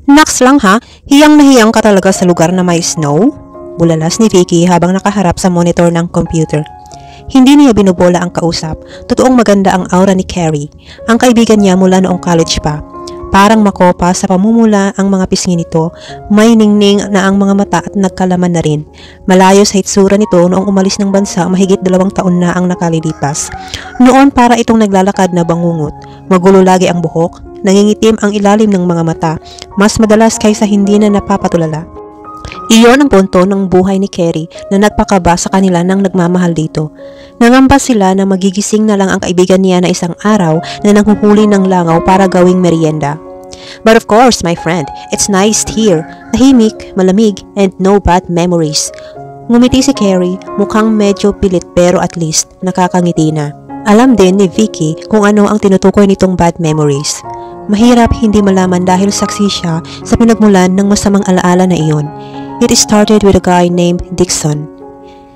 Naks lang ha, hiyang na hiyang ka talaga sa lugar na may snow? Bulalas ni Vicky habang nakaharap sa monitor ng computer. Hindi niya binubola ang kausap. Totoong maganda ang aura ni Carrie, ang kaibigan niya mula noong college pa. Parang makopa sa pamumula ang mga pisngi nito, may ningning na ang mga mata at nagkalaman na rin. Malayo sa hitsura nito noong umalis ng bansa, mahigit 2 taon na ang nakalilipas. Noon para itong naglalakad na bangungot, magulo lagi ang buhok, nangingitim ang ilalim ng mga mata, mas madalas kaysa hindi na napapatulala. Iyon ang punto ng buhay ni Carrie na nagpakaba sa kanila nang nagmamahal dito. Nangamba sila na magigising na lang ang kaibigan niya na isang araw na nanghuhuli ng langaw para gawing merienda. But of course, my friend, it's nice here. Tahimik, malamig, and no bad memories. Ngumiti si Carrie, mukhang medyo pilit pero at least nakakangiti na. Alam din ni Vicky kung ano ang tinutukoy nitong bad memories. Mahirap hindi malaman dahil saksi siya sa pinagmulan ng masamang alaala na iyon. It started with a guy named Dixon.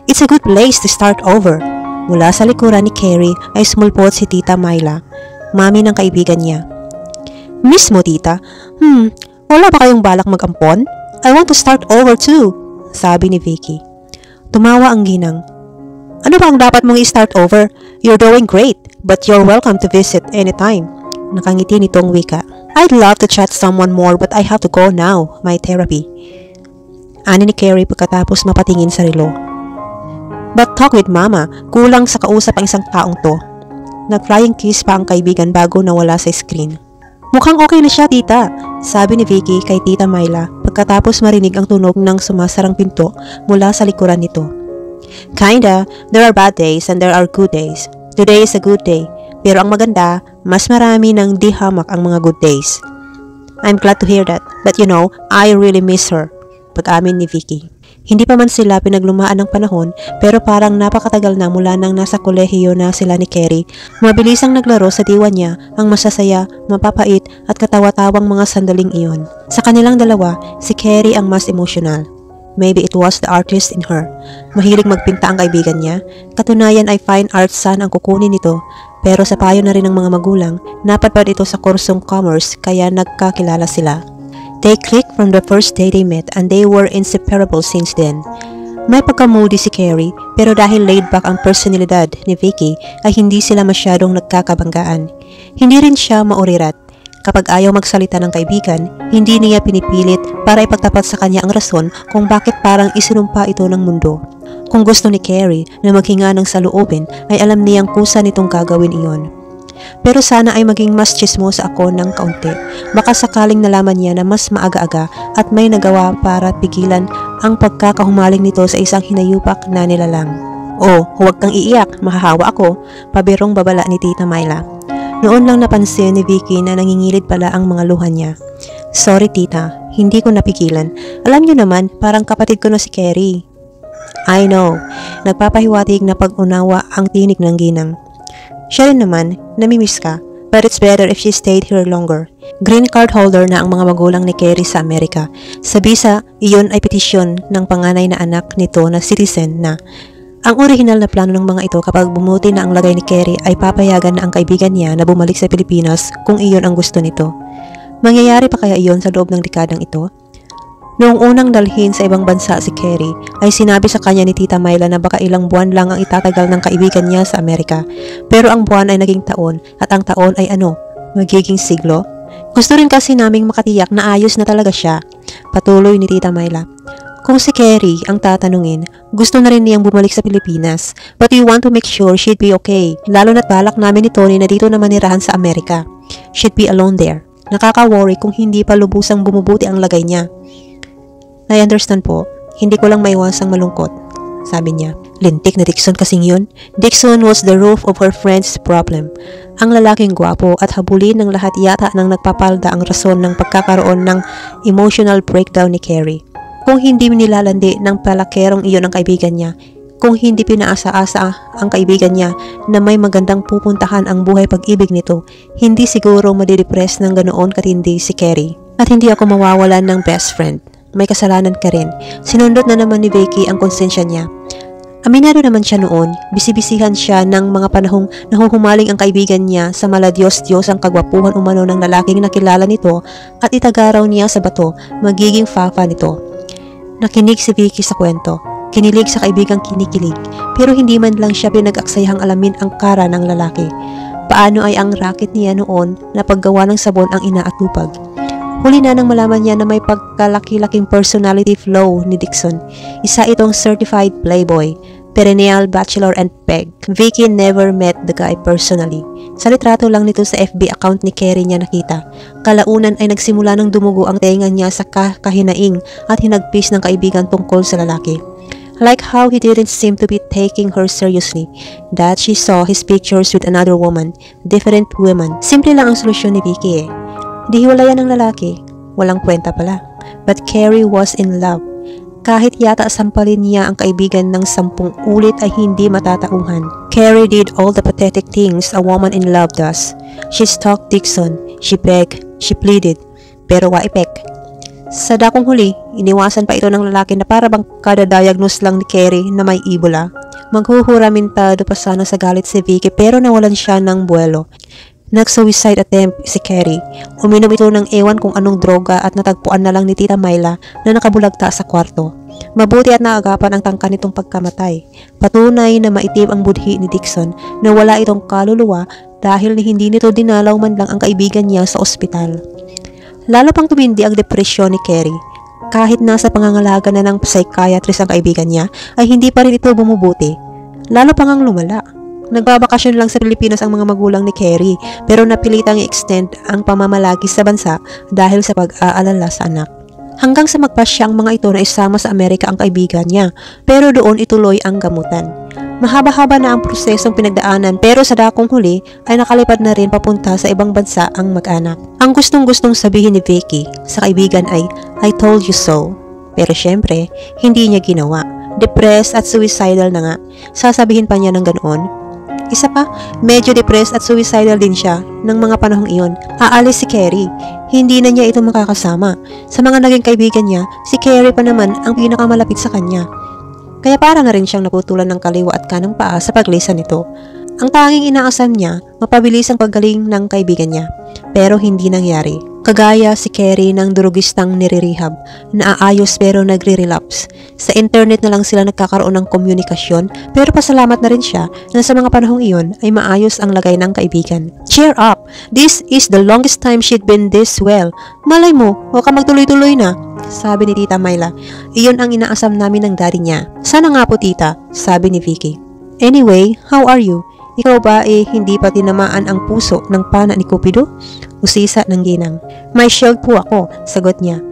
It's a good place to start over. Mula sa likuran ni Carrie ay sumulpot si Tita Myla, mami ng kaibigan niya. Mismo tita, wala ba kayong balak mag-ampon? I want to start over too, sabi ni Vicky. Tumawa ang ginang. Ano ba ang dapat mong i-start over? You're doing great, but you're welcome to visit anytime. Nakangiti nitong wika. I'd love to chat someone more but I have to go now, my therapy. Ani ni Carrie pagkatapos mapatingin sa relo. But talk with mama, kulang sa kausap ang isang taong to. Nag-flying kiss pa ang kaibigan bago nawala sa screen. Mukhang okay na siya tita, sabi ni Vicky kay Tita Myla pagkatapos marinig ang tunog ng sumasarang pinto mula sa likuran nito. Kinda, there are bad days and there are good days. Today is a good day, pero ang maganda, mas marami ng di hamak ang mga good days. I'm glad to hear that, but you know, I really miss her. Pag-amin ni Vicky. Hindi pa man sila pinaglumaan ng panahon pero parang napakatagal na mula nang nasa kolehiyo na sila ni Carrie. Mabilisang naglaro sa diwa niya ang masasaya, mapapait at katawa-tawang mga sandaling iyon. Sa kanilang dalawa, si Carrie ang mas emotional. Maybe it was the artist in her. Mahilig magpinta ang kaibigan niya. Katunayan ay fine art san ang kukunin nito. Pero sa payo na rin ng mga magulang, napadpad ito sa kursong commerce kaya nagkakilala sila. They clicked from the first day they met and they were inseparable since then. May pagka-moody si Carrie pero dahil laid back ang personalidad ni Vicky ay hindi sila masyadong nagkakabanggaan. Hindi rin siya maurirat. Kapag ayaw magsalita ng kaibigan, hindi niya pinipilit para ipagtapat sa kanya ang rason kung bakit parang isinumpa ito ng mundo. Kung gusto ni Carrie na maghinga ng saloobin ay alam niyang kusa nitong gagawin iyon. Pero sana ay maging mas chismosa ako ng kaunti. Baka sakaling nalaman niya na mas maaga-aga at may nagawa para pigilan ang pagkakahumaling nito sa isang hinayupak na nilalang. Oh, huwag kang iiyak, mahahawa ako, pabirong babala ni Tita Myla. Noon lang napansin ni Vicky na nangingilid pala ang mga luha niya. Sorry tita, hindi ko napigilan. Alam niyo naman, parang kapatid ko na si Carrie. I know, nagpapahiwatig na pag-unawa ang tinig ng ginang. Siya rin naman, namimiss ka, but it's better if she stayed here longer. Green card holder na ang mga magulang ni Carrie sa Amerika. Sa visa, iyon ay petisyon ng panganay na anak nito na citizen na. Ang orihinal na plano ng mga ito kapag bumuti na ang lagay ni Carrie ay papayagan na ang kaibigan niya na bumalik sa Pilipinas kung iyon ang gusto nito. Mangyayari pa kaya iyon sa loob ng dekadang ito? Noong unang dalhin sa ibang bansa si Carrie, ay sinabi sa kanya ni Tita Myla na baka ilang buwan lang ang itatagal ng kaibigan niya sa Amerika. Pero ang buwan ay naging taon at ang taon ay magiging siglo? Gusto rin kasi naming makatiyak na ayos na talaga siya. Patuloy ni Tita Myla. Kung si Carrie ang tatanungin, gusto na rin niyang bumalik sa Pilipinas. But we want to make sure she'd be okay. Lalo na't balak namin ni Tony na dito na manirahan sa Amerika. She'd be alone there. Nakaka-worry kung hindi pa lubusang bumubuti ang lagay niya. I understand po, hindi ko lang maiwasang malungkot, sabi niya. Lintik na Dixon kasing yun. Dixon was the roof of her friend's problem. Ang lalaking gwapo at habulin ng lahat yata nang nagpapalda ang rason ng pagkakaroon ng emotional breakdown ni Carrie. Kung hindi nilalandi ng palakerong iyon ang kaibigan niya, kung hindi pinaasa-asa ang kaibigan niya na may magandang pupuntahan ang buhay pag-ibig nito, hindi siguro madidepress ng ganoon katindi si Carrie. At hindi ako mawawalan ng best friend. May kasalanan ka rin. Sinundot na naman ni Vicky ang konsensya niya. Aminado naman siya noon, bisibisihan siya ng mga panahong nahuhumaling ang kaibigan niya sa maladyos-diyos ang kagwapuhan umano ng lalaking nakilala nito at itagaraw niya sa bato, magiging fafa nito. Nakinig si Vicky sa kwento. Kinilig sa kaibigang kinikilig, pero hindi man lang siya pinag-aksayahang alamin ang kara ng lalaki. Paano ay ang racket niya noon na paggawa ng sabon ang inaatupag. Huli na nang malaman niya na may pagkalaki-laking personality flow ni Dixon. Isa itong certified playboy, perennial bachelor and peg. Vicky never met the guy personally. Sa litrato lang nito sa FB account ni Carrie niya nakita. Kalaunan ay nagsimula ng dumugo ang tenga niya sa kahinaing at hinagpis ng kaibigan tungkol sa lalaki. Like how he didn't seem to be taking her seriously, that she saw his pictures with another woman, different women. Simple lang ang solusyon ni Vicky eh. Dihiwalayan ng lalaki, walang kwenta pala. But Carrie was in love. Kahit yata sampalin niya ang kaibigan ng 10 ulit ay hindi matatauhan. Carrie did all the pathetic things a woman in love does. She stalked Dixon, she begged, she pleaded, pero wa epek. Sa dakong huli, iniwasan pa ito ng lalaki na para bang kada-diagnose lang ni Carrie na may Ebola. Maghuhuramintado pa sana sa galit si Vicky pero nawalan siya ng buwelo. Nag-suicide attempt si Carrie. Uminom ito ng ewan kung anong droga at natagpuan na lang ni Tita Myla na nakabulagta sa kwarto. Mabuti at naagapan ang tangka nitong pagkamatay. Patunay na maitim ang budhi ni Dixon na wala itong kaluluwa dahil hindi nito dinalaw man lang ang kaibigan niya sa ospital. Lalo pang tumindi ang depresyon ni Carrie. Kahit nasa pangangalaga na ng psychiatrist ang kaibigan niya, ay hindi pa rin ito bumubuti. Lalo pang ang lumala. Nagbabakasyon lang sa Pilipinas ang mga magulang ni Carrie, pero napilitang i-extend ang pamamalagi sa bansa dahil sa pag-aalala sa anak. Hanggang sa magpasya ang mga ito na isama sa Amerika ang kaibigan niya, pero doon ituloy ang gamutan. Mahaba-haba na ang prosesong pinagdaanan pero sa dakong huli ay nakalipad na rin papunta sa ibang bansa ang mag-anak. Ang gustong-gustong sabihin ni Vicky sa kaibigan ay, "I told you so." Pero syempre, hindi niya ginawa. Depressed at suicidal na nga. Sasabihin pa niya ng ganoon. Isa pa, medyo depressed at suicidal din siya ng mga panahong iyon. Aalis si Carrie. Hindi na niya ito makakasama. Sa mga naging kaibigan niya, si Carrie pa naman ang pinakamalapit sa kanya. Kaya para na rin siyang naputulan ng kaliwa at kanang paa sa paglisan nito. Ang tanging inaasam niya, mapabilis ang paggaling ng kaibigan niya. Pero hindi nangyari. Kagaya si Carrie ng durugistang nire-rehab, naaayos pero nagre-relapse. Sa internet na lang sila nagkakaroon ng komunikasyon pero pasalamat na rin siya na sa mga panahong iyon ay maayos ang lagay ng kaibigan. Cheer up! This is the longest time she'd been this well. Malay mo, huwag ka magtuloy-tuloy na, sabi ni Tita Myla. Iyon ang inaasam namin ng daddy niya. Sana nga po tita, sabi ni Vicky. Anyway, how are you? Ikaw ba hindi pa tinamaan ang puso ng pana ni Cupido? Usisa ng ginang. May shield po ako, sagot niya.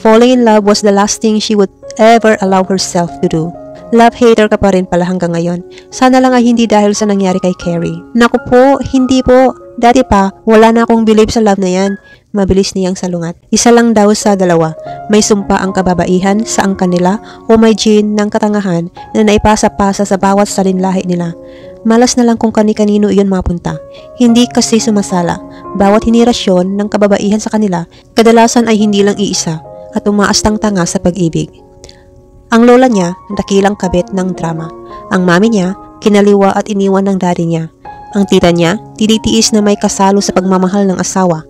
Falling in love was the last thing she would ever allow herself to do. Love-hater ka pa rin pala hanggang ngayon. Sana lang ay hindi dahil sa nangyari kay Carrie. Naku po, hindi po. Dati pa, wala na akong believe sa love na yan. Mabilis niyang salungat. Isa lang daw sa dalawa. May sumpa ang kababaihan sa ang kanila o may gene ng katangahan na naipasa-pasa sa bawat salinlahi nila. Malas na lang kung kani-kanino iyon mapunta. Hindi kasi sumasala. Bawat henerasyon ng kababaihan sa kanila, kadalasan ay hindi lang iisa at umaastang tanga sa pag-ibig. Ang lola niya, dakilang kabit ng drama. Ang mami niya, kinaliwa at iniwan ng daddy niya. Ang tita niya, tinitiis na may kasalo sa pagmamahal ng asawa.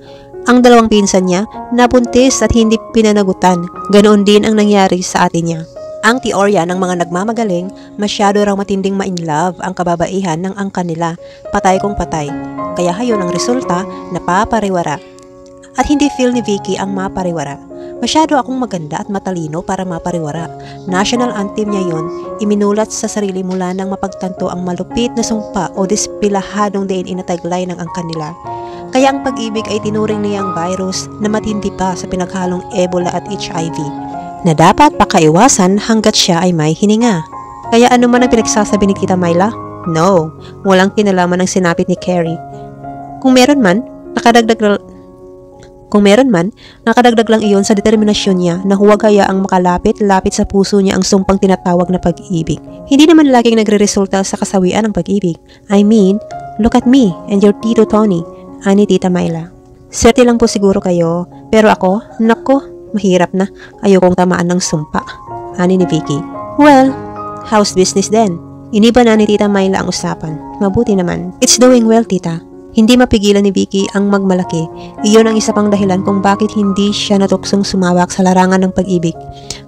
Ang dalawang pinsan niya, nabuntis at hindi pinanagutan. Ganoon din ang nangyari sa ate niya. Ang teorya ng mga nagmamagaling, masyado raw matinding ma-in-love ang kababaihan ng angkan nila, patay kung patay. Kaya hayon ang resulta, napapariwara. At hindi feel ni Vicky ang mapariwara. Masyado akong maganda at matalino para mapariwara. National anthem niya yon, iminulat sa sarili mula nang mapagtanto ang malupit na sumpa o dispilahadong diin inataglay ng angkan nila. Kaya ang pag-ibig ay tinuring niyang virus na matindi pa sa pinaghalong Ebola at HIV. Na dapat pakaiwasan hanggat siya ay may hininga. Kaya ano man ang pinagsasabi ni Tita Myla? No, walang kinalaman ang sinapit ni Carrie. Kung meron man, nakadagdag lang iyon sa determinasyon niya na huwag hayaang makalapit-lapit sa puso niya ang sumpang tinatawag na pag-ibig. Hindi naman laging nagre-resulta sa kasawian ng pag-ibig. I mean, look at me and your Tito Tony, ani Tita Myla. Swerte lang po siguro kayo, pero ako, nako, mahirap na. Ayokong tamaan ng sumpa, ani ni Vicky. Well, House business din. Iniba na ni Tita Myla ang usapan. Mabuti naman. It's doing well, tita. Hindi mapigilan ni Vicky ang magmalaki. Iyon ang isa pang dahilan kung bakit hindi siya natuksong sumawak sa larangan ng pag-ibig.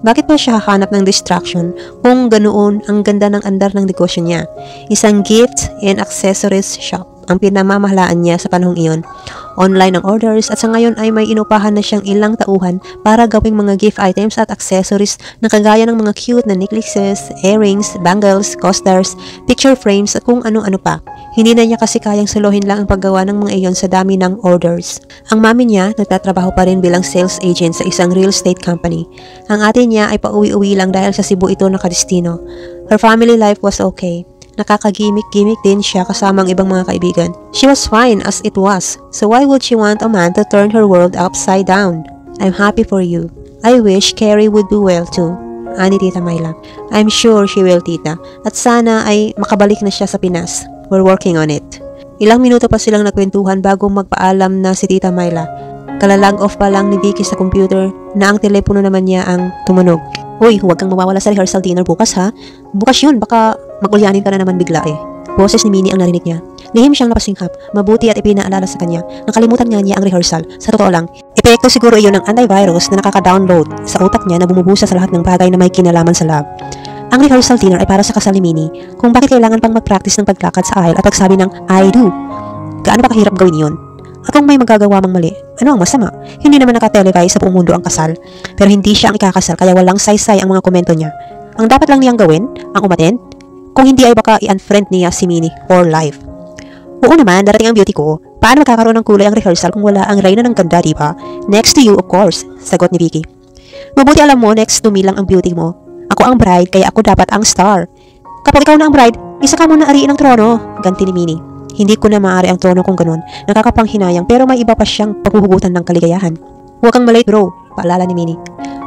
Bakit pa siya hahanap ng distraction kung ganoon ang ganda ng andar ng negosyo niya? Isang gift and accessories shop ang pinamamahalaan niya sa panahong iyon. Online ang orders at sa ngayon ay may inupahan na siyang ilang tauhan para gawing mga gift items at accessories na kagaya ng mga cute na necklaces, earrings, bangles, coasters, picture frames at kung ano-ano pa. Hindi na niya kasi kayang suluhin lang ang paggawa ng mga iyon sa dami ng orders. Ang mami niya nagtatrabaho pa rin bilang sales agent sa isang real estate company. Ang ate niya ay pauwi-uwi lang dahil sa Cebu ito nakadestino. Her family life was okay. Nakakagimik-gimik din siya kasama ang ibang mga kaibigan. She was fine as it was, so why would she want a man to turn her world upside down? I'm happy for you. I wish Carrie would do well too. Ani Tita Myla. I'm sure she will, tita. At sana ay makabalik na siya sa Pinas. We're working on it. Ilang minuto pa silang nagkwentuhan bago magpaalam na si Tita Myla. Kalalag off pa lang ni Vicky sa computer na ang telepono naman niya ang tumunog. Uy, huwag kang mawawala sa rehearsal dinner bukas ha. Bukas yun, baka magulyanin ka na naman bigla eh. Boses ni Minnie ang narinig niya. Lihim siyang napasinghap, mabuti at ipinaalala sa kanya. Nakalimutan nga niya ang rehearsal. Sa totoo lang, epekto siguro iyon ng antivirus na nakaka-download sa utak niya na bumubusa sa lahat ng bagay na may kinalaman sa lab. Ang rehearsal dinner ay para sa kasal ni Minnie, kung bakit kailangan pang mag-practice ng paglakad sa aisle at pagsabi ng I do. Gaano ba kahirap gawin yun? At kung may magagawa mang mali, ano ang masama? Hindi naman nakatelevise sa buong mundo ang kasal. Pero hindi siya ang ikakasal kaya walang saysay ang mga komento niya. Ang dapat lang niyang gawin, ang umattend, kung hindi ay baka i-unfriend niya si Minnie for life. Oo naman, darating ang beauty ko. Paano magkakaroon ng kulay ang rehearsal kung wala ang reyna ng ganda, diba? Next to you, of course, sagot ni Vicky. Mabuti alam mo, next to me lang ang beauty mo. Ako ang bride, kaya ako dapat ang star. Kapag ikaw na ang bride, isa ka muna ariin ang trono, ganti ni Minnie. Hindi ko na maaari ang trono kung ganun. Nakakapanghinayang pero may iba pa siyang paghuhugutan ng kaligayahan. Huwag kang malate bro, paalala ni Minnie.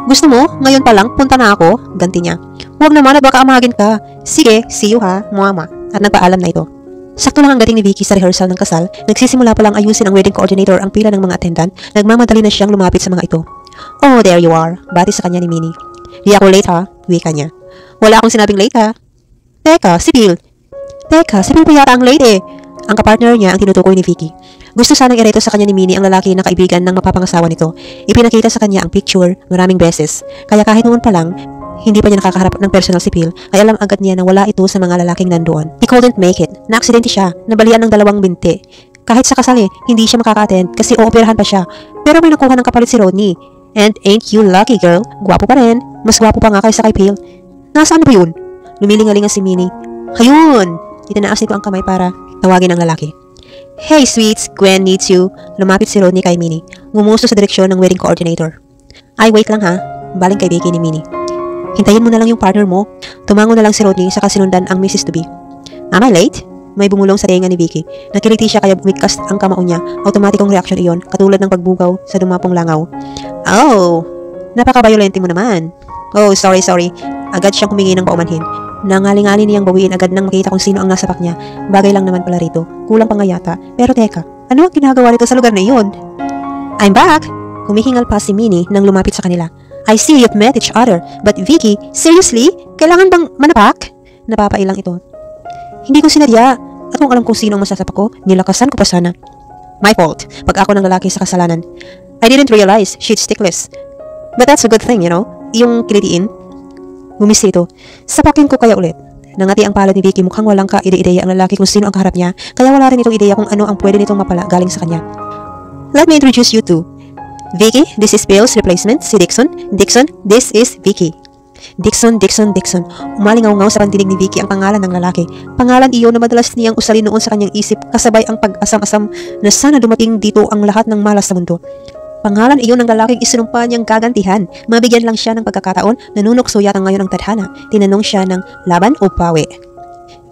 Gusto mo? Ngayon pa lang, punta na ako, ganti niya. Huwag naman at baka amagin ka. Sige, see you ha, mama. At nagpaalam na ito. Sakto lang ang dating ni Vicky sa rehearsal ng kasal, nagsisimula pa lang ayusin ang wedding coordinator ang pila ng mga attendant, nagmamadali na siyang lumapit sa mga ito. Oh, there you are, bati sa kanya ni Minnie. Di ako late ha, wika niya. Wala akong sinabing late ha. Teka, si Bill pa yata ang late eh. Ang kapartner niya ang tinutukoy ni Vicky. Gusto sanang ireto sa kanya ni Minnie ang lalaki na kaibigan ng mapapangasawa nito. Ipinakita sa kanya ang picture maraming beses. Kaya kahit noon pa lang, hindi pa niya nakakaharap ng personal si Bill, ay alam agad niya na wala ito sa mga lalaking nandoon. He couldn't make it. Na-aksidente siya. Nabalian ng 2 binti. Kahit sa kasal hindi siya makaka-attend kasi ooperahan pa siya. Pero may nakuha ng kapalit si Rodney. And ain't you lucky girl? Gwapo pa rin. Mas gwapo pa nga kaysa kay Bill. Nasaan na ba yun? Lumilingalinga si Minnie. Ayun! Itinaas nito ang kamay para tawagin ang lalaki. Hey sweets, Gwen needs you. Lumapit si Rodney kay Minnie. Ngumusto sa direksyon ng wedding coordinator. Ay, wait lang ha. Baling kay Vicky ni Minnie. Hintayin mo na lang yung partner mo. Tumango na lang si Rodney sa kasinundan ang Mrs. to be. Am I late? May bumulong sa tenga ni Vicky. Nakiliti siya kaya bumigkas ang kamao niya. Automatikong reaction iyon, katulad ng pagbugaw sa dumapong langaw. Oh, napaka-violente mo naman. Oh, sorry. Agad siyang humingi ng paumanhin. Nangaling-aling niyang bawiin agad nang makita kung sino ang nasa pak niya. Bagay lang naman pala rito. Kulang pa nga yata. Pero teka, ano ang ginagawa nito sa lugar na iyon? I'm back! Humihingal pa si Minnie nang lumapit sa kanila. I see you've met each other. But Vicky, seriously? Kailangan bang manapak? Napapailang ito. Hindi ko sinadya. At kung alam kong sino ang masasapak ko, nilakasan ko pa sana. My fault. Pag ako ng lalaki sa kasalanan. I didn't realize she'd stickless. But that's a good thing, you know? Yung kilitiin. Gumisi ito. Sapakin ko kaya ulit. Nangati ang palad ni Vicky, mukhang walang ka-ide-ideya ang lalaki kung sino ang kaharap niya, kaya wala rin itong ideya kung ano ang pwede nitong mapala galing sa kanya. Let me introduce you to Vicky, this is Bill's replacement, si Dixon. Dixon, this is Vicky. Dixon. Umalingaw-ngaw sa pandinig ni Vicky ang pangalan ng lalaki. Pangalan iyon na madalas niyang usalin noon sa kanyang isip kasabay ang pag-asam-asam na sana dumating dito ang lahat ng malas sa mundo. Pangalan iyon ng lalaking isinumpa niyang gagantihan. Mabigyan lang siya ng pagkakataon, nanunokso yata ngayon ang tadhana. Tinanong siya ng laban o pawi.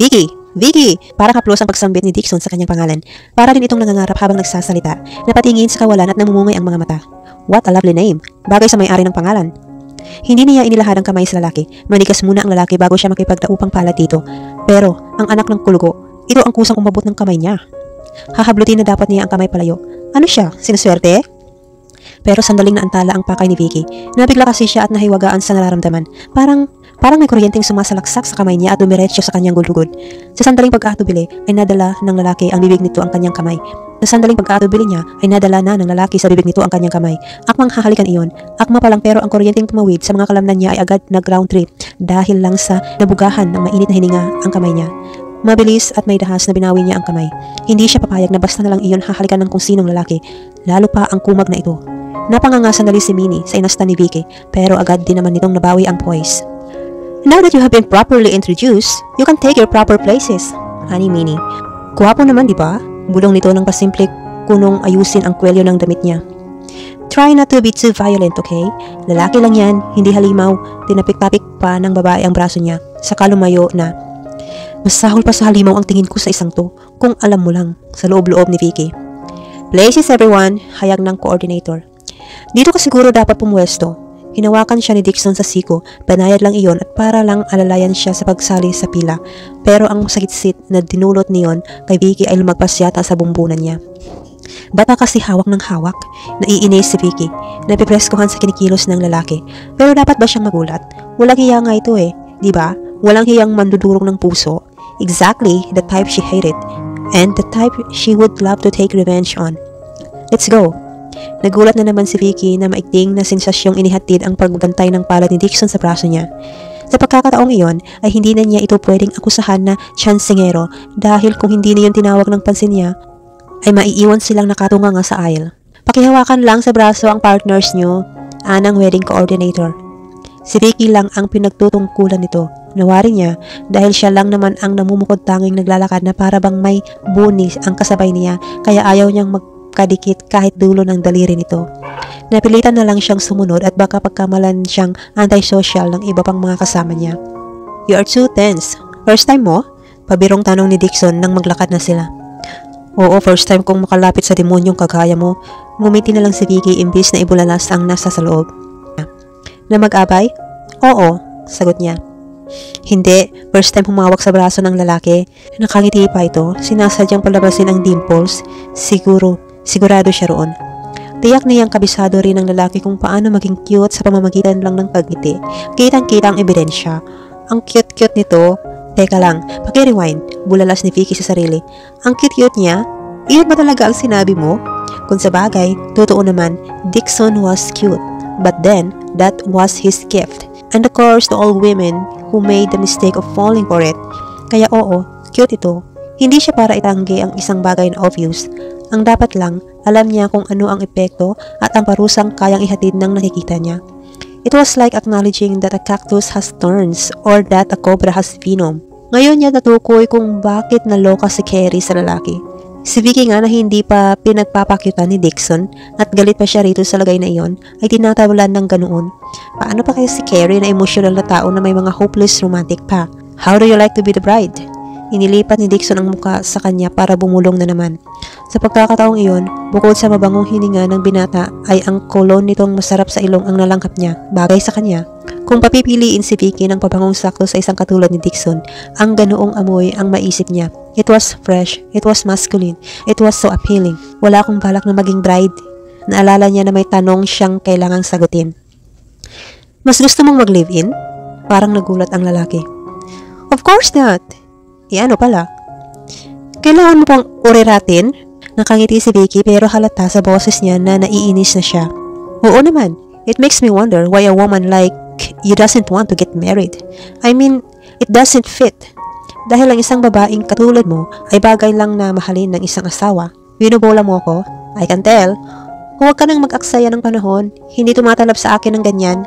Vicky! Parang haplos ang pagsambit ni Dixon sa kanyang pangalan. Para rin itong nangangarap habang nagsasalita. Napatingin sa kawalan at namumungay ang mga mata. What a lovely name. Bagay sa may-ari ng pangalan. Hindi niya inilahad ang kamay sa lalaki. Manigas muna ang lalaki bago siya makipagdaupang palad dito. Pero, ang anak ng kulugo, ito ang kusang umabot ng kamay niya. Hahablutin na dapat niya ang kamay palayo. Ano siya? Sinuswerte? Pero sandaling naantala ang pakay ni Vicky. Nabigla kasi siya at nahiwagaan sa nararamdaman. Parang Parang may kuryenteng sumasalaksak sa kamay niya at dumiretso sa kanyang gulugod. Sa sandaling pag-aatubili ay nadala ng lalaki ang bibig nito ang kanyang kamay. Sa sandaling pag-aatubili niya ay nadala na ng lalaki sa bibig nito ang kanyang kamay. Akmang hahalikan iyon. Akma pa lang pero ang kuryenteng tumawid sa mga kalamnan niya ay agad nag-round trip dahil lang sa nabugahan ng mainit na hininga ang kamay niya. Mabilis at may dahas na binawi niya ang kamay. Hindi siya papayag na basta na lang iyon hahalikan ng kung sinong lalaki, lalo pa ang kumag na ito. Napanganga sandali si Minnie sa inasta ni Vicky pero agad din naman nitong nabawi ang poise. Now that you have been properly introduced, you can take your proper places, ani Minnie. Kuwapo naman di ba? Bulong nito ng pasimple kunong ayusin ang kwelyo ng damit niya. Try not to be too violent, okay? Lalaki lang yan, hindi halimaw. Tinapik-tapik pa ng babae ang braso niya. Saka lumayo na. Masahol pa sa halimaw ang tingin ko sa isang to, kung alam mo lang, sa loob-loob ni Vicky. Places everyone, hayag ng coordinator. Dito ka siguro dapat pumuwesto. Hinawakan siya ni Dixon sa siko, banayad lang iyon at para lang alalayan siya sa pagsali sa pila. Pero ang sakit-sit na dinulot niyon kay Vicky ay lumagpas yata sa bumbunan niya. Bata kasi hawak ng hawak, naiinis si Vicky, napipreskuhan sa kinikilos ng lalaki. Pero dapat ba siyang magulat? Walang hiya nga ito di ba? Walang hiyang mandudurog ng puso. Exactly the type she hated, and the type she would love to take revenge on. Let's go. Nagulat na naman si Vicky na maigting na sensasyong inihatid ang pagbantay ng palad ni Dixon sa braso niya. Sa pagkakataong iyon ay hindi na niya ito pwedeng akusahan na chansingero dahil kung hindi niyon tinawag ng pansin niya ay maiiwan silang nakatunga nga sa aisle. Pakihawakan lang sa braso ang partners niyo, anang wedding coordinator. Si Vicky lang ang pinagtutungkulan nito. Nawari niya dahil siya lang naman ang namumukod tanging naglalakad na para bang may bunis ang kasabay niya kaya ayaw niyang kadikit kahit dulo ng daliri nito. Napilitan na lang siyang sumunod at baka pagkamalan siyang antisocial ng iba pang mga kasama niya. You are too tense. First time mo? Pabirong tanong ni Dixon nang maglakad na sila. Oo, first time kong makalapit sa demonyong kagaya mo. Ngumiti na lang si Vicky imbis na ibulalas ang nasa sa loob. Na mag-abay? Oo, sagot niya. Hindi, first time humawak sa braso ng lalaki. Nakangiti pa ito, sinasadyang palabasin ang dimples. Sigurado siya roon. Tiyak niyang kabisado rin ng lalaki kung paano maging cute sa pamamagitan lang ng pagngiti. Kitang-kita ang ebidensya. Ang cute-cute nito. Teka lang, paki-rewind. Bulalas ni Vicky sa sarili. Ang cute-cute niya? Iyon ba talaga ang sinabi mo? Kung sa bagay, totoo naman, Dixon was cute. But then, that was his gift. And of course, to all women who made the mistake of falling for it. Kaya oo, cute ito. Hindi siya para itanggi ang isang bagay na obvious. Ang dapat lang, alam niya kung ano ang epekto at ang parusang kayang ihatid ng nakikita niya. It was like acknowledging that a cactus has thorns or that a cobra has venom. Ngayon niya natukoy kung bakit naloka si Carrie sa lalaki. Si Vicky nga na hindi pa pinagpapakyutan ni Dixon at galit pa siya rito sa lagay na iyon ay tinatawalan ng ganoon. Paano pa kaya si Carrie na emotional na tao na may mga hopeless romantic pa? How do you like to be the bride? Inilipat ni Dixon ang muka sa kanya para bumulong na naman. Sa pagkakataong iyon, bukod sa mabangong hininga ng binata ay ang kolon nitong masarap sa ilong ang nalanghap niya, bagay sa kanya. Kung papipiliin si Vicky ng pabangong sakto sa isang katulad ni Dixon, ang ganoong amoy ang maisip niya. It was fresh, it was masculine, it was so appealing. Wala akong balak na maging bride. Naalala niya na may tanong siyang kailangang sagutin. Mas gusto mong mag-live-in? Parang nagulat ang lalaki. Of course not. Ano pala? Kailangan mo pang uriratin? Nakangiti si Vicky pero halata sa boses niya na naiinis na siya. Oo naman. It makes me wonder why a woman like you doesn't want to get married. I mean, it doesn't fit. Dahil ang isang babaeng katulad mo ay bagay lang na mahalin ng isang asawa. Binubola mo ako? I can tell. Huwag ka nang mag-aksaya ng panahon. Hindi tumatalab sa akin ng ganyan.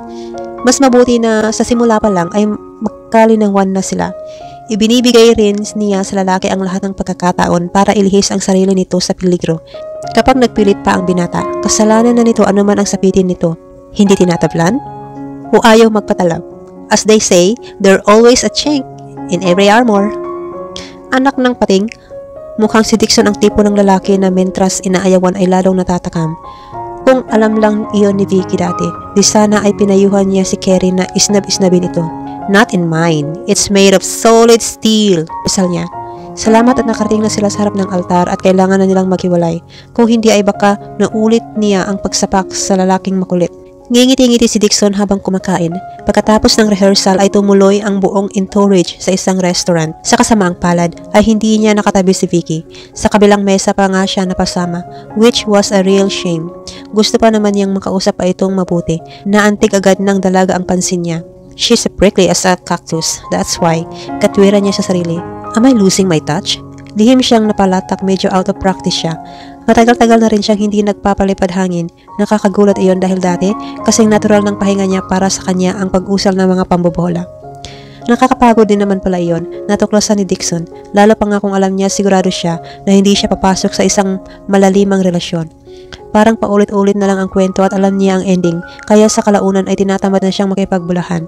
Mas mabuti na sa simula pa lang ay magkalinawan na sila. Ibinibigay rin niya sa lalaki ang lahat ng pagkakataon para ilihis ang sarili nito sa peligro. Kapag nagpilit pa ang binata, kasalanan na nito anuman ang sapitin nito. Hindi tinatablan? O ayaw magpatalab? As they say, there always a chink in every armor. Anak ng pating, mukhang si Dixon ang tipo ng lalaki na mentras inaayawan ay lalong natatakam. Kung alam lang iyon ni Vicky dati, di sana ay pinayuhan niya si Carrie na isnab-isnabin ito. Not in mine. It's made of solid steel. Pasal niya. Salamat at nakarating na sila sa harap ng altar at kailangan na nilang maghiwalay. Kung hindi ay baka naulit niya ang pagsapak sa lalaking makulit. Ngingiti-ngiti si Dixon habang kumakain. Pagkatapos ng rehearsal ay tumuloy ang buong entourage sa isang restaurant. Sa kasamaang palad ay hindi niya nakatabi si Vicky. Sa kabilang mesa pa nga siya napasama, which was a real shame. Gusto pa naman niyang makausap pa itong mabuti. Naantig agad ng dalaga ang pansin niya. She's prickly as a cactus, that's why. Katwiran niya sa sarili. Am I losing my touch? Lihim siyang napalatak, medyo out of practice siya. Matagal-tagal na rin siyang hindi nagpapalipad hangin. Nakakagulat iyon dahil dati kasing natural ng pahinga niya para sa kanya ang pag-usal ng mga pambobola. Nakakapagod din naman pala iyon, natuklasan ni Dixon, lalo pa nga kung alam niya sigurado siya na hindi siya papasok sa isang malalimang relasyon. Parang paulit-ulit na lang ang kwento at alam niya ang ending, kaya sa kalaunan ay tinatamad na siyang makipagbulahan.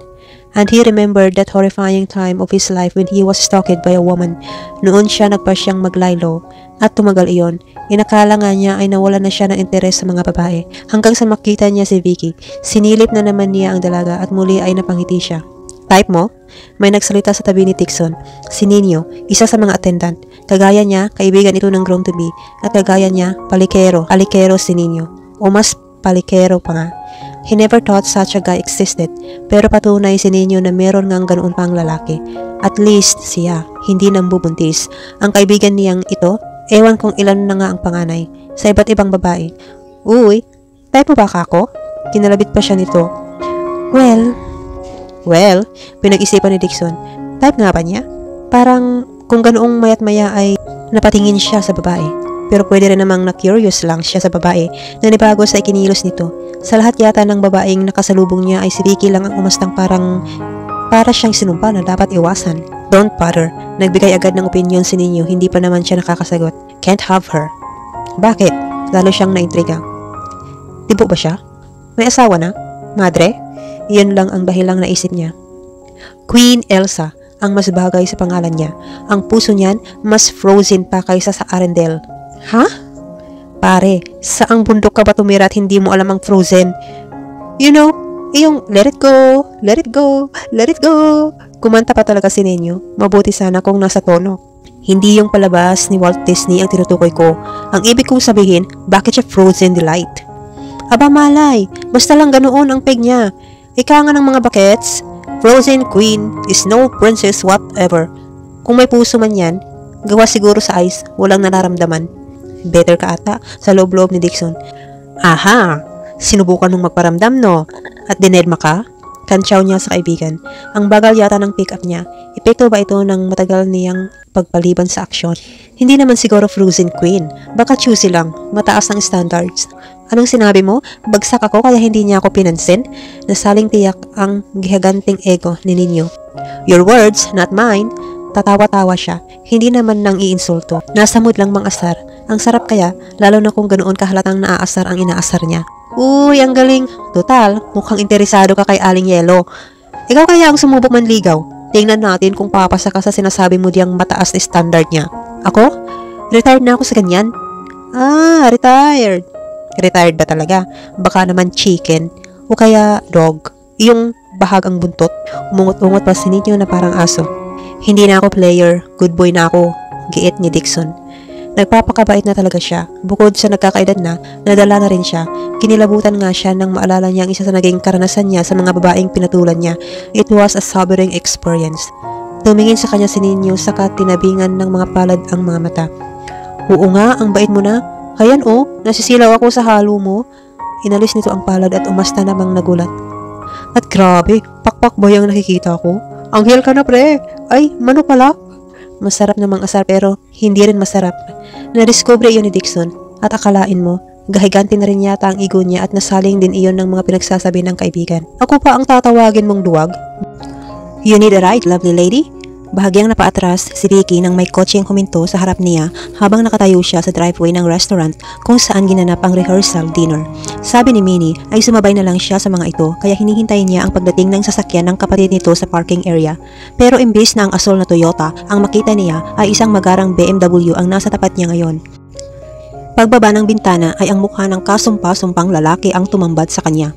And he remembered that horrifying time of his life when he was stalked by a woman. Noon siya nagpasyang maglaylo at tumagal iyon. Inakala nga niya ay nawala na siya ng interes sa mga babae hanggang sa makita niya si Vicky. Sinilip na naman niya ang dalaga at muli ay napangiti siya. Type mo? May nagsalita sa tabi ni Dixon. Si Nino, isa sa mga attendant. Kagaya niya, kaibigan ito ng groom-to-be. At kagaya niya, palikero si Nino. O mas palikero pa nga. He never thought such a guy existed. Pero patunay si Nino na meron ngang ganoon pang lalaki. At least siya, hindi nang bubuntis. Ang kaibigan niyang ito, ewan kung ilan na nga ang panganay. Sa iba't ibang babae. Uy, type mo ba ako? Kinalabit pa siya nito. Well, pinag-isipan ni Dixon. Type nga ba niya? Parang kung ganoong mayat maya ay napatingin siya sa babae. Pero pwede rin namang na-curious lang siya sa babae na nibago sa ikinilos nito. Sa lahat yata ng babaeng nakasalubong niya ay si Vicky lang ang umastang para siyang sinumpa na dapat iwasan. Don't bother. Nagbigay agad ng opinion si Nino, hindi pa naman siya nakakasagot. Can't have her. Bakit? Lalo siyang naintriga. Tibo ba siya? May asawa na? Madre? Iyan lang ang dahilang naisip niya. Queen Elsa ang mas bagay sa pangalan niya. Ang puso niyan mas frozen pa kaysa sa Arendelle. Ha? Pare, saang bundok ka ba tumira at hindi mo alam ang frozen? You know, iyong let it go, let it go, let it go. Kumanta pa talaga si Nino. Mabuti sana kung nasa tono. Hindi yung palabas ni Walt Disney ang tinutukoy ko. Ang ibig kong sabihin, bakit siya frozen delight? Aba malay, basta lang ganoon ang peg niya. Ika nga ng mga bakets, frozen queen, snow princess, whatever. Kung may puso man yan, gawa siguro sa ice, walang nararamdaman. Better ka ata, sa loob-loob ni Dixon. Aha, sinubukan mong magparamdam no? At dinedma ka? Kantsaw niya sa kaibigan. Ang bagal yata ng pick-up niya. Epekto ba ito ng matagal niyang pagpaliban sa aksyon? Hindi naman siguro frozen queen. Baka choosy lang, mataas ang standards. Anong sinabi mo? Bagsak ako kaya hindi niya ako pinansin? Nasaling tiyak ang gihaganting ego ni Nino. Your words, not mine. Tatawa-tawa siya. Hindi naman nang iinsulto. Nasa mood lang mang-asar. Ang sarap kaya, lalo na kung ganoon kahalatang naaasar ang inaasar niya. Uy, ang galing. Total, mukhang interesado ka kay Aling Yelo. Ikaw kaya ang sumubok manligaw. Tingnan natin kung papasa ka sa sinasabi mo diyang mataas na standard niya. Ako? Retired na ako sa ganyan. Ah, retired. Retired ba talaga? Baka naman chicken. O kaya dog. Yung bahag ang buntot. Umungot-ungot pa si Nino na parang aso. Hindi na ako player. Good boy na ako. Giit ni Dixon. Nagpapakabait na talaga siya. Bukod sa nagkakaedad na, nadala na rin siya. Kinilabutan nga siya nang maalala niya ang isa sa naging karanasan niya sa mga babaeng pinatulan niya. It was a sobering experience. Tumingin sa kanya si Nino saka tinabingan ng mga palad ang mga mata. Oo nga, ang bait mo na. Hayan nasisilaw ako sa halo mo. Inalis nito ang palad at umasta namang nagulat. At grabe, pakpak ba yung nakikita ko? Anghel ka na pre. Ay, mano pala. Masarap namang asar pero hindi rin masarap. Nadiscover iyon ni Dixon at akalain mo, gahiganti na rin yata ang ego niya at nasaling din iyon ng mga pinagsasabi ng kaibigan. Ako pa ang tatawagin mong duwag? You need a ride, lovely lady? Bahagyang napaatras si Vicky nang may kotseng huminto sa harap niya habang nakatayo siya sa driveway ng restaurant kung saan ginanap ang rehearsal dinner. Sabi ni Minnie ay sumabay na lang siya sa mga ito kaya hinihintay niya ang pagdating ng sasakyan ng kapatid nito sa parking area. Pero imbis na ang asol na Toyota ang makita niya ay isang magarang BMW ang nasa tapat niya ngayon. Pagbaba ng bintana ay ang mukha ng kasumpa-sumpang lalaki ang tumambad sa kanya.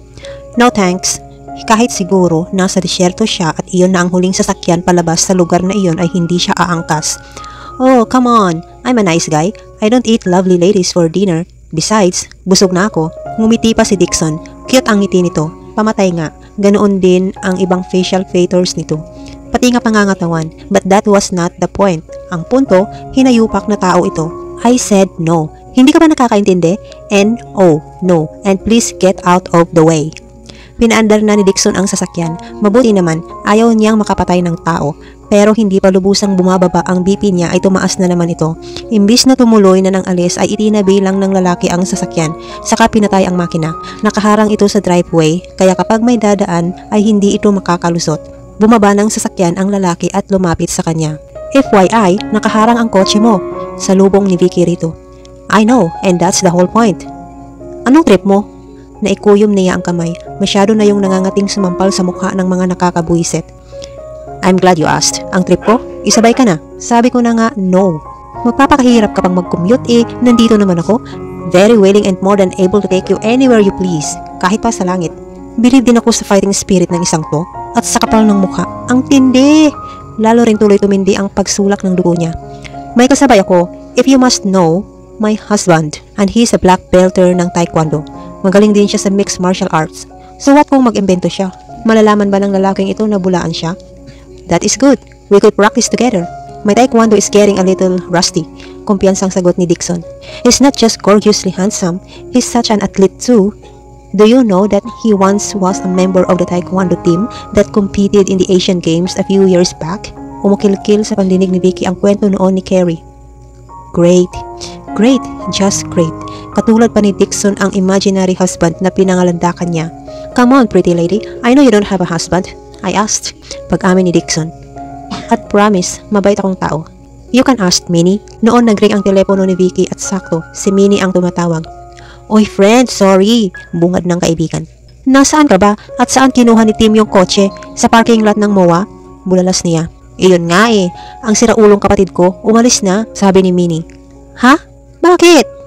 No thanks. Kahit siguro nasa disyerto siya at iyon na ang huling sasakyan palabas sa lugar na iyon ay hindi siya aangkas. Oh, come on. I'm a nice guy. I don't eat lovely ladies for dinner. Besides, busog na ako. Ngumiti pa si Dixon. Cute ang ngiti nito. Pamatay nga. Ganoon din ang ibang facial features nito. Pati nga pangangatawan. But that was not the point. Ang punto, hinayupak na tao ito. I said no. Hindi ka ba nakakaintindi? N-O. No. And please get out of the way. Pinaandar na ni Dixon ang sasakyan. Mabuti naman, ayaw niyang makapatay ng tao. Pero hindi pa lubusang bumababa ang BP niya ay tumaas na naman ito. Imbis na tumuloy na ng alis ay itinabi lang ng lalaki ang sasakyan. Saka pinatay ang makina. Nakaharang ito sa driveway kaya kapag may dadaan ay hindi ito makakalusot. Bumaba ng sasakyan ang lalaki at lumapit sa kanya. FYI, nakaharang ang kotse mo. Salubong ni Vicky rito. I know, and that's the whole point. Anong trip mo? Naikuyom niya ang kamay. Masyado na yung nangangating sumampal sa mukha ng mga nakakabuisit. I'm glad you asked. Ang trip ko? Isabay ka na. Sabi ko na nga, no. Magpapakahirap ka pang mag-commute nandito naman ako. Very willing and more than able to take you anywhere you please. Kahit pa sa langit. Believe din ako sa fighting spirit ng isang to. At sa kapal ng mukha. Ang tindi! Lalo rin tuloy tumindi ang pagsulak ng dugo niya. May kasabay ako. If you must know, my husband. And he's a black belter ng taekwondo. Magaling din siya sa mixed martial arts. So what kung mag-imbento siya? Malalaman ba ng lalaking ito na bulaan siya? That is good. We could practice together. My taekwondo is getting a little rusty. Kumpiyansang sagot ni Dixon. He's not just gorgeously handsome. He's such an athlete too. Do you know that he once was a member of the taekwondo team that competed in the Asian Games a few years back? Umukilkil sa pandinig ni Vicky ang kwento noon ni Carrie. Great. Great. Just great. Katulad pa ni Dixon ang imaginary husband na pinangalandakan niya. Come on, pretty lady. I know you don't have a husband. I asked. Pag-amin ni Dixon. At promise, mabait akong tao. You can ask Minnie. Noon nag-ring ang telepono ni Vicky at sakto, si Minnie ang tumatawag. Oy friend, sorry. Bungad ng kaibigan. Nasaan ka ba? At saan kinuha ni Tim yung kotse? Sa parking lot ng MOA? Bulalas niya. Iyon nga ang siraulong kapatid ko, umalis na, sabi ni Minnie. Ha? Bakit?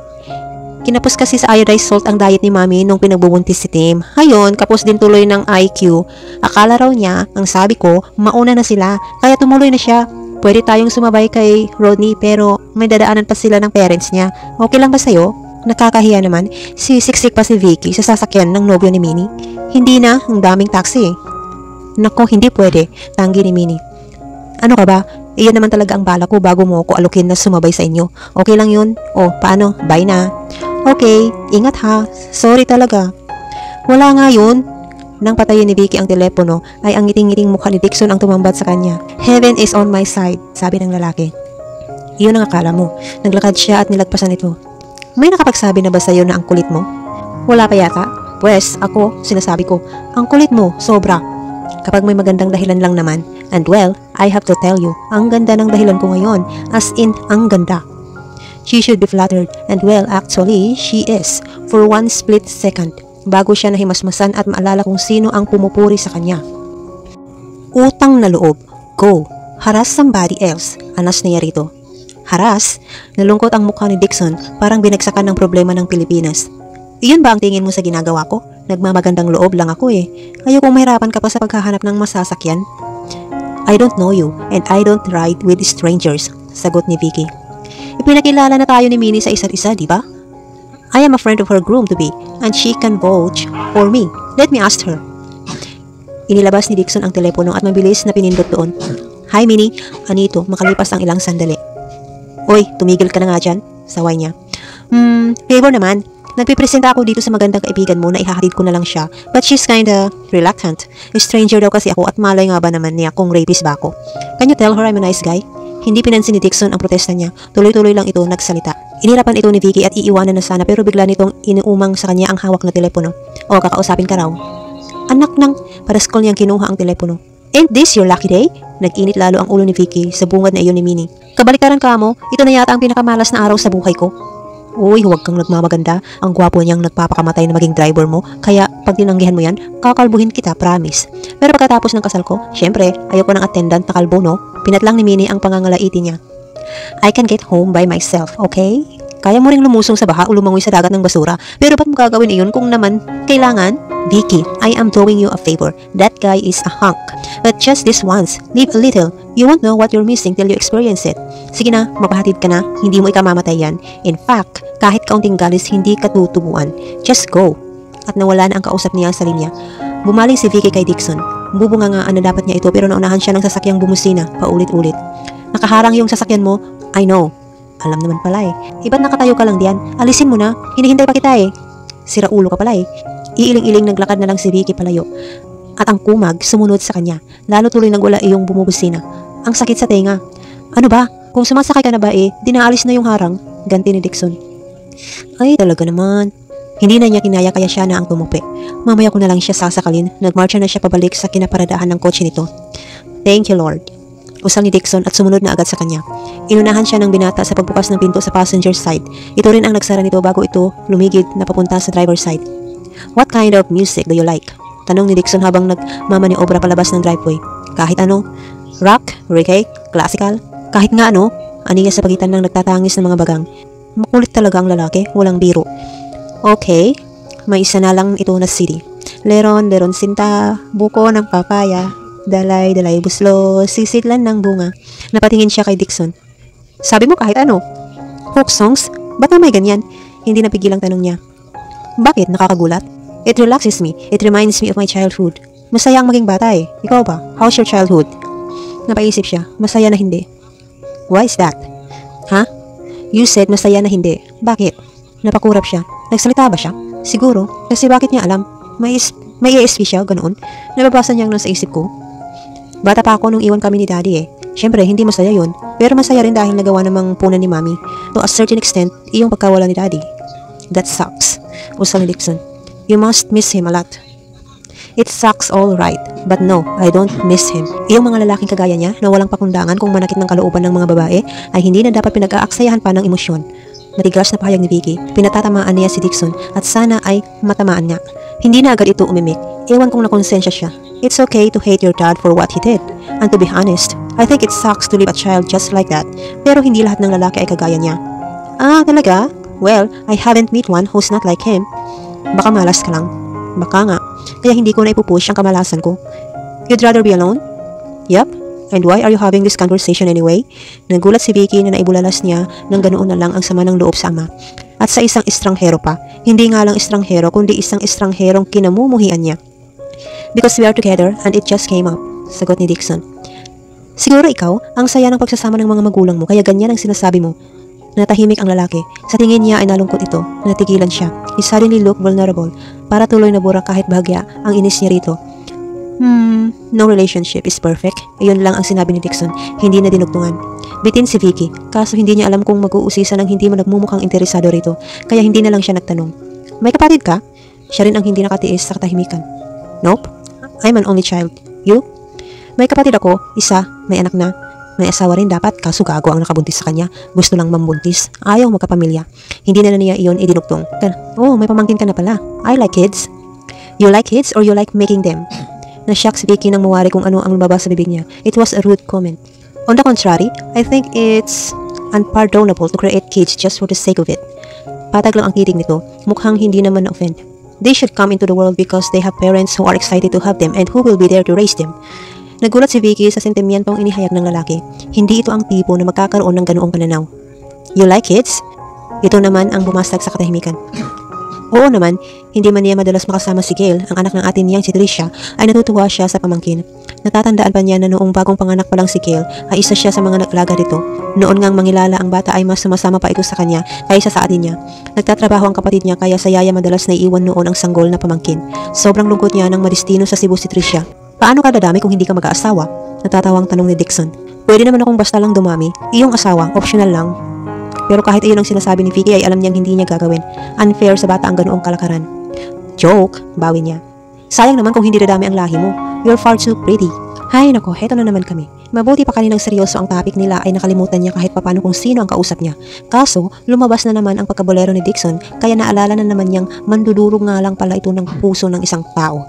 Kinapos kasi sa iodized salt ang diet ni Mami nung pinagbubuntis si Tim. Hayon, kapos din tuloy ng IQ. Akala raw niya, ang sabi ko, mauna na sila, kaya tumuloy na siya. Pwede tayong sumabay kay Rodney pero may dadaanan pa sila ng parents niya. Okay lang ba sa'yo? Nakakahiya naman, siksik pa si Vicky sa sasakyan ng nobyo ni Minnie. Hindi na, ang daming taxi. Nako, hindi pwede, tanggi ni Minnie. Ano ka ba? Iyon naman talaga ang bala ko bago mo ko alukin na sumabay sa inyo. Okay lang yun? O, paano? Bye na. Okay, ingat ha. Sorry talaga. Wala nga yun. Nang patayin ni Vicky ang telepono, ay ang ngiting-ngiting mukha ni Dixon ang tumambat sa kanya. Heaven is on my side, sabi ng lalaki. Iyon ang akala mo. Naglakad siya at nilagpasan ito. May nakapagsabi na ba sa'yo na ang kulit mo? Wala pa yata. Pwes, ako, sinasabi ko, ang kulit mo, sobra. Kapag may magandang dahilan lang naman, and well, I have to tell you, ang ganda ng dahilan ko ngayon, as in, ang ganda. She should be flattered, and well, actually, she is, for one split second, bago siya nahimasmasan at maalala kung sino ang pumupuri sa kanya. Utang na loob, go, harass somebody else, anas niya rito. Haras, nalungkot ang mukha ni Dixon, parang binagsakan ng problema ng Pilipinas. Iyon ba ang tingin mo sa ginagawa ko? Nagmamagandang loob lang ako Ayokong mahirapan ka pa sa paghahanap ng masasakyan. I don't know you, and I don't ride with strangers, sagot ni Vicky. Ipinakilala na tayo ni Minnie sa isa't isa, di ba? I am a friend of her groom-to-be, and she can vouch for me. Let me ask her. Inilabas ni Dixon ang telepono at mabilis na pinindot doon. Hi Minnie, anito, makalipas ang ilang sandali. Oy, tumigil ka na nga dyan, saway niya. Favor naman. Nagpipresenta ako dito sa magandang kaibigan mo na ihahatid ko na lang siya. But she's kinda reluctant. Stranger daw kasi ako at malay nga ba naman niya kung rapist ba ako. Can you tell her I'm a nice guy? Hindi pinansin ni Dixon ang protesta niya. Tuloy-tuloy lang ito nagsalita. Inirapan ito ni Vicky at iiwanan na sana pero bigla nitong inuumang sa kanya ang hawak na telepono. O, kakausapin ka raw. Anak ng, paraskol niyang kinuha ang telepono. Ain't this your lucky day? Nag-init lalo ang ulo ni Vicky sa bungad na iyon ni Minnie. Kabalikaran ka mo, ito na yata ang pinakamalas na araw sa buhay ko. Uy, huwag kang nagmamaganda. Ang gwapo niyang nagpapakamatay na maging driver mo. Kaya pag tinanggihan mo yan, kakalbuhin kita, promise. Pero pagkatapos ng kasal ko, syempre, ayoko ng attendant na kalbo, no? Pinatlang ni Minnie ang pangangalaiti niya. I can get home by myself, okay? Kaya mo ring lumusong sa baha o lumangoy sa dagat ng basura. Pero ba't mo gagawin iyon kung naman kailangan? Vicky, I am doing you a favor. That guy is a hunk. But just this once, live a little. You won't know what you're missing till you experience it. Sige na, mapahatid ka na. Hindi mo ikamamatay yan. In fact, kahit kaunting galis, hindi ka tutubuan. Just go. at nawala na ang kausap niya sa linya. Bumaling si Vicky kay Dixon. Bubungangaan na dapat niya ito pero naunahan siya ng sasakyang bumusina paulit-ulit. Nakaharang yung sasakyan mo. I know. Alam naman pala eh. Iba't nakatayo ka lang diyan? Alisin mo na. Hinihintay pa kita eh. Sira ulo ka pala eh. Iiling-iling naglakad na lang si Vicky palayo. At ang kumag sumunod sa kanya. Lalo tuloy nagwala iyong bumubusina. Ang sakit sa tenga. Ano ba? Kung sumasakay ka na ba eh, dinaalis na yung harang. Ganti ni Dixon. Ay talaga naman. Hindi na niya kinaya kaya siya na ang tumupi. Mamaya ko na lang siya sasakalin. Nagmarcha na siya pabalik sa kinaparadahan ng kotse nito. Thank you Lord. Usal ni Dixon at sumunod na agad sa kanya. Inunahan siya ng binata sa pagbukas ng pinto sa passenger side. Ito rin ang nagsara nito bago ito lumigid na papunta sa driver side. What kind of music do you like? Tanong ni Dixon habang nagmamaniobra palabas ng driveway. Kahit ano? Rock? Reggae? Classical? Kahit nga ano? Aniya sa pagitan ng nagtatangis ng mga bagang. Makulit talaga ang lalaki, walang biro. Okay, may isa na lang ito na CD. Leron sinta, buko ng papaya, dalay buslo, sisidlan ng bunga. Napatingin siya kay Dixon. Sabi mo kahit ano? Folk songs? Ba't may ganyan? Hindi napigil ang tanong niya. Bakit? Nakakagulat? It relaxes me. It reminds me of my childhood. Masaya ang maging bata eh. Ikaw ba? How's your childhood? Napaisip siya. Masaya na hindi. Why is that? Ha? You said masaya na hindi. Bakit? Napakurap siya. Nagsalita ba siya? Siguro. Kasi bakit niya alam? May ESP siya, ganoon. Nababasa niya ang nasa isip ko. Bata pa ako nung iwan kami ni Daddy eh. Siyempre, hindi masaya yun. Pero masaya rin dahil nagawa namang punan ni Mommy. To a certain extent, iyong pagkawala ni Daddy. That sucks. Usal ni Dixon. You must miss him a lot. It sucks all right. But no, I don't miss him. Iyong mga lalaking kagaya niya na walang pakundangan kung manakit ng kalooban ng mga babae ay hindi na dapat pinag-aaksayahan pa ng emosyon. Matigas na pahayag ni Vicky. Pinatatamaan niya si Dixon at sana ay matamaan niya. Hindi na agad ito umimik. Ewan kung nakonsensya siya. It's okay to hate your dad for what he did. And to be honest, I think it sucks to leave a child just like that. Pero hindi lahat ng lalaki ay kagaya niya. Ah, talaga? Well, I haven't met one who's not like him. Baka malas ka lang. Baka nga. Kaya hindi ko na ipupush ang kamalasan ko. You'd rather be alone? Yup. And why are you having this conversation anyway? Nagulat si Vicky na naibulalas niya ng ganoon na lang ang sama ng loob sa ama. At sa isang estranghero pa. Hindi nga lang estranghero kundi isang estrangherong kinamumuhian niya. Because we are together and it just came up. Sagot ni Dixon. Siguro ikaw, ang saya ng pagsasama ng mga magulang mo kaya ganyan ang sinasabi mo. Natahimik ang lalaki. Sa tingin niya ay nalungkot ito. Natigilan siya. He suddenly looked vulnerable. Para tuloy na bura kahit bahagya ang inis niya rito. No relationship is perfect. Iyon lang ang sinabi ni Dixon. Hindi na dinugtungan. Bitin si Vicky. Kaso hindi niya alam kung mag-uusisa ng hindi man nagmumukhang interesado rito. Kaya hindi na lang siya nagtanong. May kapatid ka? Siya rin ang hindi nakatiis sa katahimikan. Nope. I'm an only child. You? May kapatid ako. Isa. May anak na. May asawa rin dapat, kaso gago ang nakabuntis sa kanya. Gusto lang mambuntis. Ayaw magkapamilya. Hindi na niya iyon idinugtong. Oh, may pamangkin ka na pala. I like kids. You like kids or you like making them? Nashock si Vicky nang mawari kung ano ang lumabas sa bibig niya. It was a rude comment. On the contrary, I think it's unpardonable to create kids just for the sake of it. Patag lang ang titig nito. Mukhang hindi naman na-offend. They should come into the world because they have parents who are excited to have them and who will be there to raise them. Nagulat si Vicky sa sentimentong inihayag ng lalaki. Hindi ito ang tipo na magkakaroon ng ganoong pananaw. You like kids? Ito naman ang bumastag sa katahimikan. Oo naman, hindi man niya madalas makasama si Gail, ang anak ng atin niyang si Tricia, ay natutuwa siya sa pamangkin. Natatandaan pa niya na noong bagong panganak pa lang si Gail, ay isa siya sa mga naglaga dito. Noon ngang mangilala ang bata ay mas sumasama pa ito sa kanya kaysa sa atin niya. Nagtatrabaho ang kapatid niya kaya sa yaya madalas naiiwan noon ang sanggol na pamangkin. Sobrang lungkot niya nang madistino sa Cebu si Tricia. Paano ka dadami kung hindi ka mag-aasawa? Natatawang tanong ni Dixon. Pwede naman akong basta lang dumami. Iyong asawa, optional lang. Pero kahit iyon ang sinasabi ni Vicky ay alam niyang hindi niya gagawin. Unfair sa bata ang ganoong kalakaran. Joke, bawi niya. Sayang naman kung hindi dadami ang lahi mo. You're far too pretty. Hay nako, heto na naman kami. Mabuti pa kaninang seryoso ang topic nila ay nakalimutan niya kahit papano kung sino ang kausap niya. Kaso, lumabas na naman ang pagkabolero ni Dixon kaya naalala na naman niyang mandudurog nga lang pala ito ng puso ng isang tao.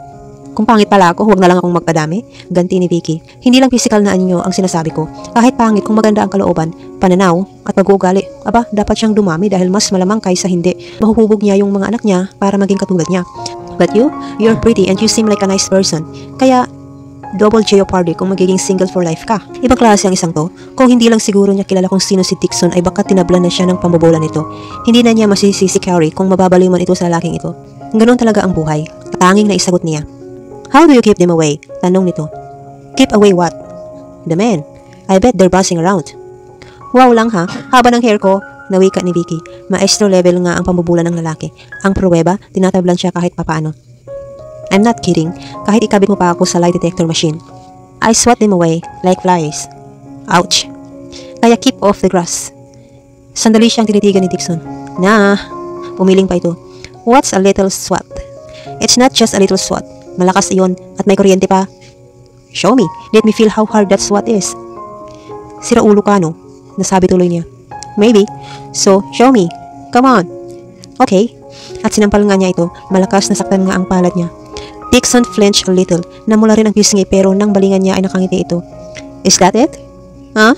Kung pangit pala ako, huwag na lang akong magpadami. Ganti ni Vicky. Hindi lang physical na anyo ang sinasabi ko. Kahit pangit kung maganda ang kalooban, pananaw at pag-uugali. Aba, dapat siyang dumami dahil mas malamang kaysa hindi. Mahuhubog niya yung mga anak niya para maging katulad niya. But you're pretty and you seem like a nice person. Kaya, double jeopardy kung magiging single for life ka. Ibang klase ang isang to. Kung hindi lang siguro niya kilala kung sino si Dixon ay baka tinablan na siya ng pambobola nito. Hindi na niya masisisi si Carrie kung mababaliw man ito sa lalaking ito. Ganoon talaga ang buhay. Tanging na isagot niya. How do you keep them away? Tanong nito. Keep away what? The men. I bet they're buzzing around. Wow lang ha, haba ng hair ko, nawika ni Vicky. Maestro level nga ang pambubula ng lalaki. Ang pruweba, tinatablan siya kahit papaano. I'm not kidding, kahit ikabit mo pa ako sa lie detector machine. I swat them away, like flies. Ouch. Kaya keep off the grass. Sandali siyang tinitigan ni Dixon. Umiling pa ito. What's a little swat? It's not just a little swat. Malakas iyon at may kuryente pa. Show me. Let me feel how hard that swat is. Sira ulo ka, no? Nasabi tuloy niya. Maybe. So, show me. Come on. Okay. At sinampal nga niya ito. Malakas na saktan nga ang palad niya. Dixon flinched a little. Namula rin ang pisngi pero nang balingan niya ay nakangiti ito. Is that it? Huh?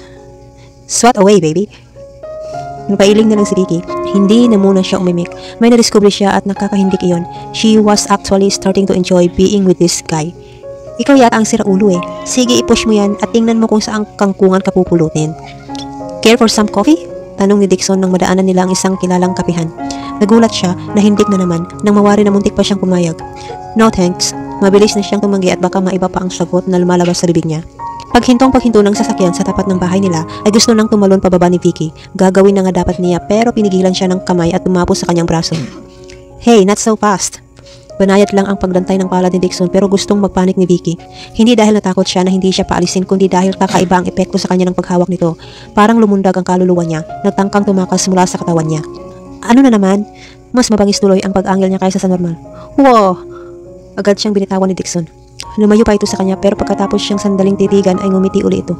Swat away, baby. Napailing na lang si Vicky. Hindi na muna siya umimik. May nadiscover siya at nakakahindik iyon. She was actually starting to enjoy being with this guy. Ikaw yata ang sira ulo eh. Sige, i-push mo yan at tingnan mo kung saang kangkungan ka pupulutin. Care for some coffee? Tanong ni Dixon nang madaanan nila ang isang kilalang kapihan. Nagulat siya na hindik na naman nang mawari na muntik pa siyang pumayag. No thanks. Mabilis na siyang tumanggi at baka maiba pa ang sagot na lumalabas sa bibig niya. Paghinto ng sasakyan sa tapat ng bahay nila ay gusto nang tumalon pababa ni Vicky. Gagawin na nga dapat niya pero pinigilan siya ng kamay at tumapos sa kanyang braso. Hey, not so fast. Banayad lang ang pagdantay ng palad ni Dixon pero gustong magpanik ni Vicky. Hindi dahil natakot siya na hindi siya paalisin kundi dahil kakaiba ang epekto sa kanya ng paghawak nito. Parang lumundag ang kaluluwa niya, nagtangkang tumakas mula sa katawan niya. Ano na naman? Mas mabangis tuloy ang pag-angil niya kaysa sa normal. Wow! Agad siyang binitawan ni Dixon. Lumayo pa ito sa kanya pero pagkatapos siyang sandaling titigan ay ngumiti uli ito.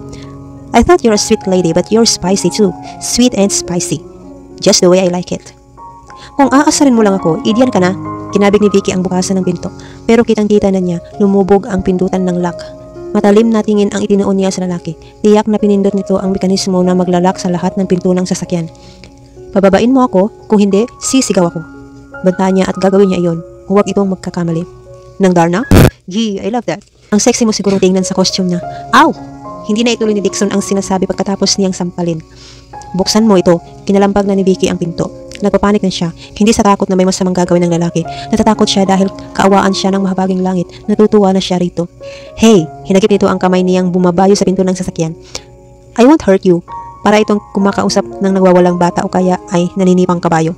I thought you're a sweet lady but you're spicy too. Sweet and spicy. Just the way I like it. Kung aasarin mo lang ako, idyan ka na. Kinabig ni Vicky ang bukasan ng pinto. Pero kitang-kita na niya, lumubog ang pindutan ng lock. Matalim na tingin ang itinuon niya sa lalaki. Tiyak na pinindot nito ang mekanismo na maglalak sa lahat ng pinto ng sasakyan. Pababain mo ako, kung hindi, sisigaw ako. Banta niya at gagawin niya iyon. Huwag itong magkakamali. Nang Darna? Gee, I love that. Ang sexy mo sigurong tingnan sa costume na. Ow! Hindi na ituloy ni Dixon ang sinasabi pagkatapos niyang sampalin. Buksan mo ito. Kinalampag na ni Vicky ang pinto. Nagpapanik na siya. Hindi sa takot na may masamang gagawin ng lalaki. Natatakot siya dahil kaawaan siya ng mahabaging langit. Natutuwa na siya rito. Hey! Hinagip nito ang kamay niyang bumabayo sa pinto ng sasakyan. I won't hurt you. Para itong kumakausap ng nagwawalang bata o kaya ay naninipang kabayo.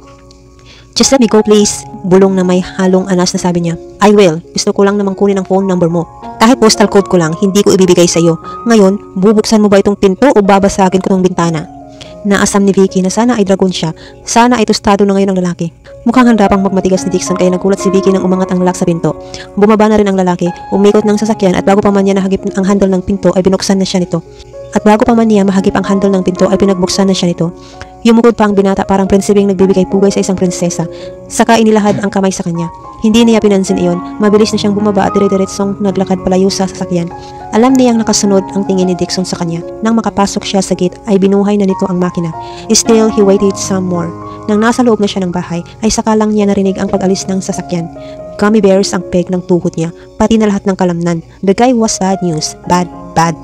Just let me go please. Bulong na may halong anas na sabi niya. I will. Gusto ko lang namang kunin ang phone number mo. Kahit postal code ko lang, hindi ko ibibigay sa iyo. Ngayon, bubuksan mo ba itong pinto o babasagin ko tong bintana? Naasam ni Vicky na sana ay dragon siya. Sana ay tostado na ngayon ang lalaki. Mukhang handa pang magmatigas ni Dixon kaya nagulat si Vicky nang umangat ang lock sa pinto. Bumaba na rin ang lalaki, umikot ng sasakyan at bago pa man niya nahagip ang handle ng pinto ay binuksan na siya nito. Yumukod pa ang binata parang prinsipeng nagbibigay pugay sa isang prinsesa. Saka inilahad ang kamay sa kanya. Hindi niya pinansin iyon. Mabilis na siyang bumaba at dire-diretsong naglakad palayo sa sasakyan. Alam niyang nakasunod ang tingin ni Dixon sa kanya. Nang makapasok siya sa gate ay binuhay na nito ang makina. Still, he waited some more. Nang nasa loob na siya ng bahay ay saka lang niya narinig ang pag-alis ng sasakyan. Gummy bears ang peg ng tuhod niya, pati na lahat ng kalamnan. The guy was bad news. Bad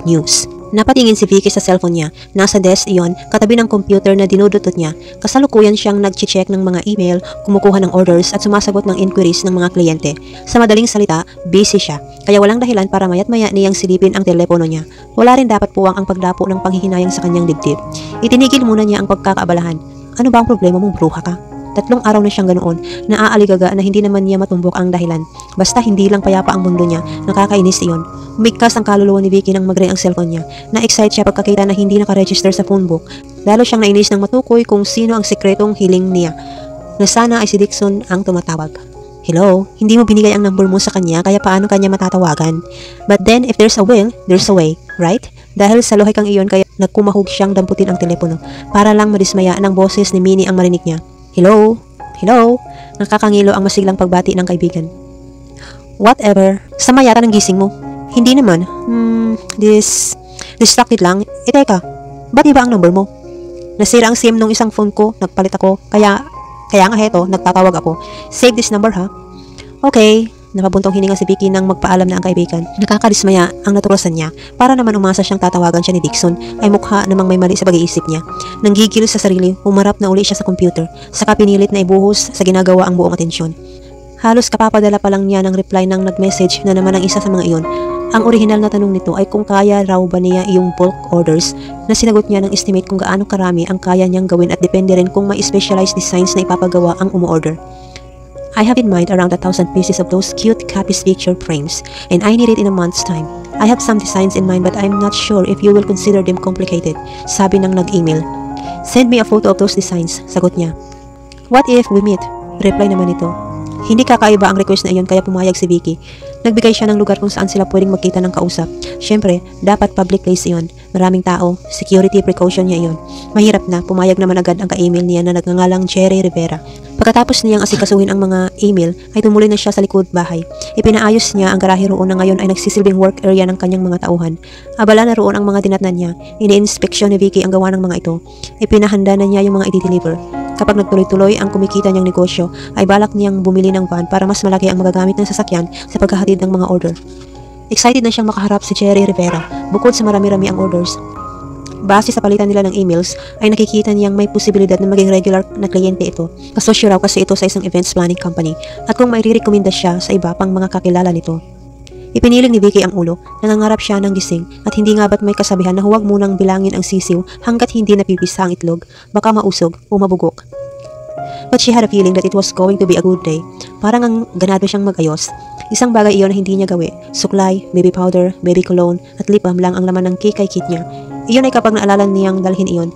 news. Napatingin si Vicky sa cellphone niya. Nasa desk iyon, katabi ng computer na dinudutot niya. Kasalukuyan siyang nag-check ng mga email, kumukuha ng orders at sumasagot ng inquiries ng mga kliyente. Sa madaling salita, busy siya. Kaya walang dahilan para mayat-maya niyang silipin ang telepono niya. Wala rin dapat puwang ang pagdapo ng panghihinayang sa kanyang dibdib. Itinigil muna niya ang pagkakaabalahan. Ano ba ang problema mong bruha ka? 3 araw na siyang ganoon, naaaligaga na hindi naman niya matumbok ang dahilan. Basta hindi lang payapa ang mundo niya, nakakainis iyon. Umigkas ang kaluluwa ni Vicky nang mag-ring ang cellphone niya. Na-excite siya pagkakita na hindi nakaregister sa phone book. Lalo siyang nainis ng matukoy kung sino ang sekretong hiling niya. Na sana ay si Dixon ang tumatawag. Hello, hindi mo binigay ang number mo sa kanya kaya paano kanya matatawagan? But then if there's a will, there's a way, right? Dahil sa lohay kang iyon kaya nagkumahog siyang damputin ang telepono para lang madismaya ng boses ni Minnie ang marinig niya. Hello? Hello? Nakakangilo ang masiglang pagbati ng kaibigan. Whatever. Sama yata ng gising mo. Hindi naman. Distracted lang. Teka. Ba't iba ang number mo? Nasira ang SIM nung isang phone ko. Nagpalit ako. Kaya nga heto, nagtatawag ako. Save this number ha. Okay. Napabuntong hininga si Vicky nang magpaalam na ang kaibigan. Nakakadismaya ang naturasan niya. Para naman umasa siyang tatawagan siya ni Dixon, ay mukha namang may mali sa pag-iisip niya. Nanggigil sa sarili, humarap na uli siya sa computer. Saka pinilit na ibuhos sa ginagawa ang buong atensyon. Halos kapapadala pa lang niya ng reply ng nag-message na naman ang isa sa mga iyon. Ang orihinal na tanong nito ay kung kaya raw ba niya iyong bulk orders, na sinagot niya ng estimate kung gaano karami ang kaya niyang gawin at depende rin kung may specialized designs na ipapagawa ang umu-order. I have in mind around 1,000 pieces of those cute Capiz picture frames, and I need it in a month's time. I have some designs in mind but I'm not sure if you will consider them complicated, sabi ng nag-email. Send me a photo of those designs, sagot niya. What if we meet? Reply naman ito. Hindi kakaiba ang request na iyon kaya pumayag si Vicky. Nagbigay siya ng lugar kung saan sila pwedeng magkita ng kausap. Siyempre, dapat public place iyon. Maraming tao, security precaution niya iyon. Mahirap na, pumayag naman agad ang ka-email niya na nagngangalang Jerry Rivera. Pagkatapos niyang asikasuhin ang mga email, ay tumuloy na siya sa likod bahay. Ipinaayos niya ang garahe roon na ngayon ay nagsisilbing work area ng kanyang mga tauhan. Abala na roon ang mga dinatnan niya. Ini-inspeksyon ni Vicky ang gawa ng mga ito. Ipinahanda na niya yung mga i-deliver. Kapag nagtuloy-tuloy ang kumikita niyang negosyo, ay balak niyang bumili ng van para mas malaki ang magagamit ng sasakyan sa paghahatid ng mga order. Excited na siyang makaharap si Jerry Rivera, bukod sa marami-rami ang orders. Base sa palitan nila ng emails, ay nakikita niyang may posibilidad na maging regular na kliyente ito. Kasosyo raw kasi ito sa isang events planning company at kung mairirekomenda siya sa iba pang mga kakilala nito. Ipiniling ni Vicky ang ulo, nangangarap siya ng gising at hindi nga ba't may kasabihan na huwag munang bilangin ang sisiw hanggat hindi napipisa ang itlog, baka mausog o mabugok. But she had a feeling that it was going to be a good day. Parang ang ganado siyang mag-ayos. Isang bagay iyon na hindi niya gawi, suklay, baby powder, baby cologne at lip balm lang ang laman ng kikay kit niya. Iyon ay kapag naalala niyang dalhin iyon.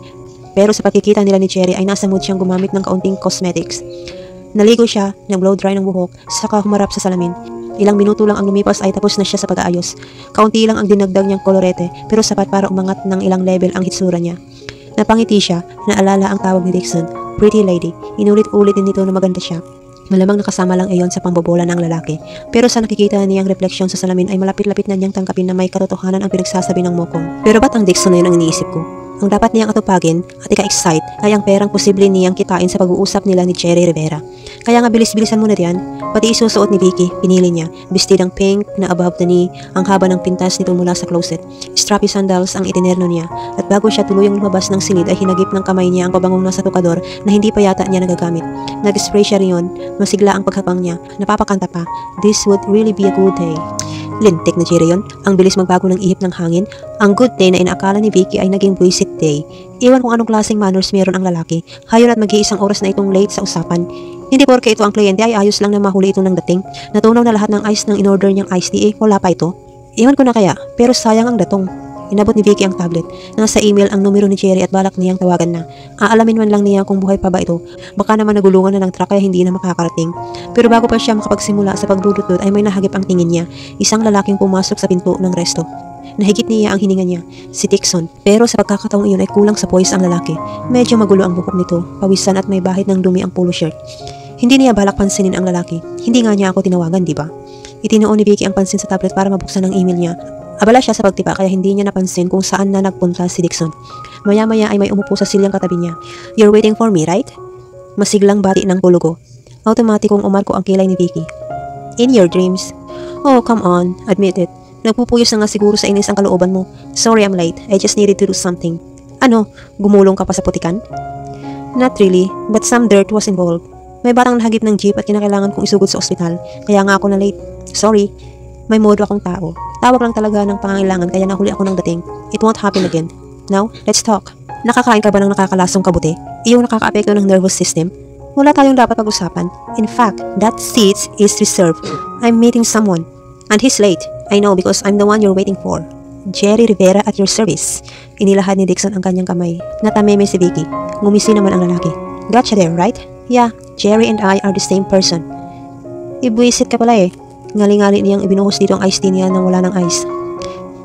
Pero sa pagkikita nila ni Cherry ay nasa mood siyang gumamit ng kaunting cosmetics. Naligo siya, nag-blow dry ng buhok, saka humarap sa salamin. Ilang minuto lang ang lumipas ay tapos na siya sa pag-aayos. Kaunti lang ang dinagdag niyang kolorete pero sapat para umangat ng ilang level ang hitsura niya. Napangiti siya, naalala ang tawag ni Dixon, pretty lady. Inulit-ulit din nito na maganda siya. Malamang nakasama lang iyon sa pambobola ng lalaki. Pero sa nakikita niyang refleksyon sa salamin ay malapit-lapit na niyang tangkapin na may katotohanan ang pinagsasabi ng mokong. Pero ba't ang Dixon na yun ang iniisip ko? Ang dapat niyang atupagin at ika-excite ay ang perang posible niyang kitain sa pag-uusap nila ni Jerry Rivera. Kaya nga bilis-bilisan muna diyan, pati isusuot ni Vicky, pinili niya, bestidang pink na above the knee, ang haba ng pintas nito mula sa closet. Strappy sandals ang itinerno niya, at bago siya tuluyang lumabas ng silid ay hinagip ng kamay niya ang pabangong nasa tukador na hindi pa yata niya nagagamit. Nag-spray siya riyon, masigla ang paghapang niya, napapakanta pa, "This would really be a good day." Lintik na Jerry yun, ang bilis magbago ng ihip ng hangin. Ang good day na inaakala ni Vicky ay naging buisit day. Iwan kung anong klaseng manners meron ang lalaki, hayon at mag-iisang oras na itong late sa usapan. Hindi porke ito ang kliyente ay ayos lang na mahuli ito ng dating. Natunaw na lahat ng ice ng in-order niyang iced tea, wala pa ito. Iwan ko na kaya, pero sayang ang datong. Inabot ni Vicky ang tablet. Nasa email ang numero ni Jerry at balak niyang tawagan na. Aalamin man lang niya kung buhay pa ba ito. Baka naman nagulungan na ng truck kaya hindi na makakarating. Pero bago pa siya makapagsimula sa pagdudot ay may nahagip ang tingin niya. Isang lalaking pumasok sa pinto ng resto. Nahigit niya ang hininga niya, si Dixon. Pero sa pagkakataong iyon ay kulang sa poise ang lalaki. Medyo magulo ang buhok nito, pawisan at may bahid ng dumi ang polo shirt. Hindi niya balak pansinin ang lalaki. Hindi nga niya ako tinawagan, di ba? Itinoon ni Vicky ang pansin sa tablet para mabuksan ang email niya. Abala siya sa pagtipa kaya hindi niya napansin kung saan na nagpunta si Dixon. Maya-maya ay may umupo sa silyang katabi niya. "You're waiting for me, right?" Masiglang bati ng kulugo. Automatikong umarko ang kilay ni Vicky. "In your dreams." "Oh, come on. Admit it. Nagpupuyos na nga siguro sa inis ang kalooban mo. Sorry I'm late. I just needed to do something." "Ano? Gumulong ka pa sa putikan?" "Not really, but some dirt was involved. May batang nahagip ng jeep at kinakailangan kong isugod sa ospital. Kaya nga ako na late. Sorry. May modo akong tao. Tawag lang talaga ng pangangailangan kaya nahuli ako ng dating. It won't happen again. Now, let's talk. Nakakain ka ba ng nakakalasong kabuti? Iyong nakakaapekto ng nervous system? Wala tayong dapat pag-usapan. In fact, that seat is reserved. I'm meeting someone. And he's late. I know because I'm the one you're waiting for. Jerry Rivera at your service." Inilahad ni Dixon ang kanyang kamay. Natameme si Vicky. Ngumisi naman ang lalaki. "Gotcha there, right? Yeah, Jerry and I are the same person." "Ibuisit ka pala eh." Ngali-ngali niyang ibinuhos dito ang iced tea niya nang wala ng ice.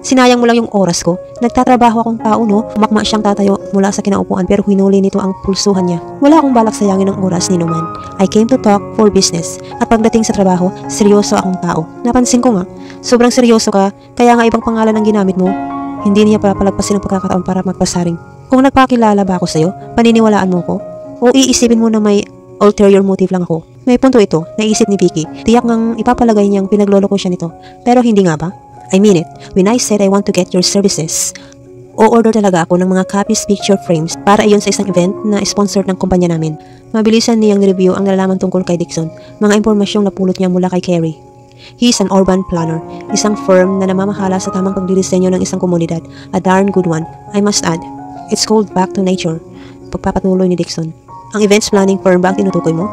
"Sinayang mo lang yung oras ko. Nagtatrabaho akong tao, no?" Umakma siyang tatayo mula sa kinaupuan pero hinuli nito ang pulsuhan niya. "Wala akong balak sayangin ng oras ni Numan. I came to talk for business. At pagdating sa trabaho, seryoso akong tao. Napansin ko nga, sobrang seryoso ka, kaya nga ibang pangalan ang ginamit mo." Hindi niya papalagpasin ang pagkakataon para magpasaring. "Kung nagpakilala ba ako sa'yo, paniniwalaan mo ko? O iisipin mo na may ulterior motive lang ako?" May punto ito, naisip ni Vicky. Tiyak ngang ipapalagay niyang pinagloloko siya nito. Pero hindi nga ba? "I mean it. When I said I want to get your services, o-order talaga ako ng mga Capiz picture frames para iyon sa isang event na sponsored ng kumpanya namin. Mabilisan niyang review ang nalalaman tungkol kay Dixon, mga impormasyong napulot niya mula kay Carrie. He's an urban planner, isang firm na namamahala sa tamang pagdidisenyo ng isang komunidad, a darn good one, I must add. It's called Back to Nature. Pagpapatuloy ni Dixon. Ang events planning firm ba ang tinutukoy mo?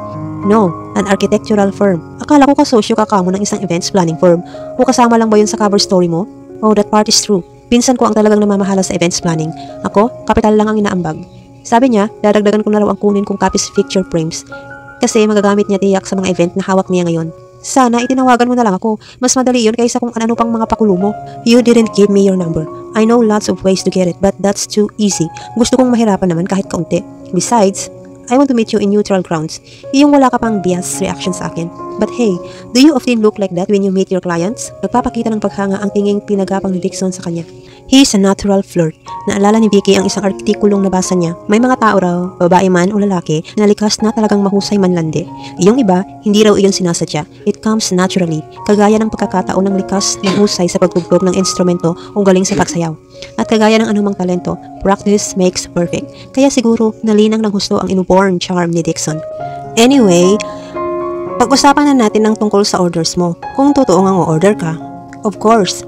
No, an architectural firm. Akala ko kasosyo ka kamo ng isang events planning firm. O kasama lang ba yun sa cover story mo? Oh, that part is true. Pinsan ko ang talagang namamahala sa events planning. Ako, kapital lang ang inaambag. Sabi niya, dadagdagan ko na raw ang kunin kong copies picture frames. Kasi magagamit niya tiyak sa mga event na hawak niya ngayon. Sana itinawagan mo na lang ako. Mas madali yun kaysa kung ano pang mga pakulo mo. You didn't give me your number. I know lots of ways to get it, but that's too easy. Gusto kong mahirapan naman kahit kaunti. Besides, I want to meet you in neutral grounds. Yung wala ka pang bias reaction sa akin. But hey, do you often look like that when you meet your clients? Nagpapakita ng paghanga ang tinging pinagapang ni Dixon sa kanya. He's a natural flirt. Naalala ni Vicky ang isang artikulong nabasa niya. May mga tao raw, babae man o lalaki, na likas na talagang mahusay manlandi. Yung iba, hindi raw iyon sinasadya. It comes naturally, kagaya ng pagkakataon ng likas na husay sa pagtugtog ng instrumento o galing sa pagsayaw. At kagaya ng anumang talento, practice makes perfect. Kaya siguro, nalinang ng husto ang inborn charm ni Dixon. Anyway, pag-usapan na natin ang tungkol sa orders mo. Kung totoo ngang o-order ka. Of course.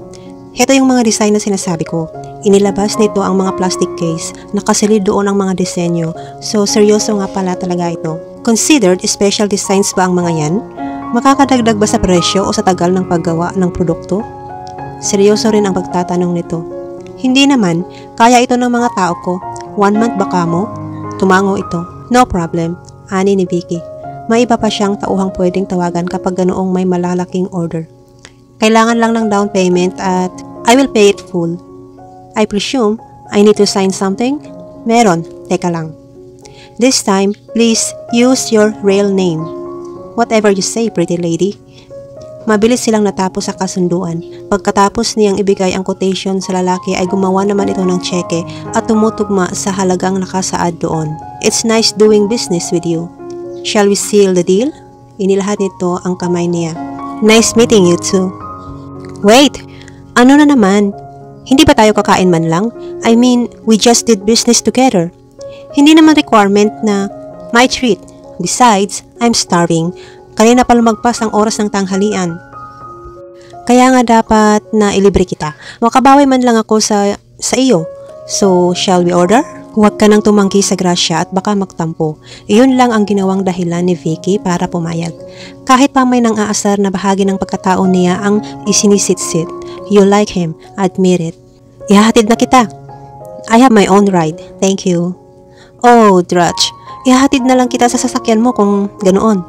Heto yung mga design na sinasabi ko. Inilabas nito ang mga plastic case. Nakasilid doon ang mga disenyo. So, seryoso nga pala talaga ito. Considered special designs ba ang mga yan? Makakadagdag ba sa presyo o sa tagal ng paggawa ng produkto? Seryoso rin ang pagtatanong nito. Hindi naman. Kaya ito ng mga tao ko. 1 month ba kamo? Tumango ito. No problem. Ani ni Vicky. May iba pa siyang tauhang pwedeng tawagan kapag ganoong may malalaking order. Kailangan lang ng down payment at I will pay it full. I presume I need to sign something? Meron. Teka lang. This time, please use your real name. Whatever you say, pretty lady. Mabilis silang natapos sa kasunduan. Pagkatapos niyang ibigay ang quotation sa lalaki ay gumawa naman ito ng tseke at tumutugma sa halagang nakasaad doon. It's nice doing business with you. Shall we seal the deal? Inilahat nito ang kamay niya. Nice meeting you too. Wait! Ano na naman? Hindi ba tayo kakain man lang? I mean, we just did business together. Hindi naman requirement na my treat. Besides, I'm starving. Kanina pa lumagpas ang oras ng tanghalian. Kaya nga dapat na ilibre kita. Makabawi man lang ako sa iyo. So, shall we order? Huwag ka nang tumanggi sa grasya at baka magtampo. Iyon lang ang ginawang dahilan ni Vicky para pumayag. Kahit pa may nang aasar na bahagi ng pagkatao niya ang isinisitsit. You like him, admit it. Ihahatid na kita. I have my own ride, thank you. Oh, Drutch, ihahatid na lang kita sa sasakyan mo kung ganoon.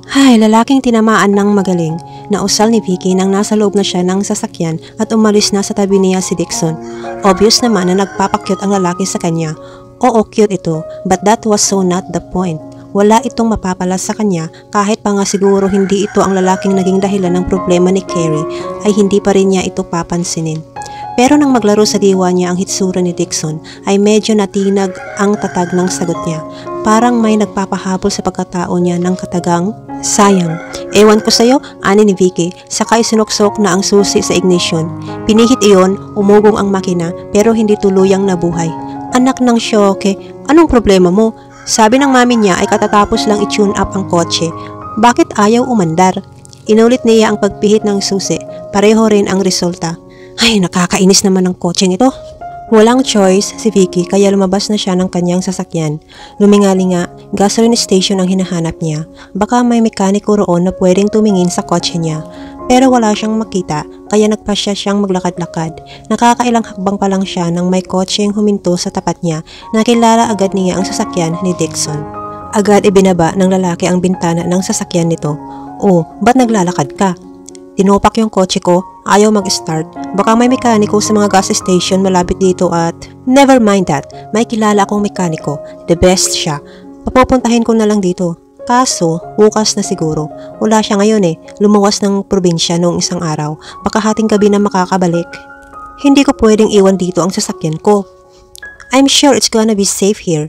Ay, lalaking tinamaan ng magaling. Nausal ni Vicky nang nasa loob na siya ng sasakyan at umalis na sa tabi niya si Dixon. Obvious naman na nagpapakyut ang lalaki sa kanya. Oo, cute ito, but that was so not the point. Wala itong mapapala sa kanya kahit pa nga siguro hindi ito ang lalaking naging dahilan ng problema ni Carrie ay hindi pa rin niya ito papansinin. Pero nang maglaro sa diwa niya ang hitsura ni Dixon ay medyo natinag ang tatag ng sagot niya. Parang may nagpapahabol sa pagkatao niya ng katagang, sayang. Ewan ko sa'yo, ani ni Vicky, sakay sinuksok na ang susi sa ignition. Pinihit iyon, umugong ang makina pero hindi tuluyang nabuhay. Anak ng syoke, anong problema mo? Sabi ng mami niya ay katatapos lang i-tune up ang kotse. Bakit ayaw umandar? Inulit niya ang pagpihit ng susi, pareho rin ang resulta. Ay, nakakainis naman ng kotseng ito. Walang choice si Vicky kaya lumabas na siya ng kanyang sasakyan. Lumingali nga, gasoline station ang hinahanap niya. Baka may mekaniko roon na pwedeng tumingin sa kotse niya. Pero wala siyang makita kaya nagpasya siyang maglakad-lakad. Nakakailang hakbang pa lang siya nang may kotseng huminto sa tapat niya. Nakilala agad niya ang sasakyan ni Dixon. Agad ibinaba ng lalaki ang bintana ng sasakyan nito. Oh, ba't naglalakad ka? Tinopak yung kotse ko, ayaw mag-start. Baka may mekaniko sa mga gas station malapit dito at... Never mind that, may kilala akong mekaniko. The best siya. Papupuntahin ko na lang dito. Kaso, bukas na siguro. Wala siya ngayon lumawas ng probinsya noong isang araw. Baka hating gabi na makakabalik. Hindi ko pwedeng iwan dito ang sasakyan ko. I'm sure it's gonna be safe here.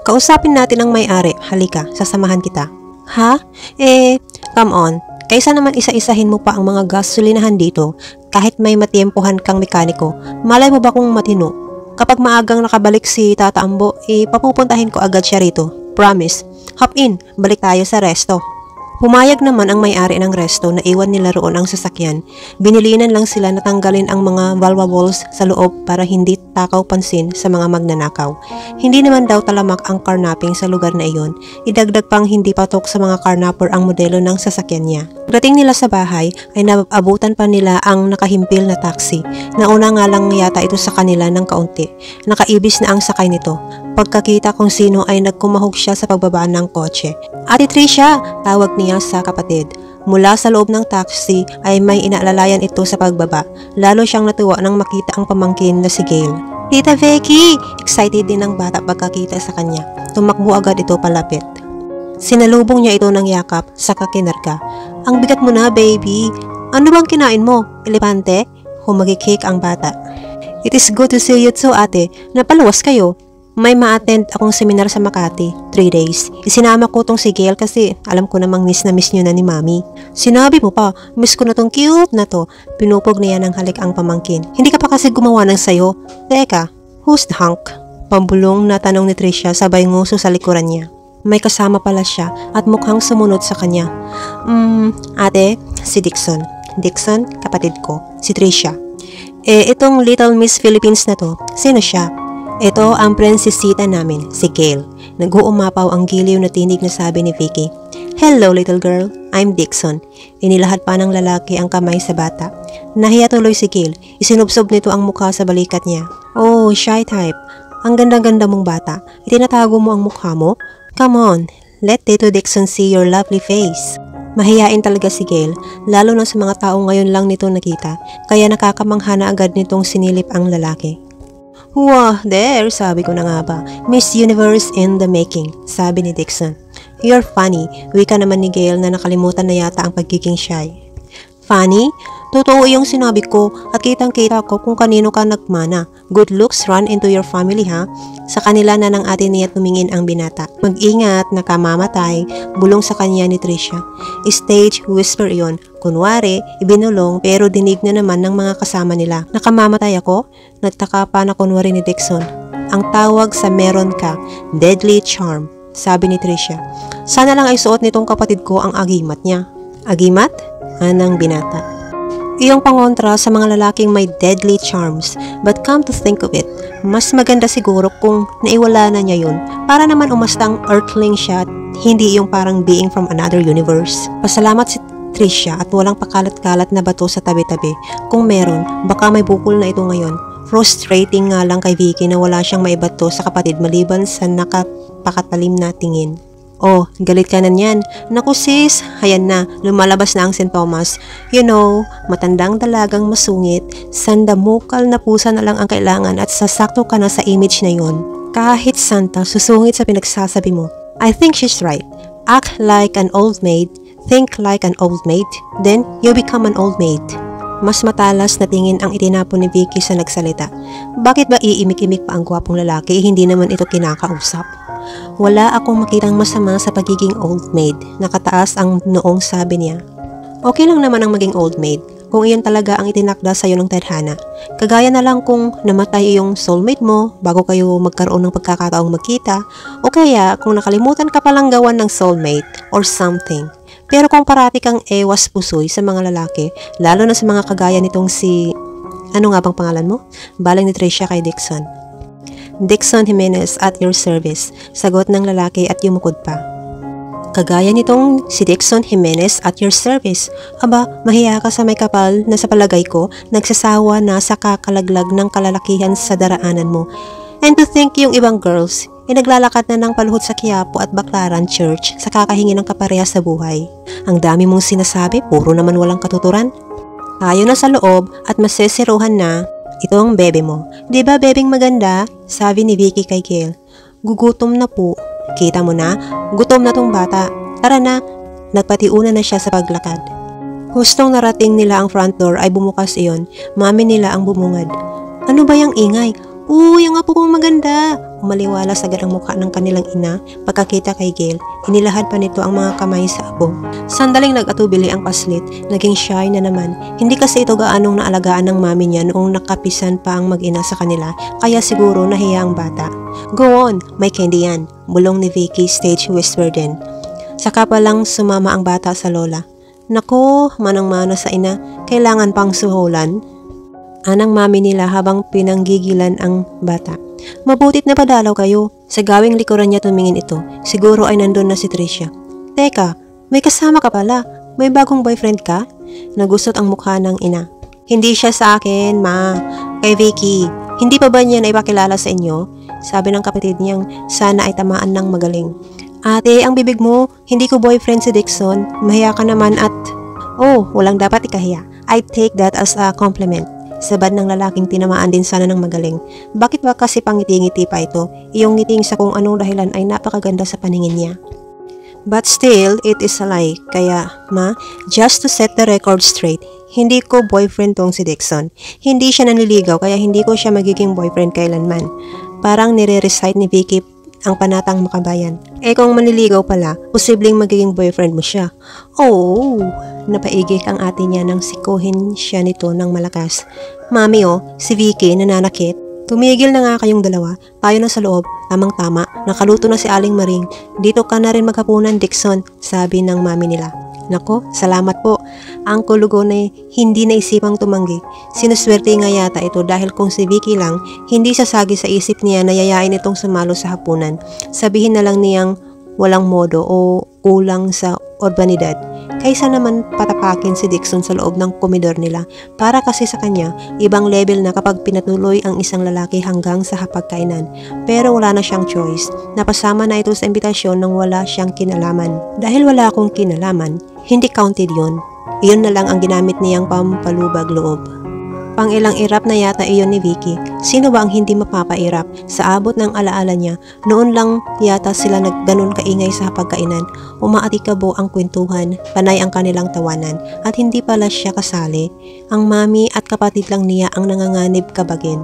Kausapin natin ang may-ari. Halika, sasamahan kita. Ha? Come on. Kaysa naman isa-isahin mo pa ang mga gasolinahan dito kahit may matiempohan kang mekaniko. Malay mo ba kung matino? Kapag maagang nakabalik si Tata Ambo, papupuntahin ko agad siya rito. Promise. Hop in, balik tayo sa resto. Pumayag naman ang may-ari ng resto na iwan nila roon ang sasakyan. Binilinan lang sila na tanggalin ang mga valuables sa loob para hindi takaw pansin sa mga magnanakaw. Hindi naman daw talamak ang carnapping sa lugar na iyon. Idagdag pang hindi patok sa mga carnapper ang modelo ng sasakyan niya. Pagdating nila sa bahay ay naabutan pa nila ang nakahimpil na taxi. Nauna nga lang yata ito sa kanila ng kaunti. Nakaibis na ang sakay nito. Pagkakita kung sino ay nagkumahog siya sa pagbaba ng kotse. Ate Tricia! Tawag niya sa kapatid. Mula sa loob ng taxi ay may inaalalayan ito sa pagbaba. Lalo siyang natuwa nang makita ang pamangkin na si Gail. Tita Vicky! Excited din ang bata pagkakita sa kanya. Tumakbo agad ito palapit. Sinalubong niya ito ng yakap sa kakinarga. Ang bigat mo na, baby. Ano bang kinain mo? Elepante? Humagikik ang bata. It is good to see you too, ate. Napaluwas kayo. May ma-attend akong seminar sa Makati, 3 days. Isinama ko tong si Gail kasi alam ko namang miss na miss nyo na ni Mami. Sinabi mo pa, miss ko na tong cute na to. Pinupog niya ng halik ang pamangkin. Hindi ka pa kasi gumawa ng sayo. Teka, who's the hunk? Pambulong na tanong ni Tricia sabay nguso sa likuran niya. May kasama pala siya at mukhang sumunod sa kanya. Ate, si Dixon. Dixon, kapatid ko. Si Tricia. Itong Little Miss Philippines na to, sino siya? Ito ang prinsesita namin, si Gail. Nag-uumapaw ang giliw na tinig na sabi ni Vicky. Hello little girl, I'm Dixon. Inilahad pa ng lalaki ang kamay sa bata. Nahiya tuloy si Gail. Isinubsob nito ang mukha sa balikat niya. Oh, shy type. Ang ganda-ganda mong bata. Itinatago mo ang mukha mo? Come on, let Tito Dixon see your lovely face. Mahiyain talaga si Gail, lalo na sa mga taong ngayon lang nito nakita, kaya nakakamangha na agad nitong sinilip ang lalaki. Wow, there, sabi ko na nga ba. Miss Universe in the making, sabi ni Dixon. You're funny, wika naman ni Gail na nakalimutan na yata ang pagiging shy. Funny? Totoo yung sinabi ko at kitang-kita ko kung kanino ka nagmana. Good looks run into your family ha. Sa kanila na ng ate niya tumingin ang binata. Mag-ingat, nakamamatay, bulong sa kanya ni Tricia. Stage whisper yon. Kunwari, ibinulong pero dinig na naman ng mga kasama nila. Nakamamatay ako? Nagtaka pa na kunwari ni Dixon. Ang tawag sa meron ka, deadly charm, sabi ni Tricia. Sana lang ay suot nitong kapatid ko ang agimat niya. Agimat? Anang binata. Iyong pangontra sa mga lalaking may deadly charms, but come to think of it, mas maganda siguro kung naiwala na niya yun para naman umastang earthling siya at hindi yung parang being from another universe. Pasalamat si Tricia at walang pakalat-kalat na bato sa tabi-tabi. Kung meron, baka may bukol na ito ngayon. Frustrating nga lang kay Vicky na wala siyang maibato sa kapatid maliban sa nakapakatalim na tingin. Oh, galit ka na niyan. Naku sis, hayan na, lumalabas na ang St. Thomas. You know, matandang dalagang masungit, sandamukal na pusa na lang ang kailangan at sasakto ka na sa image na yon. Kahit santa, susungit sa pinagsasabi mo. I think she's right. Act like an old maid, think like an old maid, then you become an old maid. Mas matalas na tingin ang itinapon ni Vicky sa nagsalita. Bakit ba iimik-imik pa ang gwapong lalaki, hindi naman ito kinakausap? Wala akong makitang masama sa pagiging old maid. Nakataas ang noong sabi niya. Okay lang naman ang maging old maid kung iyon talaga ang itinakda sa'yo ng tadhana. Kagaya na lang kung namatay yung soulmate mo bago kayo magkaroon ng pagkakataong magkita, o kaya kung nakalimutan ka palang gawan ng soulmate or something. Pero kung parati kang ewas pusoy sa mga lalaki, lalo na sa mga kagaya nitong si... Ano nga bang pangalan mo? Balang ni Tricia kay Dixon. Dixon Jimenez at your service, sagot ng lalaki at yumukod pa. Kagaya nitong si Dixon Jimenez at your service. Aba, mahiya ka sa may kapal na sa palagay ko, nagsasawa na sa kakalaglag ng kalalakihan sa daraanan mo. And to think yung ibang girls, naglalakad na ng paluhod sa Quiapo at Baclaran Church sa kakahingi ng kaparehas sa buhay. Ang dami mong sinasabi, puro naman walang katuturan. Tayo na sa loob at masesiruhan na. Ito ang bebe mo. Di ba bebeng maganda? Sabi ni Vicky kay Gail. Gugutom na po. Kita mo na? Gutom na tong bata. Tara na. Nagpatiuna na siya sa paglakad. Hustong narating nila ang front door ay bumukas iyon. Mami nila ang bumungad. Ano ba yung ingay? Uy, ang apo kong maganda! Umaliwalas agad ang mukha ng kanilang ina pagkakita kay Gail. Inilahad pa nito ang mga kamay sa abo. Sandaling nag-atubili ang paslit, naging shy na naman. Hindi kasi ito gaanong naalagaan ng mami niya noong nakapisan pa ang mag-ina sa kanila, kaya siguro nahiya ang bata. Go on, may candy yan, bulong ni Vicky stage whisper din. Saka pa lang sumama ang bata sa lola. Nako, manang-mana sa ina, kailangan pang suhulan. Anang mami nila habang pinanggigilan ang bata. Mabutit na padalaw kayo. Sa gawing likuran niya tumingin ito. Siguro ay nandun na si Tricia. Teka, may kasama ka pala. May bagong boyfriend ka? Nagusot ang mukha ng ina. Hindi siya sa akin, ma. Kay Vicky. Hindi pa ba niya naipakilala sa inyo? Sabi ng kapatid niyang sana ay tamaan ng magaling. Ate, ang bibig mo. Hindi ko boyfriend si Dixon. Mahiya ka naman at... Oh, walang dapat ikahiya. I take that as a compliment. Sabad ng lalaking tinamaan din sana ng magaling. Bakit ba kasi pangiti-ngiti pa ito? Iyong ngiting sa kung anong dahilan ay napakaganda sa paningin niya. But still, it is a lie. Kaya, ma, just to set the record straight, hindi ko boyfriend tong si Dixon. Hindi siya nanliligaw kaya hindi ko siya magiging boyfriend kailanman. Parang nire-recite ni Vicky ang panatang makabayan. Kung manliligaw pala, posibleng magiging boyfriend mo siya. Oh, napaigik ang ate niya nang sikuhin siya nito ng malakas. Mami si Vicky nananakit. Tumigil na nga kayong dalawa. Tayo na sa loob. Tamang-tama. Nakaluto na si Aling Maring. Dito ka na rin maghapunan, Dixon, sabi ng mami nila. Nako, salamat po. Ang kulugon ay hindi naisipang tumanggi. Sinuswerte nga yata ito dahil kung si Vicky lang, hindi sasagi sa isip niya na yayain itong sumalo sa hapunan. Sabihin na lang niyang walang modo o kulang sa urbanidad. Kaysa naman patapakin si Dixon sa loob ng komedor nila. Para kasi sa kanya, ibang level na kapag pinatuloy ang isang lalaki hanggang sa hapagkainan. Pero wala na siyang choice. Napasama na ito sa imbitasyon nang wala siyang kinalaman. Dahil wala akong kinalaman, hindi counted yun. Iyon na lang ang ginamit niyang pampalubag loob. Pang-ilang irap na yata iyon ni Vicky. Sino ba ang hindi mapapairap? Sa abot ng alaala niya, noon lang yata sila nagganon kaingay sa hapagkainan. Umaatikabo ang kwentuhan, panay ang kanilang tawanan, at hindi pala siya kasali. Ang mami at kapatid lang niya ang nanganganib kabagin.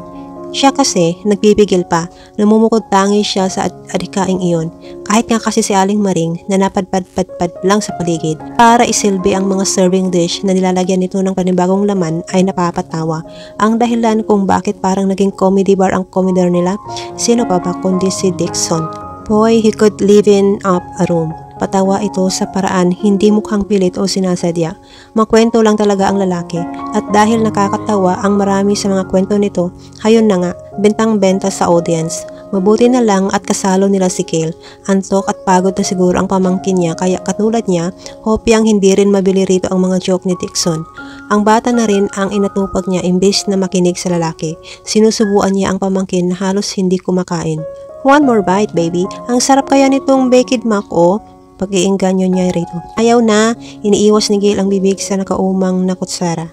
Siya kasi, nagbibigil pa, namumukod tangi siya sa adhikaing iyon. Kahit nga kasi si Aling Maring na napadpad-padpad lang sa paligid para isilbi ang mga serving dish na nilalagyan nito ng panibagong laman ay napapatawa. Ang dahilan kung bakit parang naging comedy bar ang komedor nila, sino pa ba kundi si Dixon. Boy, he could live in up a room. Patawa ito sa paraan hindi mukhang pilit o sinasadya. Makwento lang talaga ang lalaki at dahil nakakatawa ang marami sa mga kwento nito, hayon na nga, bentang-benta sa audience. Mabuti na lang at kasalo nila si Gail. Antok at pagod na siguro ang pamangkin niya kaya katulad niya, hopyang hindi rin mabili rito ang mga joke ni Dixon. Ang bata na rin ang inatupag niya imbes na makinig sa lalaki. Sinusubuan niya ang pamangkin na halos hindi kumakain. One more bite, baby. Ang sarap kaya nitong baked mac Pag-iinganyo niya rito. Ayaw na, iniiwas ni Gail ang bibig sa nakaumang na kutsara.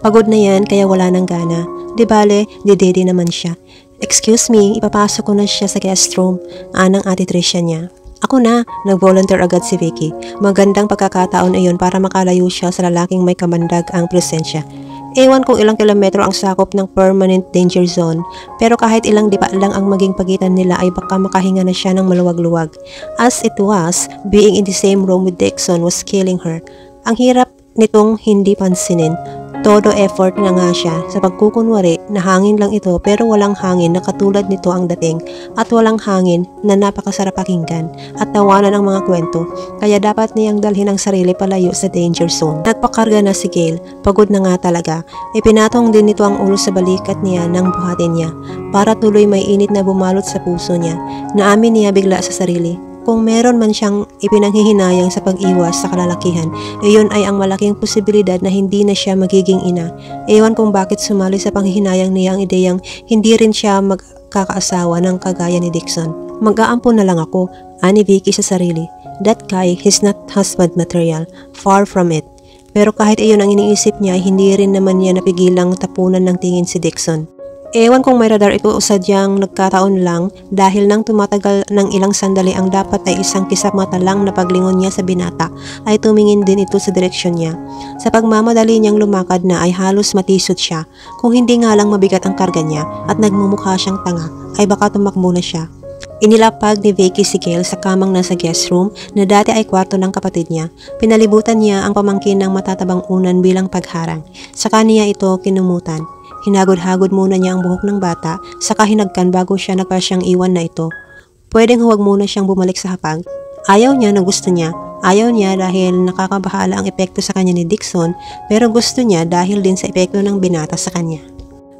Pagod na yan kaya wala nang gana. Di bale, didede naman siya. Excuse me, ipapasok ko na siya sa guest room. Anang ate Tricia niya. Ako na, nag-volunteer agad si Vicky. Magandang pagkakataon iyon para makalayo siya sa lalaking may kamandag ang presensya. Ewan kung ilang kilometro ang sakop ng permanent danger zone, pero kahit ilang dipa lang ang maging pagitan nila ay baka makahinga na siya ng maluwag-luwag. As it was, being in the same room with Dixon was killing her. Ang hirap nitong hindi pansinin. Todo effort na nga siya sa pagkukunwari na hangin lang ito pero walang hangin na katulad nito ang dating at walang hangin na napakasarap pakinggan at tawanan ang mga kwento kaya dapat niyang dalhin ang sarili palayo sa danger zone. Nagpakarga na si Gail, pagod na nga talaga. Ipinatong din nito ang ulo sa balikat niya nang buhatin niya para tuloy may init na bumalot sa puso niya. Naamin niya bigla sa sarili. Kung meron man siyang ipinanghihinayang sa pag-iwas sa kalalakihan, iyon ay ang malaking posibilidad na hindi na siya magiging ina. Ewan kung bakit sumali sa panghihinayang niya ang ideyang hindi rin siya magkakaasawa ng kagaya ni Dixon. Mag-aampon na lang ako, ani Vicky sa sarili. That guy, he's not husband material, far from it. Pero kahit iyon ang iniisip niya, hindi rin naman niya napigilang tapunan ng tingin si Dixon. Ewan kung may radar ito o sadyang nagkataon lang dahil nang tumatagal ng ilang sandali ang dapat ay isang kisap mata lang na paglingon niya sa binata ay tumingin din ito sa direksyon niya. Sa pagmamadali niyang lumakad na ay halos matisod siya. Kung hindi nga lang mabigat ang karga niya at nagmumukha siyang tanga ay baka tumakbo na siya. Inilapag ni Vicky si Gail sa kamang nasa guest room na dati ay kwarto ng kapatid niya. Pinalibutan niya ang pamangkin ng matatabang unan bilang pagharang. Saka niya ito kinumutan. Hinagod-hagod muna niya ang buhok ng bata, saka hinagkan bago siya nagpasyang iwan na ito. Pwedeng huwag muna siyang bumalik sa hapag. Ayaw niya na gusto niya. Ayaw niya dahil nakakabahala ang epekto sa kanya ni Dixon, pero gusto niya dahil din sa epekto ng binata sa kanya.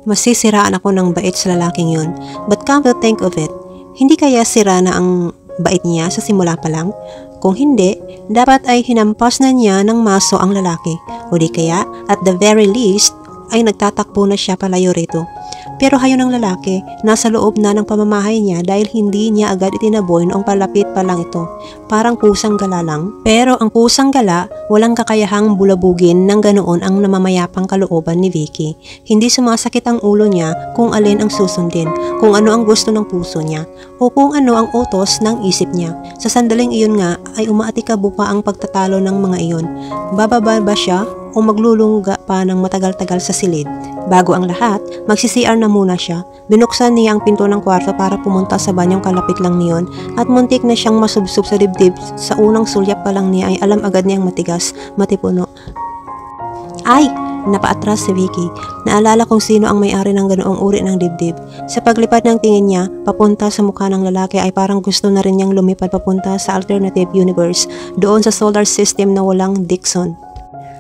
Masisiraan ako ng bait sa lalaking yun, but come to think of it, hindi kaya sira na ang bait niya sa simula pa lang? Kung hindi, dapat ay hinampas na niya ng maso ang lalaki, o di kaya, at the very least, ay nagtatakbo na siya palayo rito. Pero hayo ng lalaki, nasa loob na ng pamamahay niya dahil hindi niya agad itinaboy noong palapit pa lang ito. Parang pusang gala lang. Pero ang pusang gala, walang kakayahang bulabugin ng ganoon ang namamayapang kalooban ni Vicky. Hindi sumasakit ang ulo niya kung alin ang susundin, kung ano ang gusto ng puso niya, o kung ano ang utos ng isip niya. Sa sandaling iyon nga ay umaatikabo pa ang pagtatalo ng mga iyon. Bababa ba siya o maglulungga pa ng matagal-tagal sa silid? Bago ang lahat, magsi-CR na muna siya. Binuksan niya ang pinto ng kwarto para pumunta sa banyong kalapit lang niyon at muntik na siyang masubsob sa dibdib. Sa unang sulyap pa lang niya ay alam agad niyang matigas, matipuno. Ay! Napaatras si Vicky. Naalala kung sino ang may-ari ng ganoong uri ng dibdib. Sa paglipad ng tingin niya, papunta sa mukha ng lalaki ay parang gusto na rin niyang lumipad papunta sa alternative universe, doon sa solar system na walang Dixon.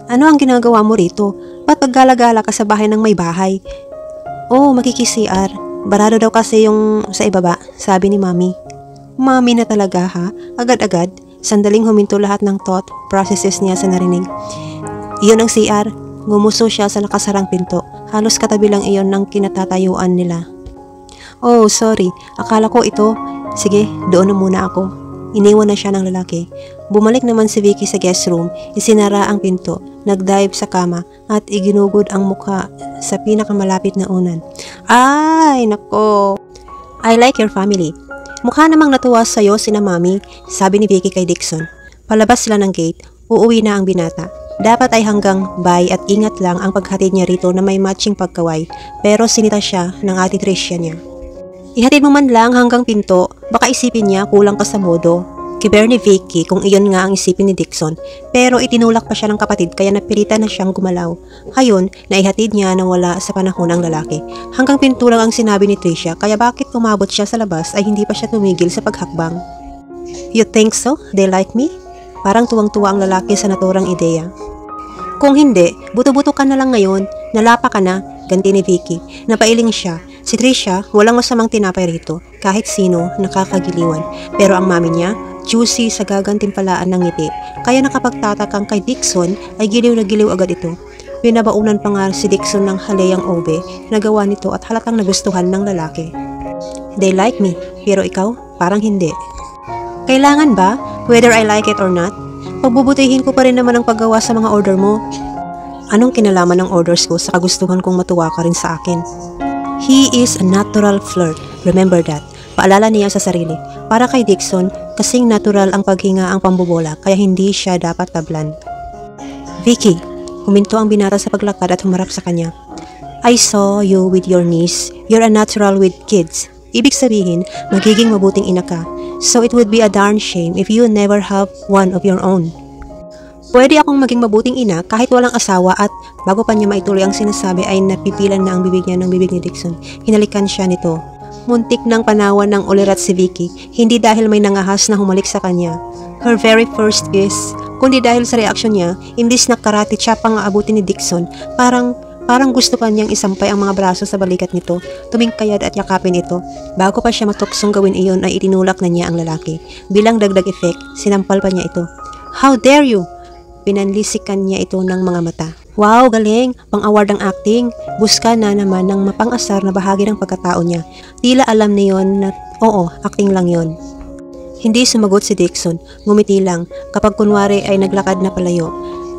Ano ang ginagawa mo rito? Ba't paggala-gala ka sa bahay ng may bahay? Oh, makiki-CR. Barado daw kasi yung sa ibaba, sabi ni Mami. Mami na talaga ha? Agad-agad. Sandaling huminto lahat ng thought processes niya sa narinig. Iyon ang CR. Gumuso siya sa nakasarang pinto. Halos katabi lang iyon ng kinatatayuan nila. Oh, sorry. Akala ko ito. Sige, doon na muna ako. Iniwan na siya ng lalaki. Bumalik naman si Vicky sa guest room, isinara ang pinto, nagdive sa kama at iginugod ang mukha sa pinakamalapit na unan. Ay, nako! I like your family. Mukha namang natuwa sa'yo sina Mami, sabi ni Vicky kay Dixon. Palabas sila ng gate, uuwi na ang binata. Dapat ay hanggang bye at ingat lang ang paghatid niya rito na may matching pagkaway, pero sinita siya ng ate Tricia niya. Ihatid mo man lang hanggang pinto, baka isipin niya kulang ka sa modo. Kiber ni Vicky kung iyon nga ang isipin ni Dixon, pero itinulak pa siya ng kapatid kaya napilitan na siyang gumalaw. Hayon, naihatid niya nang wala sa panahon ng lalaki. Hanggang pinto lang ang sinabi ni Tricia, kaya bakit umabot siya sa labas ay hindi pa siya tumigil sa paghakbang. You think so? They like me? Parang tuwang-tuwa ang lalaki sa naturang ideya. Kung hindi, buto-buto ka na lang ngayon, nalapa ka na, ganti ni Vicky. Napailing siya. Si Tricia, walang masamang tinapay rito, kahit sino nakakagiliwan. Pero ang mami niya, juicy sa gagantimpalaan ng ngiti. Kaya nakapagtatakang kay Dixon ay giliw na giliw agad ito. Pinabaunan pa nga si Dixon ng haleyang obe, nagawa nito at halatang nagustuhan ng lalaki. They like me, pero ikaw, parang hindi. Kailangan ba, whether I like it or not? Pagbubutihin ko pa rin naman ang paggawa sa mga order mo. Anong kinalaman ng orders ko sa kagustuhan kong matuwa ka rin sa akin? He is a natural flirt. Remember that. Paalala niya sa sarili. Para kay Dixon, kasing natural ang paghinga ang pambobola kaya hindi siya dapat tablan. Vicky, huminto ang binata sa paglakad at humarap sa kanya. I saw you with your niece. You're a natural with kids. Ibig sabihin, magiging mabuting ina ka. So it would be a darn shame if you never have one of your own. Pwede akong maging mabuting ina kahit walang asawa at bago pa niya maituloy ang sinasabi ay napipilan na ang bibig niya ng bibig ni Dixon. Hinalikan siya nito. Muntik ng panawan ng ulirat si Vicky, hindi dahil may nangahas na humalik sa kanya. Her very first kiss, kundi dahil sa reaksyon niya, imbis na karate siya pang aabutin ni Dixon, parang gusto pa niyang isampay ang mga braso sa balikat nito, tumingkayad at yakapin ito. Bago pa siya matuksong gawin iyon ay itinulak na niya ang lalaki. Bilang dagdag effect, sinampal pa niya ito. How dare you! Pinanlisikan niya ito ng mga mata. Wow, galing! Pang-award ang acting. Buska na naman ng mapang-asar na bahagi ng pagkatao niya. Tila alam niyon na oo, acting lang yon. Hindi sumagot si Dixon. Ngumiti lang. Kapag kunwari ay naglakad na palayo.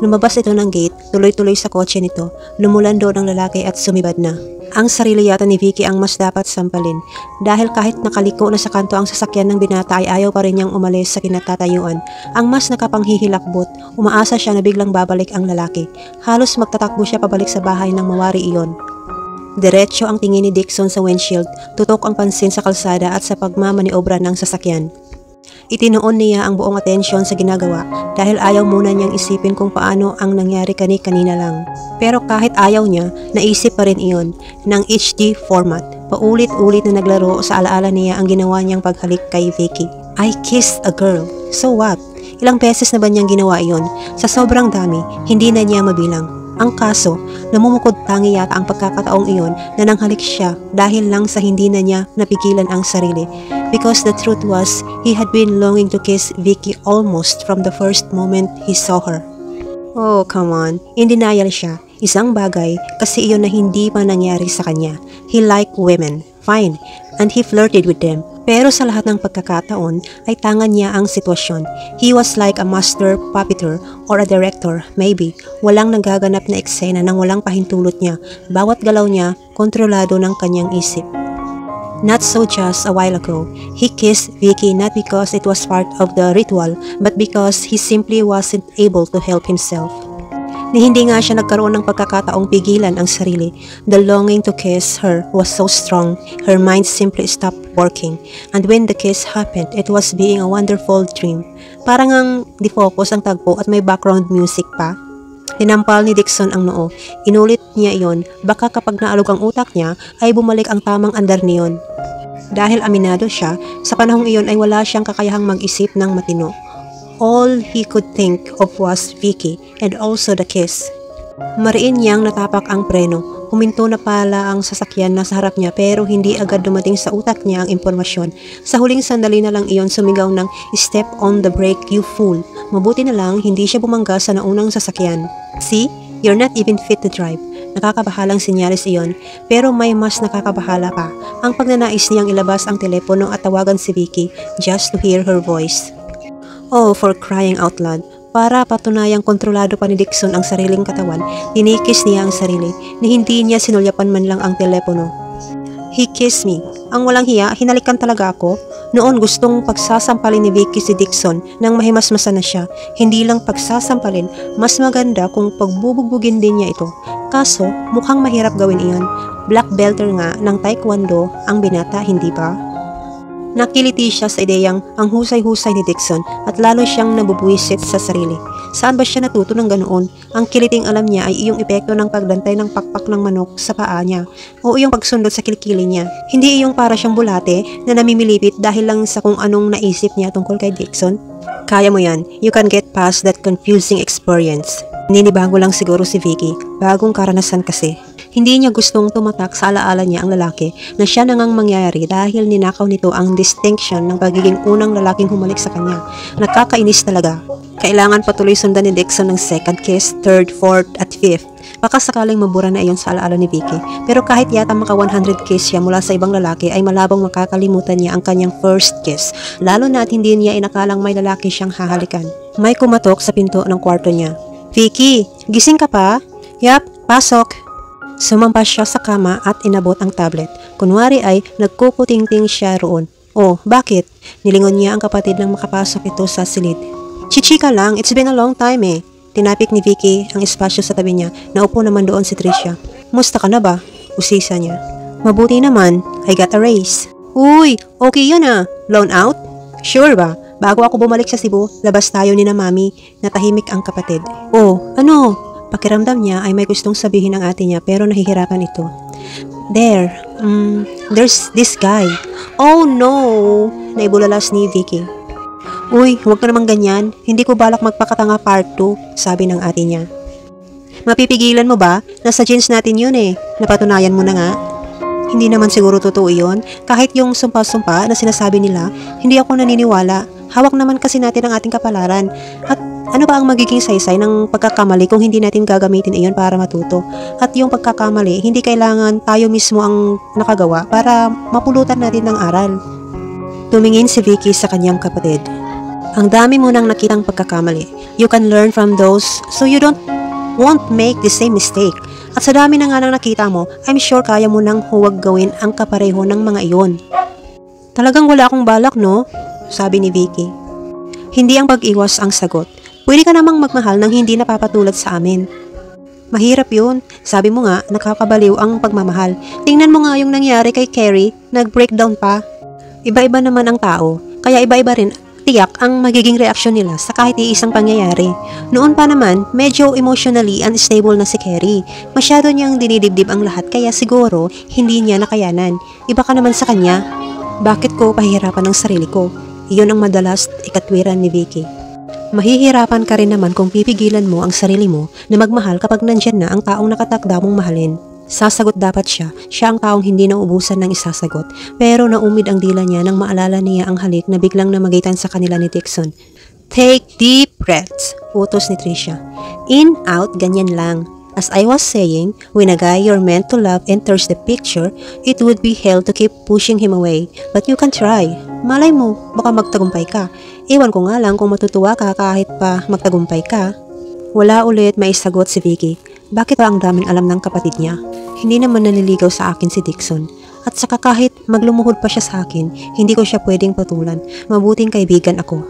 Lumabas ito ng gate, tuloy-tuloy sa kotse nito. Lumulan doon ang lalaki at sumibad na. Ang sarili yata ni Vicky ang mas dapat sampalin dahil kahit nakaliko na sa kanto ang sasakyan ng binata ay ayaw pa rin niyang umalis sa kinatatayuan. Ang mas nakapanghihilakbot, umaasa siya na biglang babalik ang lalaki. Halos magtatakbo siya pabalik sa bahay nang mawari iyon. Diretso ang tingin ni Dixon sa windshield, tutok ang pansin sa kalsada at sa pagmamaniobra ng sasakyan. Itinoon niya ang buong atensyon sa ginagawa dahil ayaw muna niyang isipin kung paano ang nangyari kanina lang. Pero kahit ayaw niya, naisip pa rin iyon ng HD format. Paulit-ulit na naglaro sa alaala niya ang ginawa niyang paghalik kay Vicky. I kissed a girl. So what? Ilang beses na ba niyang ginawa iyon? Sa sobrang dami, hindi na niya mabilang. Ang kaso, namumukod tangi yata ang pagkakataong iyon na nanghalik siya dahil lang sa hindi na niya napigilan ang sarili. Because the truth was, he had been longing to kiss Vicky almost from the first moment he saw her. Oh, come on. In denial siya. Isang bagay kasi iyon na hindi pa nangyari sa kanya. He liked women. Fine. And he flirted with them. Pero sa lahat ng pagkakataon ay tangan niya ang sitwasyon. He was like a master puppeteer or a director, maybe. Walang nagaganap na eksena nang walang pahintulot niya. Bawat galaw niya, kontrolado ng kanyang isip. Not so just a while ago, he kissed Vicky not because it was part of the ritual, but because he simply wasn't able to help himself. Ni hindi nga siya nagkaroon ng pagkakataong pigilan ang sarili. The longing to kiss her was so strong, her mind simply stopped working. And when the kiss happened, it was being a wonderful dream. Parang ang di-focus ang tagpo at may background music pa. Tinampal ni Dixon ang noo. Inulit niya iyon, baka kapag naalog ang utak niya, ay bumalik ang tamang andar niyon. Dahil aminado siya, sa panahong iyon ay wala siyang kakayahang mag-isip ng matino. All he could think of was Vicky and also the kiss. Mariin niyang natapak ang preno. Huminto na pala ang sasakyan na sa harap niya pero hindi agad dumating sa utak niya ang impormasyon. Sa huling sandali na lang iyon sumigaw ng "Step on the brake, you fool." Mabuti na lang hindi siya bumangga sa naunang sasakyan. See? You're not even fit to drive. Nakakabahalang sinyalis iyon, pero may mas nakakabahala pa. Ang pagnanais niyang ilabas ang telepono at tawagan si Vicky just to hear her voice. Oh, for crying out loud. Para patunayang kontrolado pa ni Dixon ang sariling katawan, tinikis niya ang sarili ni hindi niya sinulyapan man lang ang telepono. He kissed me. Ang walang hiya, hinalikan talaga ako. Noon gustong pagsasampalin ni Vicky si Dixon nang mahimasmasan na siya. Hindi lang pagsasampalin, mas maganda kung pagbubugbugin din niya ito. Kaso, mukhang mahirap gawin iyon. Black belter nga ng taekwondo ang binata, hindi ba? Nakiliti siya sa ideyang ang husay-husay ni Dixon at lalo siyang nabubuwisit sa sarili. Saan ba siya natuto ng ganoon? Ang kiliting alam niya ay iyong epekto ng pagdantay ng pakpak ng manok sa paa niya o iyong pagsundot sa kilikili niya. Hindi iyong para siyang bulate na namimilipit dahil lang sa kung anong naisip niya tungkol kay Dixon. Kaya mo yan. You can get past that confusing experience. Ninibago lang siguro si Vicky. Bagong karanasan kasi. Hindi niya gustong tumatak sa alaala niya ang lalaki na siya nangang mangyayari dahil ninakaw nito ang distinction ng pagiging unang lalaking humalik sa kanya. Nakakainis talaga. Kailangan patuloy sundan ni Dixon ng second kiss, third, fourth, at fifth. Baka sakaling mabura na iyon sa alaala ni Vicky. Pero kahit yata maka 100 kiss siya mula sa ibang lalaki ay malabong makakalimutan niya ang kanyang first kiss. Lalo na at hindi niya inakalang may lalaki siyang hahalikan. May kumatok sa pinto ng kwarto niya. Vicky, gising ka pa? Yap, pasok. Sumampas siya sa kama at inabot ang tablet. Kunwari ay nagkukutingting siya roon. Oh, bakit? Nilingon niya ang kapatid nang makapasok ito sa silid. Chichika lang, it's been a long time eh. Tinapik ni Vicky ang espasyo sa tabi niya. Naupo naman doon si Tricia. Musta ka na ba? Usisa niya. Mabuti naman, I got a raise. Uy, okay yun ah. Loan out? Sure ba? Bago ako bumalik sa Cebu, labas tayo ni na mami. Natahimik ang kapatid. Oh, ano? Pakiramdam niya ay may gustong sabihin ng ate niya pero nahihirapan ito. There's this guy. Oh no! Naibulalas ni Vicky. Uy, huwag ka naman ganyan. Hindi ko balak magpakatanga part 2, sabi ng ate niya. Mapipigilan mo ba? Nasa jeans natin yun eh. Napatunayan mo na nga. Hindi naman siguro totoo yun. Kahit yung sumpa-sumpa na sinasabi nila, hindi ako naniniwala. Hawak naman kasi natin ang ating kapalaran. At ano ba ang magiging saysay ng pagkakamali kung hindi natin gagamitin iyon para matuto? At yung pagkakamali, hindi kailangan tayo mismo ang nakagawa para mapulutan natin ng aral. Tumingin si Vicky sa kanyang kapatid. Ang dami mo nang nakitang pagkakamali. You can learn from those so you won't make the same mistake. At sa dami na nga nang nakita mo, I'm sure kaya mo nang huwag gawin ang kapareho ng mga iyon. Talagang wala akong balak, no? Sabi ni Vicky. Hindi ang pag-iwas ang sagot. Pwede ka namang magmahal nang hindi napapatulad sa amin. Mahirap yun. Sabi mo nga, nakakabaliw ang pagmamahal. Tingnan mo nga yung nangyari kay Carrie, nag-breakdown pa. Iba-iba naman ang tao, kaya iba-iba rin tiyak ang magiging reaksyon nila sa kahit iisang pangyayari. Noon pa naman, medyo emotionally unstable na si Carrie. Masyado niyang dinidibdib ang lahat kaya siguro hindi niya nakayanan. Iba ka naman sa kanya. Bakit ko pahihirapan ang sarili ko? Iyon ang madalas ikatwiran ni Vicky. Mahihirapan ka rin naman kung pipigilan mo ang sarili mo na magmahal kapag nandyan na ang taong nakatakda mong mahalin. Sasagot dapat siya ang taong hindi nauubusan ng isasagot, pero naumid ang dila niya nang maalala niya ang halik na biglang namagitan sa kanila ni Dixon. Take deep breaths, utos ni Tricia. In, out, ganyan lang. As I was saying, when a guy you're meant to love enters the picture, it would be hell to keep pushing him away, but you can try. Malay mo, baka magtagumpay ka. Iwan ko nga lang kung matutuwa ka kahit pa magtagumpay ka. Wala ulit maisagot si Vicky. Bakit pa ang daming alam ng kapatid niya? Hindi naman naniligaw sa akin si Dixon. At saka kahit maglumuhod pa siya sa akin, hindi ko siya pwedeng patulan. Mabuting kaibigan ako.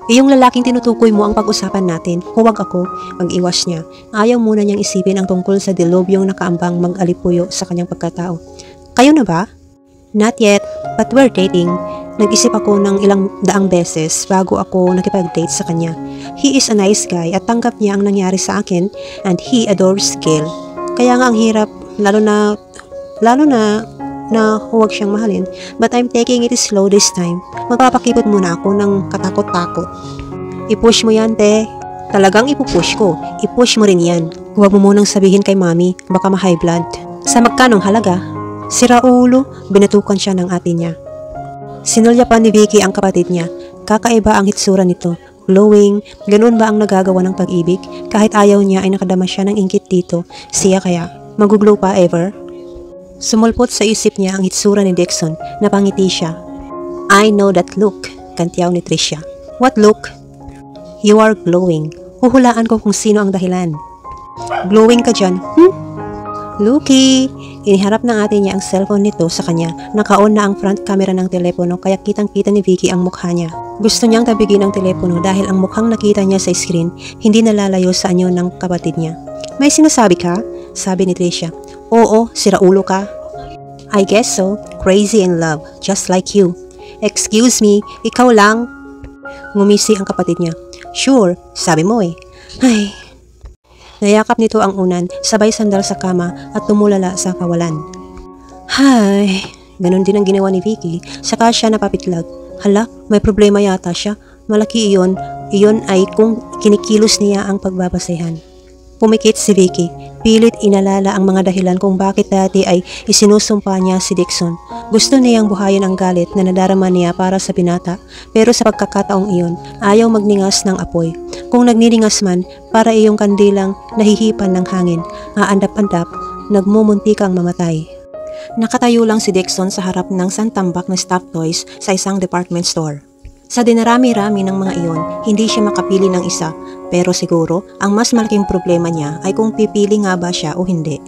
Iyong lalaking tinutukoy mo ang pag-usapan natin, huwag ako, mag-iwas niya. Ayaw muna niyang isipin ang tungkol sa dilobyong nakaambang mag-alipuyo sa kanyang pagkatao. Kayo na ba? Not yet, but we're dating. Nag-isip ako ng ilang daang beses bago ako nakipag-date sa kanya. He is a nice guy at tanggap niya ang nangyari sa akin and he adores Gail. Kaya nga ang hirap, lalo na huwag siyang mahalin. But I'm taking it slow this time. Magpapakipot muna ako ng katakot-takot. I-push mo yan, te. Talagang ipupush ko. I-push mo rin yan. Huwag mo munang sabihin kay mami, baka ma-high blood. Sa magkanong halaga? Sira ulo, binatukan siya ng ate niya. Sinulya pa ni Vicky ang kapatid niya. Kakaiba ang hitsura nito. Glowing, ganun ba ang nagagawa ng pag-ibig? Kahit ayaw niya ay nakadama siya ng inggit dito. Siya kaya, maguglow pa ever? Sumulpot sa isip niya ang hitsura ni Dixon. Napangiti siya. I know that look, kantiyaw ni Tricia. What look? You are glowing. Huhulaan ko kung sino ang dahilan. Glowing ka dyan, Lucky! Iniharap ng ate niya ang cellphone nito sa kanya. Naka-on na ang front camera ng telepono kaya kitang-kita ni Vicky ang mukha niya. Gusto niyang tabigin ang telepono dahil ang mukhang nakita niya sa screen hindi nalalayo sa anyo ng kapatid niya. May sinasabi ka? Sabi ni Tricia. Oo, sira ulo ka. I guess so. Crazy in love, just like you. Excuse me, ikaw lang. Ngumisi ang kapatid niya. Sure, sabi mo eh. Ay. Nayakap nito ang unan, sabay sandal sa kama at tumulala sa kawalan. Hay, ganun din ang ginawa ni Vicky, saka siya napapitlag. Hala, may problema yata siya. Malaki iyon ay kung kinikilos niya ang pagbabasehan. Pumikit si Vicky, pilit inalala ang mga dahilan kung bakit dati ay isinusumpa niya si Dixon. Gusto niyang buhayin ang galit na nadarama niya para sa binata, pero sa pagkakataong iyon, ayaw magningas ng apoy. Kung nagniningas man, para iyong kandilang nahihipan ng hangin, aandap-andap, nagmumuntikang mamatay. Nakatayo lang si Dixon sa harap ng santambak na stuffed toys sa isang department store. Sa dinarami-rami ng mga iyon, hindi siya makapili ng isa, pero siguro ang mas malaking problema niya ay kung pipili nga ba siya o hindi.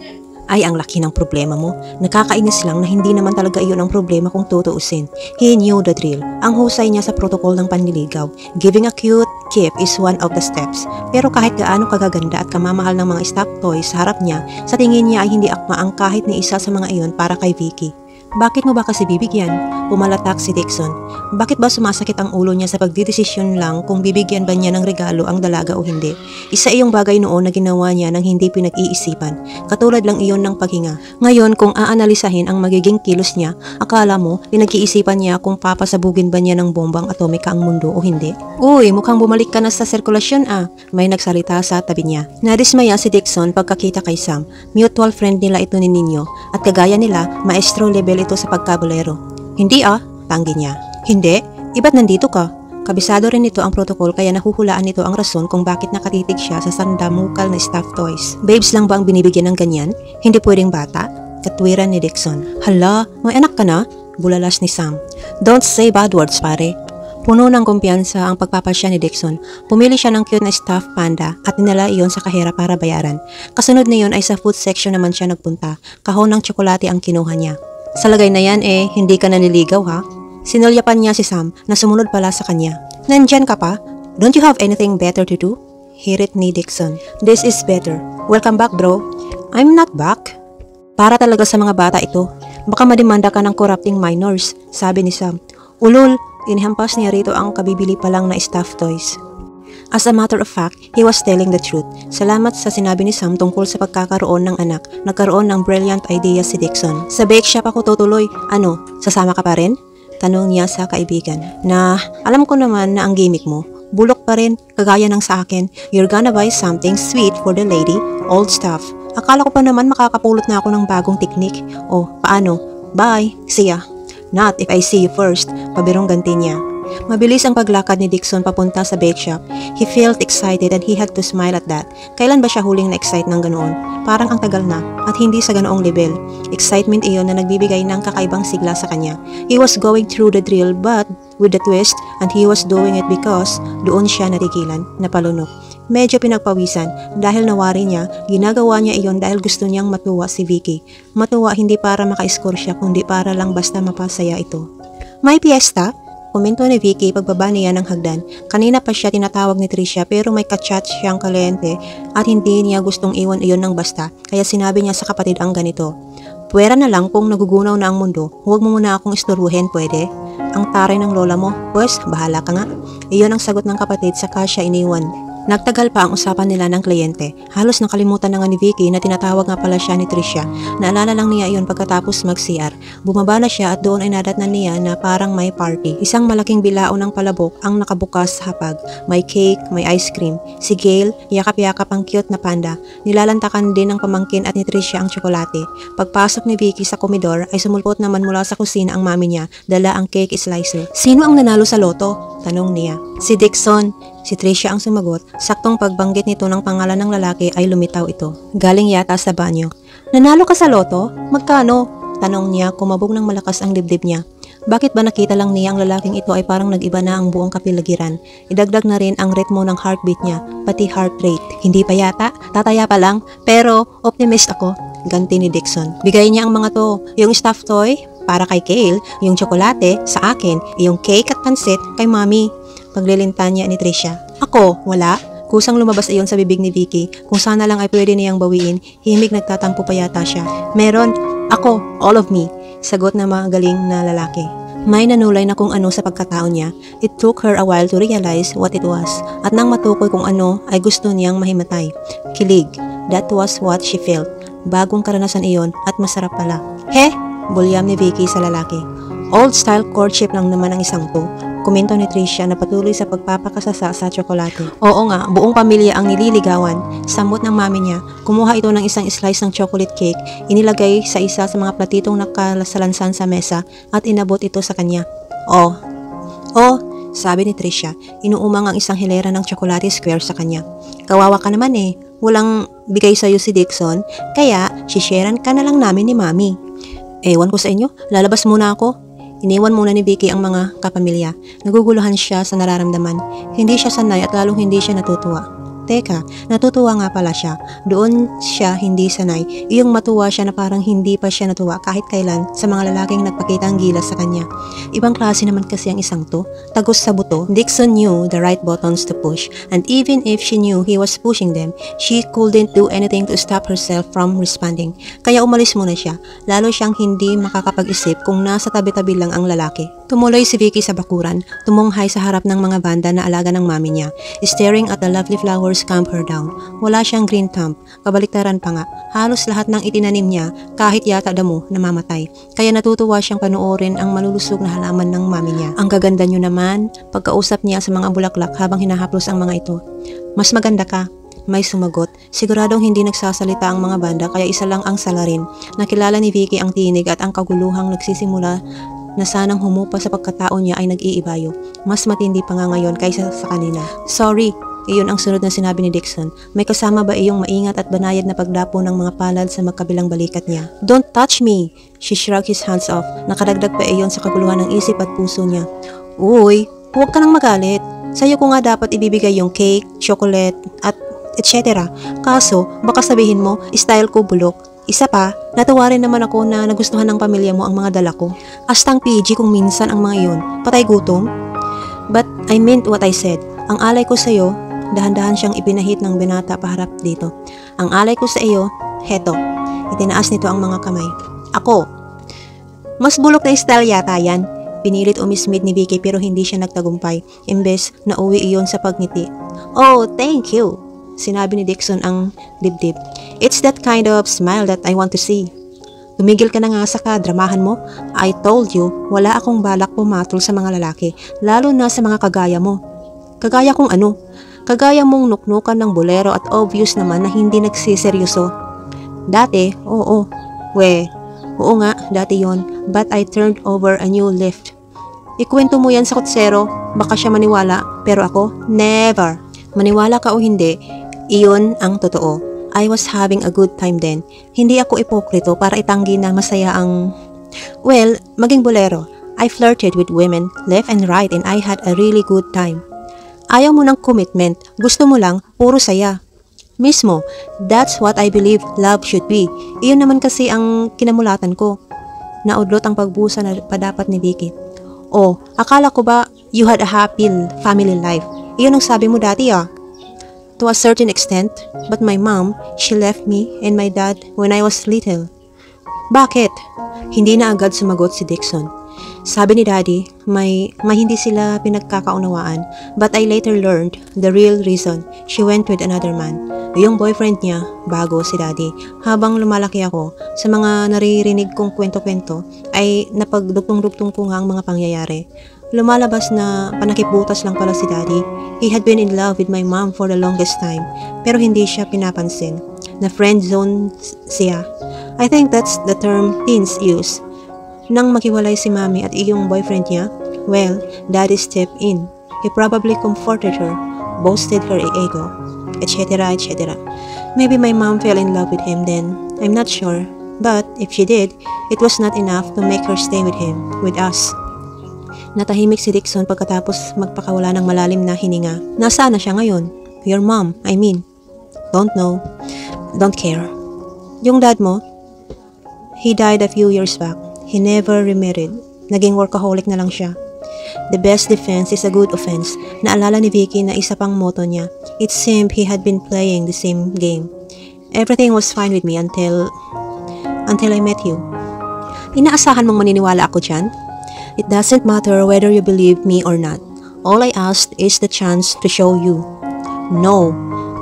Ay, ang laki ng problema mo. Nakakainis lang na hindi naman talaga iyon ang problema kung tutuusin. He knew the drill. Ang husay niya sa protocol ng panliligaw. Giving a cute gift is one of the steps. Pero kahit gaano kagaganda at kamamahal ng mga stuffed toys sa harap niya, sa tingin niya ay hindi akma ang kahit ni isa sa mga iyon para kay Vicky. Bakit mo ba kasi bibigyan? Pumalatak si Dixon. Bakit ba sumasakit ang ulo niya sa pagdidesisyon lang kung bibigyan ba niya ng regalo ang dalaga o hindi? Isa iyong bagay noon na ginawa niya nang hindi pinag-iisipan. Katulad lang iyon ng paghinga. Ngayon kung aanalisahin ang magiging kilos niya, akala mo pinag-iisipan niya kung papasabugin ba niya ng bombang atomika ang mundo o hindi? Uy, mukhang bumalik ka na sa sirkulasyon ah. May nagsalita sa tabi niya. Nadismaya si Dixon pagkakita kay Sam. Mutual friend nila ito ni Nino at kagaya nila, maestro level ito sa pagkabulero. Hindi ah, tanggi niya. Hindi? Iba't nandito ka? Kabisado rin nito ang protocol kaya nahuhulaan nito ang rason kung bakit nakatitig siya sa sandamukal na stuffed toys. Babes lang ba ang binibigyan ng ganyan? Hindi pwedeng bata? Katwiran ni Dixon. Hala, may anak ka na? Bulalas ni Sam. Don't say bad words pare. Puno ng kumpiyansa ang pagpapasya ni Dixon. Pumili siya ng cute na stuffed panda at dinala iyon sa kahera para bayaran. Kasunod na iyon ay sa food section naman siya nagpunta. Kahon ng tsokolate ang kinuha niya. Sa lagay na yan hindi ka naniligaw ha? Sinulyapan niya si Sam na sumunod pala sa kanya. Nandyan ka pa? Don't you have anything better to do? Hirit ni Dixon. This is better. Welcome back bro. I'm not back. Para talaga sa mga bata ito. Baka mademanda ka ng corrupting minors, sabi ni Sam. Ulol, inihampas niya rito ang kabibili pa lang na stuffed toys. As a matter of fact, he was telling the truth. Salamat sa sinabi ni Sam tungkol sa pagkakaroon ng anak. Nagkaroon ng brilliant idea si Dixon. Sa bake shop ako tutuloy. Ano, sasama ka pa rin? Tanong niya sa kaibigan. Na, alam ko naman na ang gimmick mo. Bulok pa rin, kagaya ng sa akin. You're gonna buy something sweet for the lady, old stuff. Akala ko pa naman makakapulot na ako ng bagong teknik. Oh, paano? Bye, see ya. Not if I see you first, pabirong ganti niya. Mabilis ang paglakad ni Dixon papunta sa bake shop. He felt excited and he had to smile at that. Kailan ba siya huling na-excite ng ganoon? Parang ang tagal na at hindi sa ganoong level. Excitement iyon na nagbibigay ng kakaibang sigla sa kanya. He was going through the drill but with the twist and he was doing it because doon siya natigilan, napalunok. Medyo pinagpawisan dahil nawari niya, ginagawa niya iyon dahil gusto niyang matuwa si Vicky. Matuwa hindi para maka-score siya kundi para lang basta mapasaya ito. May piyesta? Komento ni Vicky pagbaba niya ng hagdan. Kanina pa siya tinatawag ni Tricia pero may kachat siyang kalente at hindi niya gustong iwan iyon ng basta kaya sinabi niya sa kapatid ang ganito. Puwera na lang kung nagugunaw na ang mundo, huwag mo muna akong istorbuhin pwede? Ang taray ng lola mo, pues bahala ka nga. Iyon ang sagot ng kapatid saka siya iniwan. Nagtagal pa ang usapan nila ng kliyente. Halos nakalimutan na nga ni Vicky na tinatawag nga pala siya ni Tricia. Naalala lang niya iyon pagkatapos mag-CR. Bumaba na siya at doon ay nadatnan niya na parang may party. Isang malaking bilao ng palabok ang nakabukas sa hapag. May cake, may ice cream. Si Gail, yakap-yakap ang cute na panda. Nilalantakan din ng pamangkin at ni Tricia ang tsokolate. Pagpasok ni Vicky sa komedor ay sumulpot naman mula sa kusina ang mami niya. Dala ang cake slicer. Sino ang nanalo sa loto? Tanong niya. Si Dixon. Si Tricia ang sumagot. Saktong pagbanggit nito ng pangalan ng lalaki ay lumitaw ito. Galing yata sa banyo. Nanalo ka sa loto? Magkano? Tanong niya, kumabog ng malakas ang dibdib niya. Bakit ba nakita lang niya ang lalaking ito ay parang nag-iba na ang buong kapiligiran? Idagdag na rin ang ritmo ng heartbeat niya, pati heart rate. Hindi pa yata, tataya pa lang, pero optimist ako. Ganti ni Dixon. Bigay niya ang mga to, yung stuffed toy, para kay Gail, yung tsokolate, sa akin, yung cake at pansit, kay mami. Paglilintan niya ni Tricia. Ako, wala. Kusang lumabas iyon sa bibig ni Vicky. Kung sana lang ay pwede niyang bawiin, himig nagtatampo pa yata siya. Meron. Ako, all of me. Sagot na magaling na lalaki. May nanulay na kung ano sa pagkatao niya. It took her a while to realize what it was. At nang matukoy kung ano ay gusto niyang mahimatay. Kilig. That was what she felt. Bagong karanasan iyon at masarap pala. He! Bulyam ni Vicky sa lalaki. Old style courtship lang naman ang isang to. Komento ni Tricia na patuloy sa pagpapakasasa sa tsokolate. Oo nga, buong pamilya ang nililigawan. Samot ng mami niya, kumuha ito ng isang slice ng chocolate cake, inilagay sa isa sa mga platitong nakasalansan sa mesa at inabot ito sa kanya. Oh, sabi ni Tricia, inuumang ang isang hilera ng chocolate square sa kanya. Kawawa ka naman walang bigay sa'yo si Dixon, kaya sisharean ka na lang namin ni mami. Ewan ko sa inyo, lalabas muna ako. Iniwan muna ni Vicky ang mga kapamilya. Naguguluhan siya sa nararamdaman. Hindi siya sanay at lalong hindi siya natutuwa. Teka, natutuwa nga pala siya. Doon siya hindi sanay. Iyong matuwa siya na parang hindi pa siya natuwa kahit kailan sa mga lalaking nagpakita ang gilas sa kanya. Ibang klase naman kasi ang isang to. Tagos sa buto. Dixon knew the right buttons to push. And even if she knew he was pushing them, she couldn't do anything to stop herself from responding. Kaya umalis muna siya. Lalo siyang hindi makakapag-isip kung nasa tabi-tabi lang ang lalaki. Tumuloy si Vicky sa bakuran, tumunghay sa harap ng mga banda na alaga ng mami niya. Staring at the lovely flowers calmed her down. Wala siyang green thumb, kabaliktaran pa nga. Halos lahat ng itinanim niya, kahit yata damo, namamatay. Kaya natutuwa siyang panoorin ang malulusog na halaman ng mami niya. Ang kaganda niyo naman, pagkausap niya sa mga bulaklak habang hinahaplos ang mga ito. Mas maganda ka. May sumagot. Siguradong hindi nagsasalita ang mga banda kaya isa lang ang salarin. Nakilala ni Vicky ang tinig at ang kaguluhang nagsisimula na sanang humupa sa pagkatao niya ay nag-iibayo. Mas matindi pa nga ngayon kaysa sa kanina. Sorry, iyon ang sunod na sinabi ni Dixon. May kasama ba iyong maingat at banayad na pagdapo ng mga palad sa magkabilang balikat niya? Don't touch me! She shrugged his hands off. Nakadagdag pa iyon sa kaguluhan ng isip at puso niya. Uy, Huwag ka nang magalit. Sa'yo ko nga dapat ibibigay yung cake, chocolate, at etc. Kaso, baka sabihin mo, style ko bulok. Isa pa, natuwa rin naman ako na nagustuhan ng pamilya mo ang mga dala ko. Astang PG kung minsan ang mga iyon. Patay gutom? But I meant what I said. Ang alay ko sa'yo, dahan-dahan siyang ipinahit ng binata paharap dito. Ang alay ko sa iyo, heto. Itinaas nito ang mga kamay. Ako. Mas bulok na style yata yan. Pinilit umismid ni Vicky pero hindi siya nagtagumpay. Imbes na uwi iyon sa pagngiti. Oh, thank you. Sinabi ni Dixon ang dibdib. It's that kind of smile that I want to see. Tumigil ka na nga sa kadramahan mo. I told you, wala akong balak pumatol sa mga lalaki, lalo na sa mga kagaya mo. Kagaya kong ano? Kagaya mong nuknukan ng bolero at obvious naman na hindi nagsiseryoso. Dati, oo. Oo nga, dati yon. But I turned over a new leaf. Ikwento mo yan sa kutsero, baka siya maniwala, pero ako, never. Maniwala ka o hindi, iyon ang totoo. I was having a good time then. Hindi ako ipokrito para itanggi na masaya ang... Well, maging bolero. I flirted with women left and right and I had a really good time. Ayaw mo ng commitment. Gusto mo lang, puro saya. Mismo, that's what I believe love should be. Iyon naman kasi ang kinamulatan ko. Naudlot ang pagbusa na padapat ni Vicky. Oh, akala ko ba you had a happy family life? Iyon ang sabi mo dati ah. To a certain extent, but my mom, she left me and my dad when I was little. Bakit? Hindi na agad sumagot si Dixon. Sabi ni Daddy, may hindi sila pinagkakaunawaan, but I later learned the real reason she went with another man. Yung boyfriend niya, bago si Daddy. Habang lumalaki ako, sa mga naririnig kong kwento-kwento, ay napagdugtong-dugtong ko nga ang mga pangyayari. Lumalabas na panakiputas lang pala si Daddy. He had been in love with my mom for the longest time, pero hindi siya pinapansin. Na friend zone siya. I think that's the term teens use. Nang makiwalay si Mami at iyong boyfriend niya, well, Daddy stepped in. He probably comforted her, boosted her ego, etc. etc. Maybe my mom fell in love with him then. I'm not sure. But if she did, it was not enough to make her stay with him, with us. Natahimik si Dixon pagkatapos magpakawala ng malalim na hininga. Nasaan na siya ngayon? Your mom, I mean. Don't know. Don't care. Yung dad mo? He died a few years back. He never remarried. Naging workaholic na lang siya. The best defense is a good offense. Naalala ni Vicky na isa pang motto niya. It seemed he had been playing the same game. Everything was fine with me until I met you. Inaasahan mong maniniwala ako dyan? It doesn't matter whether you believe me or not. All I asked is the chance to show you. No.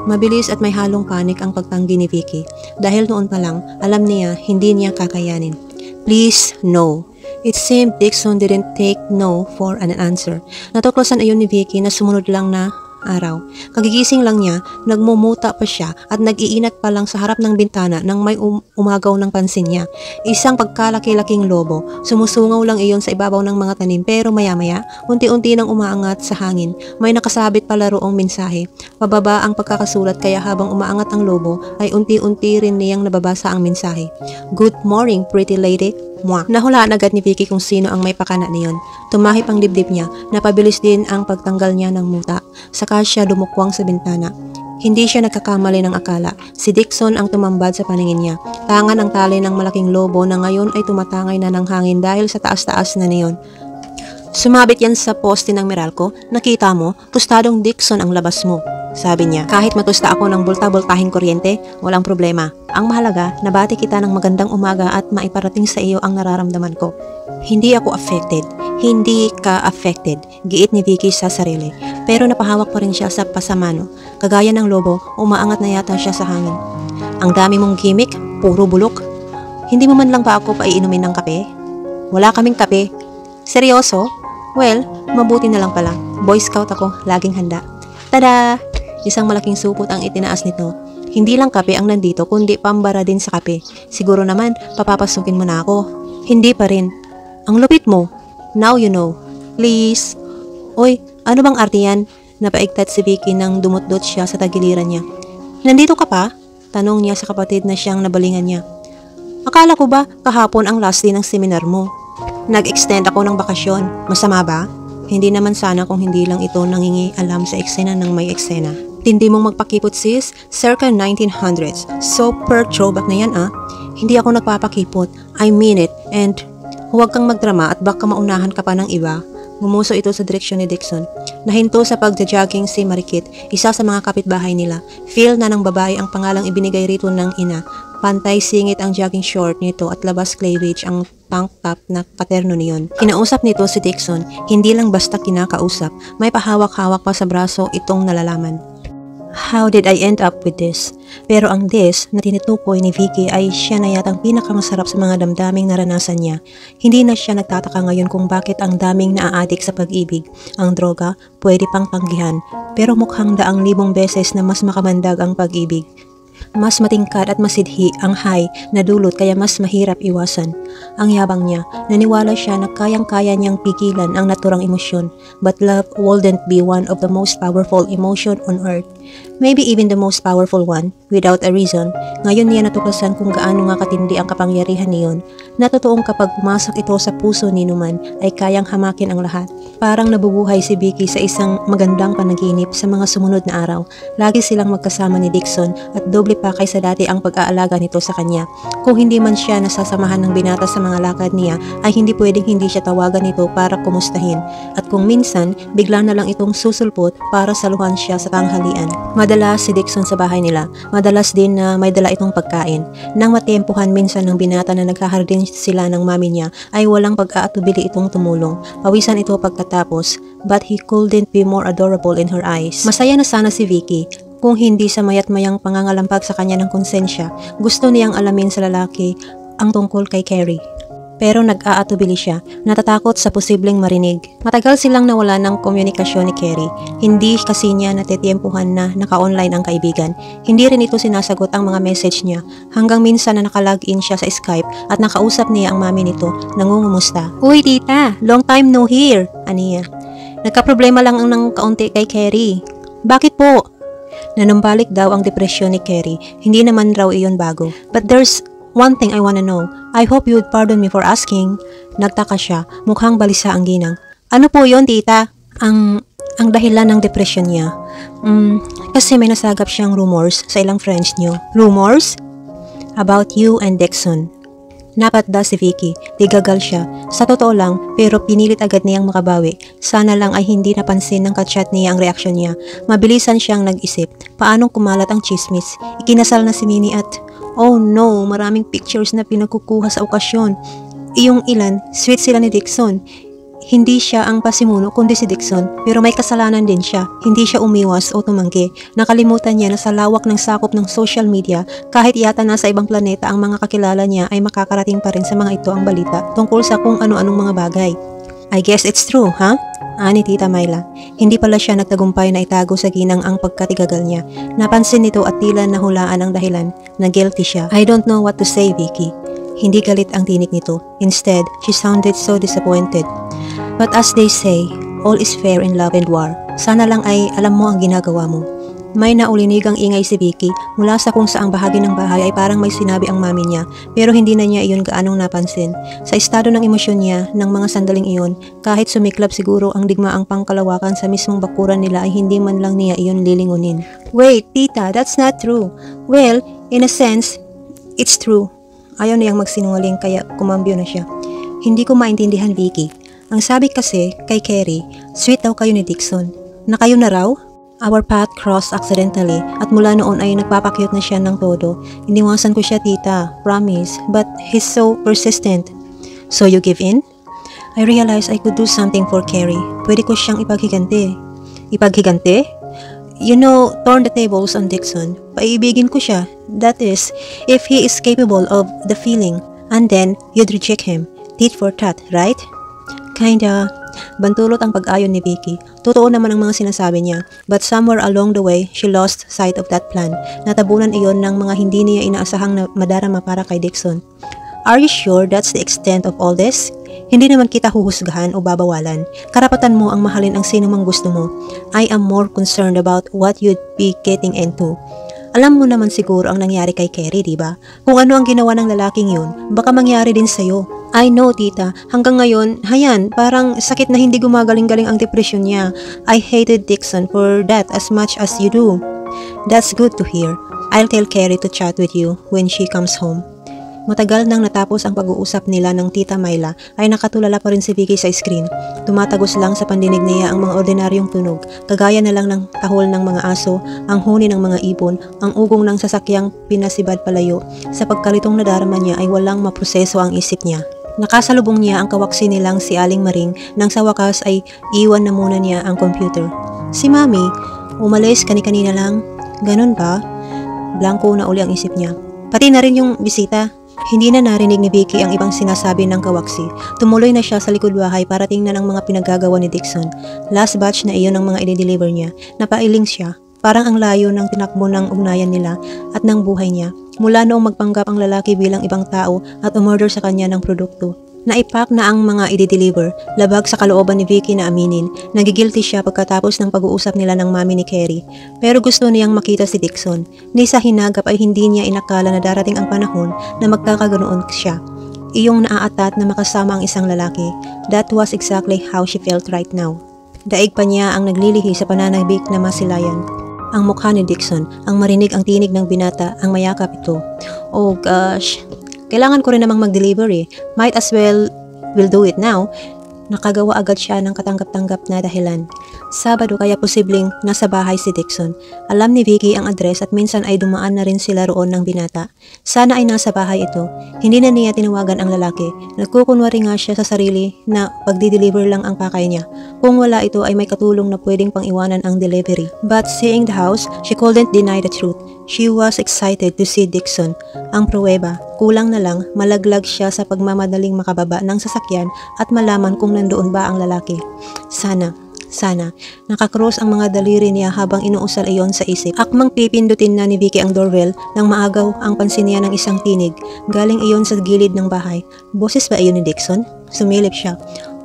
Mabilis at may halong panik ang pagtanggi ni Vicky. Dahil noon pa lang, alam niya hindi niya kakayanin. Please, no. It seemed Dixon didn't take no for an answer. Natuklasan ayon ni Vicky na sumunod lang na araw. Kagigising lang niya, nagmumuta pa siya at nag-iinat pa lang sa harap ng bintana nang may umagaw ng pansin niya. Isang pagkalaki-laking lobo. Sumusungaw lang iyon sa ibabaw ng mga tanim pero maya-maya, unti-unti nang umaangat sa hangin. May nakasabit pala roong mensahe. Pababa ang pagkakasulat kaya habang umaangat ang lobo ay unti-unti rin niyang nababasa ang mensahe. Good morning, pretty lady. Mwah. Nahulaan agad ni Vicky kung sino ang may pakana niyon. Tumahip ang dibdib niya, napabilis din ang pagtanggal niya ng muta. Saka siya dumukwang sa bintana. Hindi siya nagkakamali ng akala. Si Dixon ang tumambad sa paningin niya. Tangan ang tali ng malaking lobo na ngayon ay tumatangay na ng hangin dahil sa taas-taas na niyon. Sumabit yan sa poste ng Meralco. Nakita mo, tostadong Dixon ang labas mo. Sabi niya, kahit matusta ako ng bulta-bultahing kuryente, walang problema. Ang mahalaga, nabati kita ng magandang umaga at maiparating sa iyo ang nararamdaman ko. Hindi ako affected. Hindi ka affected, giit ni Vicky sa sarili. Pero napahawak pa rin siya sa pasamano. Kagaya ng lobo, umaangat na yata siya sa hangin. Ang dami mong gimmick, puro bulok. Hindi mo man lang ba ako paiinumin ng kape? Wala kaming kape. Seryoso? Well, mabuti na lang pala. Boy Scout ako, laging handa. Tada! Isang malaking supot ang itinaas nito. Hindi lang kape ang nandito kundi pambara din sa kape. Siguro naman papapasukin mo na ako. Hindi pa rin. Ang lupit mo. Now you know. Please. Oy, ano bang arte yan? Napaigtat si Vicky nang dumutdot siya sa tagiliran niya. Nandito ka pa? Tanong niya sa kapatid na siyang nabalingan niya. Akala ko ba kahapon ang last day ng seminar mo? Nag-extend ako ng bakasyon. Masama ba? Hindi naman sana kung hindi lang ito nangingialam sa eksena ng may eksena. Tindi mong magpakipot sis, circa 1900s. Super throwback na yan ah. Hindi ako nagpapakipot. I mean it. And huwag kang magdrama at baka maunahan ka pa ng iba. Gumuso ito sa direksyon ni Dixon. Nahinto sa pagja-jogging si Marikit, isa sa mga kapitbahay nila. Feel na ng babae ang pangalang ibinigay rito ng ina. Pantay singit ang jogging short nito at labas cleavage ang tank top na paterno niyon. Kinausap nito si Dixon, hindi lang basta kinakausap, may pahawak-hawak pa sa braso itong nalalaman. How did I end up with this? Pero ang this na tinutukoy ni Vicky ay siya na yatang pinakamasarap sa mga damdaming naranasan niya. Hindi na siya nagtataka ngayon kung bakit ang daming naaadik sa pag-ibig. Ang droga, pwede pang tanggihan, pero mukhang daang libong beses na mas makamandag ang pag-ibig. Mas matingkad at masidhi ang high na dulot kaya mas mahirap iwasan. Ang yabang niya, naniwala siya na kayang-kaya niyang pigilan ang naturang emosyon. But love wouldn't be one of the most powerful emotion on earth. Maybe even the most powerful one, without a reason. Ngayon niya natuklasan kung gaano nga katindi ang kapangyarihan niyon, na totoong kapag pumasok ito sa puso ni Numan ay kayang hamakin ang lahat. Parang nabubuhay si Vicky sa isang magandang panaginip sa mga sumunod na araw. Lagi silang magkasama ni Dixon at doble pa kaysa dati ang pag-aalaga nito sa kanya. Kung hindi man siya nasasamahan ng binata sa mga lakad niya, ay hindi pwedeng hindi siya tawagan nito para kumustahin. At kung minsan, bigla na lang itong susulpot para saluhan siya sa tanghalian. Madalas si Dixon sa bahay nila, madalas din na may dala itong pagkain. Nang matempuhan minsan ng binata na nagkahardin sila ng mami niya, ay walang pag-aatubili itong tumulong. Pawisan ito pagkatapos, but he couldn't be more adorable in her eyes. Masaya na sana si Vicky, kung hindi sa mayat-mayang pangangalampag sa kanya ng konsensya. Gusto niyang alamin sa lalaki ang tungkol kay Carrie. Pero nag-aatubili siya, natatakot sa posibleng marinig. Matagal silang nawala ng komunikasyon ni Carrie. Hindi kasi niya natitiempuhan na naka-online ang kaibigan. Hindi rin ito sinasagot ang mga message niya. Hanggang minsan na nakalog-in siya sa Skype at nakausap niya ang mami nito, nangungumusta. Uy tita, long time no hear, aniya. Nagka-problema lang ang ng kaunti kay Carrie. Bakit po? Nanumbalik daw ang depresyon ni Carrie. Hindi naman raw iyon bago. But there's one thing I wanna know. I hope you would pardon me for asking. Nagtaka siya, mukhang balisa ang ginang. Ano po yon tita? Ang dahilan ng depression niya. Kasi may nasagap siyang rumors sa ilang friends niyo. Rumors? About you and Dixon. Napatda si Vicky, tigagal siya. Sa totoo lang, pero pinilit agad niyang makabawi. Sana lang ay hindi napansin ng kachat niya ang reaksyon niya. Mabilisan siyang nag-isip, paanong kumalat ang chismis. Ikinasal na si Minnie at, oh no, maraming pictures na pinagkukuha sa okasyon. Iyong ilan, sweet sila ni Dixon. Hindi siya ang pasimuno kundi si Dixon, pero may kasalanan din siya. Hindi siya umiwas o tumanggi. Nakalimutan niya na sa lawak ng sakop ng social media, kahit yata nasa ibang planeta ang mga kakilala niya ay makakarating pa rin sa mga ito ang balita tungkol sa kung ano-anong mga bagay. I guess it's true, ha? Ani Tita Myla. Hindi pala siya nagtagumpay na itago sa ginang ang pagkatigagal niya. Napansin nito at tila nahulaan ang dahilan na guilty siya. I don't know what to say, Vicky. Hindi galit ang tinig nito. Instead, she sounded so disappointed. But as they say, all is fair in love and war. Sana lang ay alam mo ang ginagawa mo. May naulinigang ingay si Vicky mula sa kung saang bahagi ng bahay ay parang may sinabi ang mami niya, pero hindi na niya iyon gaanong napansin. Sa estado ng emosyon niya ng mga sandaling iyon, kahit sumiklab siguro ang digmaang pangkalawakan sa mismong bakuran nila ay hindi man lang niya iyon lilingunin. Wait, tita, that's not true. Well, in a sense, it's true. Ayaw niyang magsinungaling kaya kumambyo na siya. Hindi ko maintindihan, Vicky. Ang sabi kasi kay Carrie, sweet daw kayo ni Dixon. Na kayo na raw? Our path crossed accidentally at mula noon ay nagpapakyut na siya ng todo. Iniwasan ko siya tita, promise, but he's so persistent. So you give in? I realized I could do something for Carrie. Pwede ko siyang ipaghiganti. Ipaghiganti? You know, turn the tables on Dixon. Paiibigin ko siya. That is, if he is capable of the feeling. And then, you'd reject him. Tit for tat, right? Kinda. Bantulot ang pag-ayon ni Vicky. Totoo naman ang mga sinasabi niya. But somewhere along the way, she lost sight of that plan. Natabunan iyon ng mga hindi niya inaasahang na madarama para kay Dixon. Are you sure that's the extent of all this? Hindi naman kita huhusgahan o babawalan. Karapatan mo ang mahalin ang sino mang gusto mo. I am more concerned about what you'd be getting into. Alam mo naman siguro ang nangyari kay Carrie, di ba? Kung ano ang ginawa ng lalaking yun, baka mangyari din sa'yo. I know, tita. Hanggang ngayon, hayan, parang sakit na hindi gumagaling-galing ang depresyon niya. I hated Dixon for that as much as you do. That's good to hear. I'll tell Carrie to chat with you when she comes home. Matagal nang natapos ang pag-uusap nila ng Tita Myla ay nakatulala pa rin si Vicky sa screen. Tumatagos lang sa pandinig niya ang mga ordinaryong tunog, kagaya na lang ng tahol ng mga aso, ang huni ng mga ibon, ang ugong ng sasakyang pinasibad palayo. Sa pagkalitong nadarama niya ay walang maproseso ang isip niya. Nakasalubong niya ang kawaksi nilang si Aling Maring nang sa wakas ay iwan na muna niya ang computer. Si Mami, umalis kani-kanina lang. Ganun ba? Blanco na uli ang isip niya. Pati na rin yung bisita. Hindi na narinig ni Vicky ang ibang sinasabi ng kawaksi. Tumuloy na siya sa likod bahay para tingnan ang mga pinagagawa ni Dixon. Last batch na iyon ang mga i-deliver niya. Napailing siya. Parang ang layo ng tinakbo ng ugnayan nila at ng buhay niya. Mula noong magpanggap ang lalaki bilang ibang tao at umorder sa kanya ng produkto. Naipak na ang mga i-deliver, labag sa kalooban ni Vicky na aminin. Nagigilty siya pagkatapos ng pag-uusap nila ng mami ni Carrie. Pero gusto niyang makita si Dixon. Ni sa hinagap ay hindi niya inakala na darating ang panahon na magkakaganoon siya. Iyong naaatat na makasama ang isang lalaki. That was exactly how she felt right now. Daig pa niya ang naglilihi sa pananabik na masilayan. Ang mukha ni Dixon, ang marinig ang tinig ng binata, ang mayakap ito. Oh gosh, kailangan ko rin namang mag-deliver eh. Might as well, we'll do it now. Nakagawa agad siya ng katanggap-tanggap na dahilan. Sabado kaya posibleng nasa bahay si Dixon. Alam ni Vicky ang address at minsan ay dumaan na rin sila roon ng binata. Sana ay nasa bahay ito. Hindi na niya tinawagan ang lalaki. Nagkukunwari nga siya sa sarili na pagdi-deliver lang ang pakay niya. Kung wala ito ay may katulong na pwedeng pang-iwanan ang delivery. But seeing the house, she couldn't deny the truth. She was excited to see Dixon. Ang pruweba, kulang na lang malaglag siya sa pagmamadaling makababa ng sasakyan at malaman kung nandoon ba ang lalaki. Sana. Nakakross ang mga daliri niya habang inuusal iyon sa isip. Akmang pipindutin na ni Vicky ang doorbell nang maagaw ang pansin niya ng isang tinig. Galing iyon sa gilid ng bahay. Boses ba iyon ni Dixon? Sumilip siya.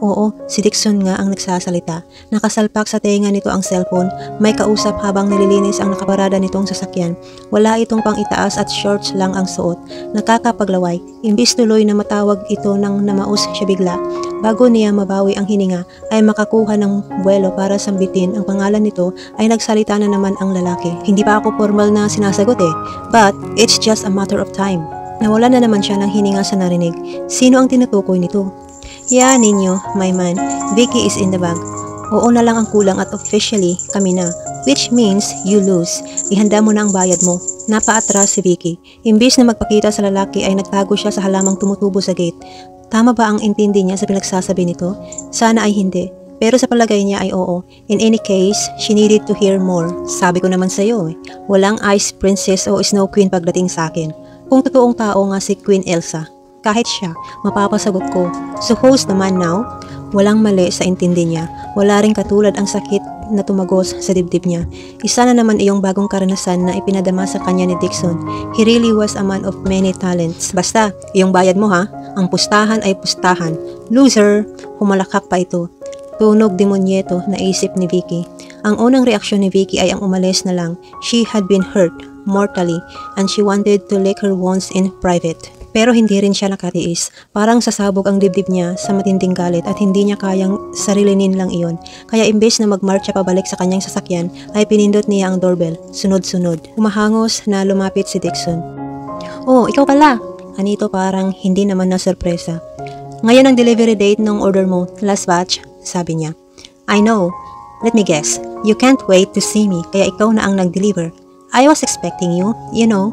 Oo, si Dixon nga ang nagsasalita. Nakasalpak sa tenga nito ang cellphone. May kausap habang nililinis ang nakaparada nitong sasakyan. Wala itong pang itaas at shorts lang ang suot. Nakakapaglaway. Imbis tuloy na matawag ito nang namaus siya bigla. Bago niya mabawi ang hininga ay makakuha ng buwelo para sambitin ang pangalan nito ay nagsalita na naman ang lalaki. Hindi pa ako formal na sinasagot eh. But it's just a matter of time. Nawala na naman siya ng hininga sa narinig. Sino ang tinutukoy nito? Yeah, ninyo, my man. Vicky is in the bag. Oo na lang ang kulang at officially kami na. Which means you lose. Ihanda mo na ang bayad mo. Napaatras si Vicky. Imbis na magpakita sa lalaki ay nagtago siya sa halamang tumutubo sa gate. Tama ba ang intindi niya sa pinagsasabi nito? Sana ay hindi. Pero sa palagay niya ay oo. In any case, she needed to hear more. Sabi ko naman sa iyo walang Ice Princess o Snow Queen pagdating sa akin. Kung totoong tao nga si Queen Elsa. Kahit siya, mapapasagot ko. So who's the man now? Walang mali sa intindi niya. Wala ring katulad ang sakit na tumagos sa dibdib niya. Isa na naman iyong bagong karanasan na ipinadama sa kanya ni Dixon. He really was a man of many talents. Basta, iyong bayad mo ha. Ang pustahan ay pustahan. Loser! Humalakak pa ito. Tunog demonyeto na isip ni Vicky. Ang unang reaksyon ni Vicky ay ang umalis na lang. She had been hurt mortally and she wanted to lick her wounds in private. Pero hindi rin siya nakatiis. Parang sasabog ang dibdib niya sa matinding galit at hindi niya kayang sarilinin lang iyon. Kaya imbes na magmarcha pabalik sa kanyang sasakyan, ay pinindot niya ang doorbell. Sunod-sunod. Humahangos na lumapit si Dixon. Oh, ikaw pala. Anito parang hindi naman na sorpresa. Ngayon ang delivery date ng order mo. Last batch, sabi niya. I know. Let me guess. You can't wait to see me, kaya ikaw na ang nag-deliver. I was expecting you, you know.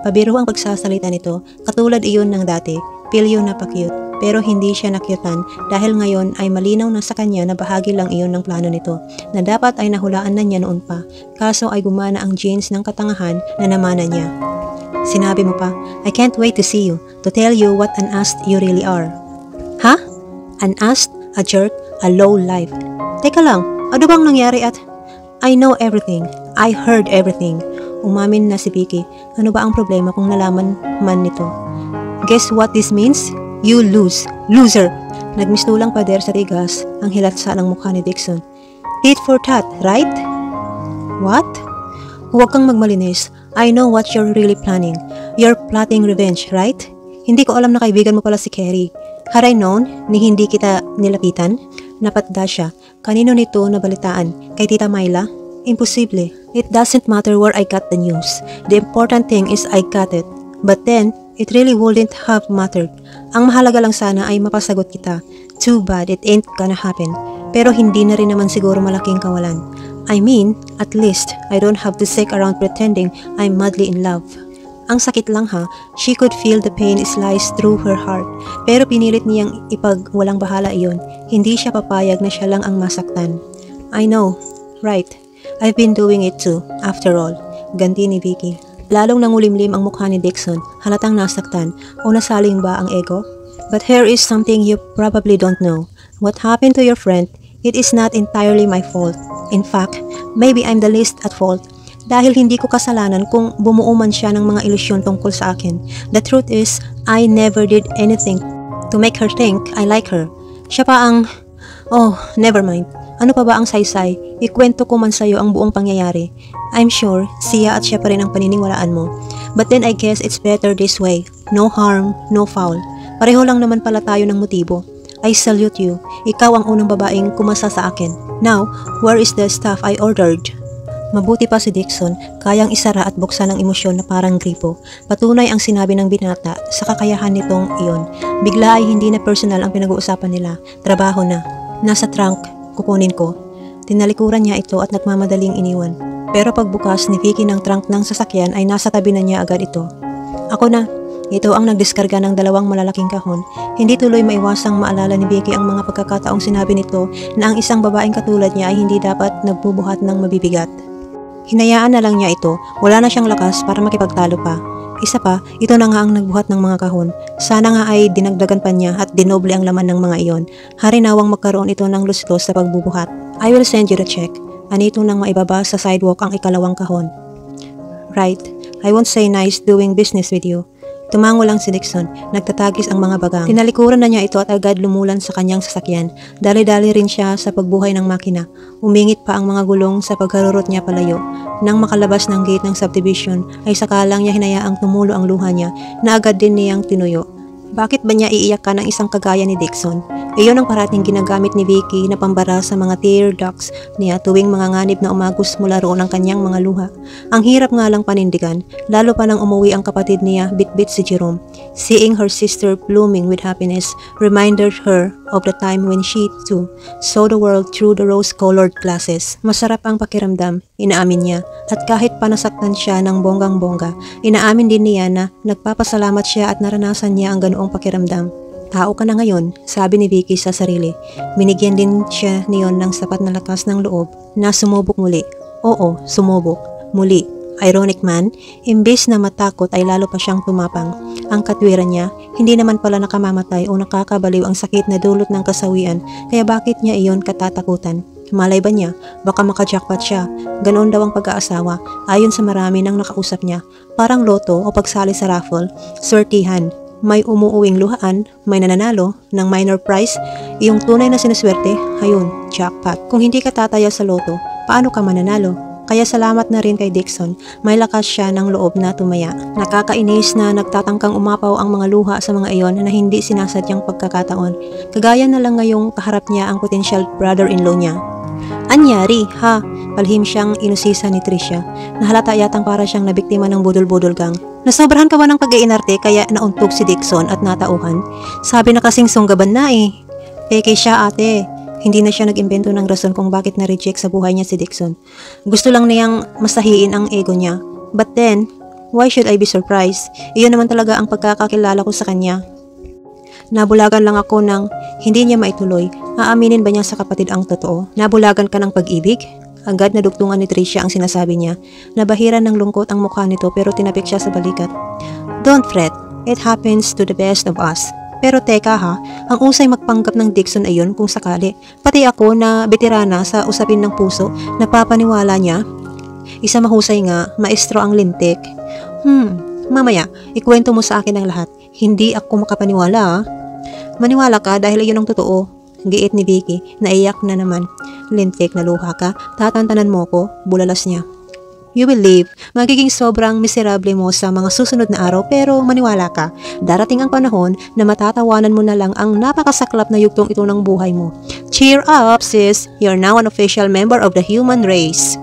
Pabiro ang pagsasalita nito, katulad iyon ng dati, pilyo na pa-cute. Pero hindi siya nakyutan dahil ngayon ay malinaw na sa kanya na bahagi lang iyon ng plano nito, na dapat ay nahulaan na niya noon pa, kaso ay gumana ang genes ng katangahan na namana niya. Sinabi mo pa, I can't wait to see you, to tell you what an ass you really are. Ha? An ass, a jerk, a low life. Teka lang, ano bang nangyari at... I know everything. I heard everything. Umamin na si Vicky. Ano ba ang problema kung nalaman man nito? Guess what this means? You lose. Loser! Nagmistulang pader sa tigas ang hilatsa ng mukha ni Dixon. Tit for tat, right? What? Huwag kang magmalinis. I know what you're really planning. You're plotting revenge, right? Hindi ko alam na kaibigan mo pala si Carrie. Had I known ni hindi kita nilapitan? Napatda siya. Kanino nito nabalitaan? Kay Tita Myla? Imposible. It doesn't matter where I got the news. The important thing is I got it. But then, it really wouldn't have mattered. Ang mahalaga lang sana ay mapasagot kita. Too bad it ain't gonna happen. Pero hindi na rin naman siguro malaking kawalan. I mean, at least, I don't have to stick around pretending I'm madly in love. Ang sakit lang ha, she could feel the pain slice through her heart. Pero pinilit niyang ipagwalang bahala iyon. Hindi siya papayag na siya lang ang masaktan. I know, right. I've been doing it too, after all. Ganti ni Vicky. Lalong nangulimlim ang mukha ni Dixon, halatang nasaktan, o nasaling ba ang ego? But here is something you probably don't know. What happened to your friend, it is not entirely my fault. In fact, maybe I'm the least at fault. Dahil hindi ko kasalanan kung bumuo man siya ng mga ilusyon tungkol sa akin. The truth is, I never did anything to make her think I like her. Siya pa ang... Oh, never mind. Ano pa ba ang saysay? Ikwento ko man sa'yo ang buong pangyayari. I'm sure, siya at siya pa rin ang paniniwalaan mo. But then I guess it's better this way. No harm, no foul. Pareho lang naman pala tayo ng motibo. I salute you. Ikaw ang unang babaeng kumasa sa akin. Now, where is the stuff I ordered? Mabuti pa si Dixon, kayang isara at buksan ang emosyon na parang gripo. Patunay ang sinabi ng binata sa kakayahan nitong iyon. Bigla ay hindi na personal ang pinag-uusapan nila. Trabaho na. Nasa trunk, kukunin ko. Tinalikuran niya ito at nagmamadaling iniwan. Pero pagbukas ni Vicky ng trunk ng sasakyan ay nasa tabi na niya agad ito. Ako na. Ito ang nagdiskarga ng dalawang malalaking kahon. Hindi tuloy maiwasang maalala ni Vicky ang mga pagkakataong sinabi nito na ang isang babaeng katulad niya ay hindi dapat nagbubuhat ng mabibigat. Hinayaan na lang niya ito, wala na siyang lakas para makipagtalo pa. Isa pa, ito na nga ang nagbuhat ng mga kahon. Sana nga ay dinagdagan pa niya at dinoble ang laman ng mga iyon. Harinawang magkaroon ito ng luslos sa pagbubuhat. I will send you the check. Anito nang maibaba sa sidewalk ang ikalawang kahon. Right, I won't say nice doing business with you. Tumango lang si Dixon, nagtatagis ang mga bagang. Tinalikuran na niya ito at agad lumulan sa kanyang sasakyan. Dali-dali rin siya sa pagbuhay ng makina. Umingit pa ang mga gulong sa pagkarurot niya palayo. Nang makalabas ng gate ng subdivision, ay sakalang niya hinayaang tumulo ang luha niya na agad din niyang tinuyo. Bakit ba niya iiyak ka ng isang kagaya ni Dixon? Iyon ang parating ginagamit ni Vicky na pambara sa mga tear ducts niya tuwing mga nganib na umagos mula roon ang kanyang mga luha. Ang hirap nga lang panindigan, lalo pa nang umuwi ang kapatid niya, Bit-Bit si Jerome. Seeing her sister blooming with happiness reminded her of the time when she too saw the world through the rose-colored glasses. Masarap ang pakiramdam, inaamin niya, at kahit panasaktan siya ng bonggang-bongga, inaamin din niya na nagpapasalamat siya at naranasan niya ang ganoong pakiramdam. Tao ka na ngayon, sabi ni Vicky sa sarili. Binigyan din siya niyon ng sapat na lakas ng loob na sumubok muli. Oo, sumubok. Muli. Ironic man, imbes na matakot ay lalo pa siyang tumapang. Ang katwiran niya, hindi naman pala nakamamatay o nakakabaliw ang sakit na dulot ng kasawian, kaya bakit niya iyon katatakutan? Malay ba niya, baka makajackpot siya. Ganoon daw ang pag-aasawa, ayon sa marami ng nakausap niya. Parang loto o pagsali sa raffle, swertihan. May umuuwing luhaan, may nananalo ng minor prize, iyong tunay na sinuswerte, ayun, jackpot. Kung hindi ka tataya sa loto, paano ka mananalo? Kaya salamat na rin kay Dixon, may lakas siya ng loob na tumaya. Nakakainis na nagtatangkang umapaw ang mga luha sa mga iyon na hindi sinasadyang pagkakataon. Kagaya na lang ngayong kaharap niya ang potential brother-in-law niya. Anyari, ha? Palhim siyang inusisa ni Tricia. Nahalata yatang para siyang nabiktima ng budol-budol gang. Nasobrahan ka ba ng pag-iinarte kaya nauntog si Dixon at natauhan? Sabi na kasing sunggaban na eh. Peke siya ate. Hindi na siya nag-imbento ng rason kung bakit na-reject sa buhay niya si Dixon. Gusto lang niyang masahiin ang ego niya. But then, why should I be surprised? Iyon naman talaga ang pagkakakilala ko sa kanya. Nabulagan lang ako ng hindi niya maituloy. Aaminin ba niya sa kapatid ang totoo? Nabulagan ka ng pag-ibig? Agad na dugtungan ni Tricia ang sinasabi niya. Nabahiran ng lungkot ang mukha nito pero tinapik siya sa balikat. Don't fret. It happens to the best of us. Pero teka ha, ang usay magpanggap ng Dixon ayon kung sakali. Pati ako na veterana sa usapin ng puso, napapaniwala niya. Isa mahusay nga, maestro ang lintik. Mamaya, ikwento mo sa akin ang lahat. Hindi ako makapaniwala ha. Maniwala ka dahil iyon ang totoo. Giit ni Vicky, naiyak na naman. Lintik na luha ka, tatantanan mo ko, bulalas niya. You will live. Magiging sobrang miserable mo sa mga susunod na araw pero maniwala ka. Darating ang panahon na matatawanan mo na lang ang napakasaklap na yugtong ito ng buhay mo. Cheer up, sis. You're now an official member of the human race.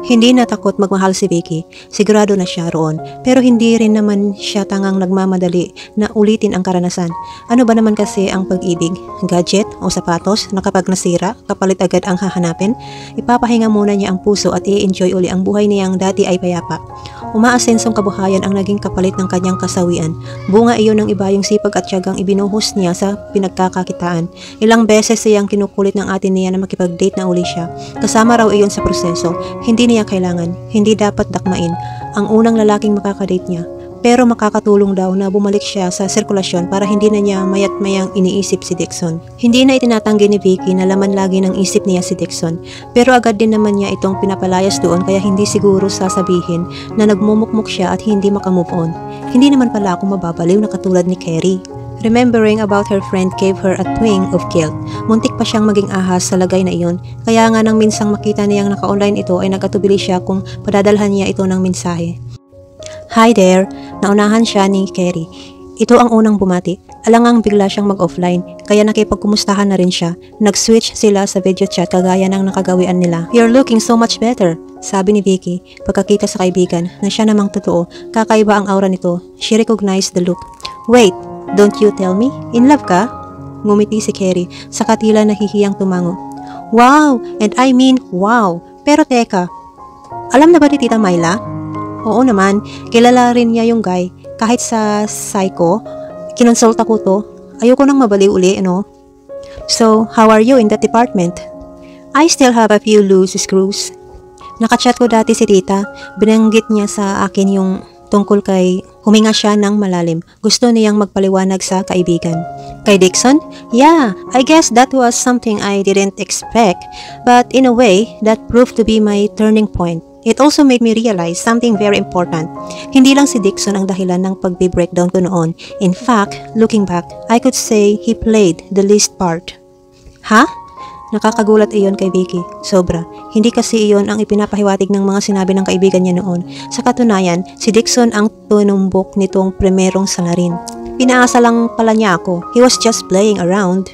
Hindi natakot magmahal si Vicky. Sigurado na siya roon. Pero hindi rin naman siya tangang nagmamadali na ulitin ang karanasan. Ano ba naman kasi ang pag-ibig? Gadget o sapatos na kapag nasira, kapalit agad ang hahanapin? Ipapahinga muna niya ang puso at i-enjoy uli ang buhay niyang dati ay payapa. Umaasensong kabuhayan ang naging kapalit ng kanyang kasawian. Bunga iyon ng ibayong sipag at tiyagang ibinuhos niya sa pinagkakakitaan. Ilang beses siyang kinukulit ng atin niya na makipag-date na uli siya. Kasama raw iyon sa proseso. Hindi niya kailangan, hindi dapat dakmain ang unang lalaking makakadate niya. Pero makakatulong daw na bumalik siya sa sirkulasyon para hindi na niya mayat-mayang iniisip si Dixon. Hindi na itinatanggi ni Vicky na laman lagi ng isip niya si Dixon. Pero agad din naman niya itong pinapalayas doon kaya hindi siguro sasabihin na nagmumukmuk siya at hindi makamove on. Hindi naman pala ako mababaliw na katulad ni Carrie. Remembering about her friend gave her a twinge of guilt. Muntik pa siyang maging ahas sa lagay na iyon. Kaya nga nang minsang makita niyang naka-online ito ay nag-atubili siya kung padadalhan niya ito ng mensahe. Hi there! Naunahan siya ni Carrie. Ito ang unang bumati. Alangang bigla siyang mag-offline, kaya nakipagkumustahan na rin siya. Nag-switch sila sa video chat kagaya ng nakagawian nila. You're looking so much better, sabi ni Vicky pagkakita sa kaibigan na siya namang totoo. Kakaiba ang aura nito. She recognized the look. Wait, don't you tell me? In love ka? Ngumiti si Carrie sa katila nahihiyang tumango. Wow! And I mean wow! Pero teka, alam na ba ni Tita Myla? Oo naman, kilala rin niya yung guy. Kahit sa psycho, kinonsulta ko to. Ayoko nang mabaliw uli, ano? So, how are you in that department? I still have a few loose screws. Nakachat ko dati si Tita. Binanggit niya sa akin yung tungkol kay huminga siya ng malalim. Gusto niyang magpaliwanag sa kaibigan. Kay Dixon? Yeah, I guess that was something I didn't expect. But in a way, that proved to be my turning point. It also made me realize something very important. Hindi lang si Dixon ang dahilan ng pagbe-breakdown ko noon. In fact, looking back, I could say he played the least part. Ha? Nakakagulat iyon kay Vicky. Sobra. Hindi kasi iyon ang ipinapahiwatig ng mga sinabi ng kaibigan niya noon. Sa katunayan, si Dixon ang tunumbok nitong primerong salarin. Pinaasa lang pala niya ako. He was just playing around.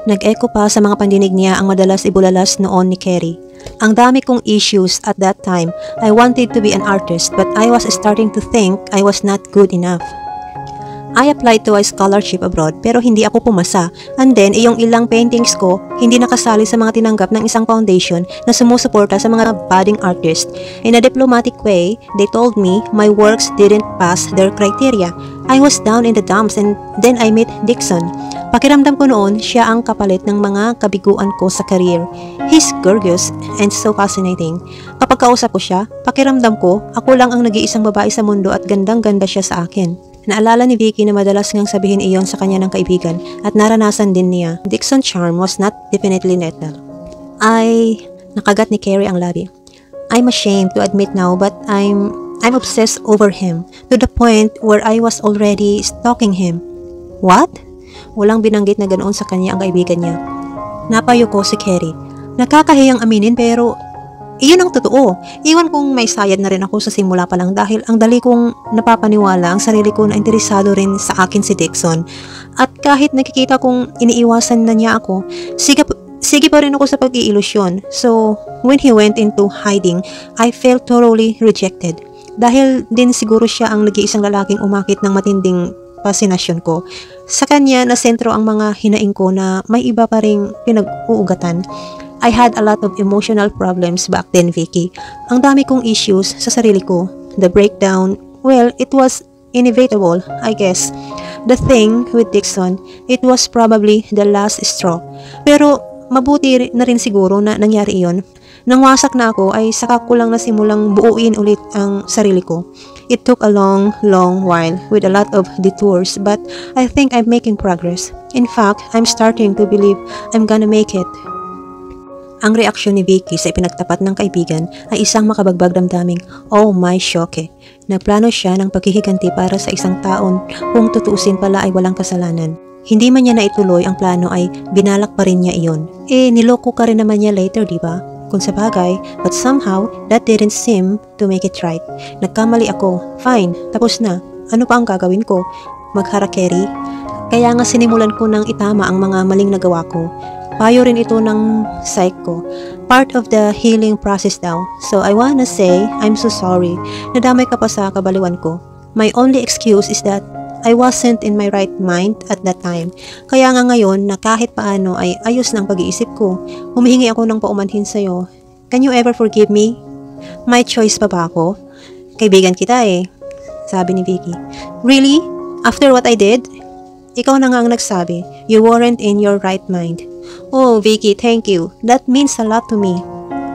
Nag-echo pa sa mga pandinig niya ang madalas ibulalas noon ni Carrie. Ang dami kong issues at that time. I wanted to be an artist but I was starting to think I was not good enough. I applied to a scholarship abroad pero hindi ako pumasa. And then, iyong ilang paintings ko hindi nakasali sa mga tinanggap ng isang foundation na sumusuporta sa mga budding artist. In a diplomatic way, they told me my works didn't pass their criteria. I was down in the dumps and then I met Dixon. Pakiramdam ko noon, siya ang kapalit ng mga kabiguan ko sa career. He's gorgeous and so fascinating. Kapag kausap ko siya, pakiramdam ko, ako lang ang nag-iisang babae sa mundo at gandang-ganda siya sa akin. Naalala ni Vicky na madalas ngang sabihin iyon sa kanya ng kaibigan at naranasan din niya. Dixon's charm was not definitely lethal. Nakagat ni Carrie ang labi. I'm ashamed to admit now but I'm obsessed over him to the point where I was already stalking him. What? Walang binanggit na ganoon sa kanya ang kaibigan niya. Napayo ko si Carrie. Nakakahiyang aminin pero iyon ang totoo. Iwan kong may sayad na rin ako sa simula pa lang dahil ang dali kong napapaniwala ang sarili ko na interesado rin sa akin si Dixon. At kahit nakikita kong iniiwasan na niya ako, sige pa rin ako sa pag-iilusyon. So, when he went into hiding, I felt thoroughly rejected. Dahil din siguro siya ang nag-iisang lalaking umakit ng matinding pasinasyon ko. Sa kanya na sentro ang mga hinaing ko na may iba pa ring pinag-uugatan. I had a lot of emotional problems back then, Vicky. Ang dami kong issues sa sarili ko. The breakdown, well, it was inevitable, I guess. The thing with Dixon, it was probably the last straw. Pero mabuti na rin siguro na nangyari iyon. Nang wasak na ako ay saka ko lang nasimulang buuin ulit ang sarili ko. It took a long while with a lot of detours but I think I'm making progress. In fact, I'm starting to believe I'm gonna make it. Ang reaksyon ni Vicky sa ipinagtapat ng kaibigan ay isang makabagbag damdaming, oh my shoke. Nagplano siya ng paghihiganti para sa isang taon kung tutuusin pala ay walang kasalanan. Hindi man niya naituloy ang plano ay binalak pa rin niya iyon. Niloko ka rin naman niya later, di ba? Kung sa bagay, but somehow, that didn't seem to make it right. Nagkamali ako. Fine, tapos na. Ano pa ang gagawin ko? Magharakeri? Kaya nga sinimulan ko ng itama ang mga maling nagawa ko. Payo rin ito ng psych ko. Part of the healing process daw. So I wanna say, I'm so sorry. Nadamay ka pa sa kabaliwan ko. My only excuse is that I wasn't in my right mind at that time. Kaya nga ngayon na kahit paano ay ayos ng pag-iisip ko. Humihingi ako ng paumanhin sa'yo. Can you ever forgive me? May choice pa ba ako? Kaibigan kita eh. Sabi ni Vicky. Really? After what I did? Ikaw na nga ang nagsabi. You weren't in your right mind. Oh, Vicky, thank you. That means a lot to me.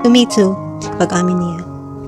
To me too. Pag-amin niya.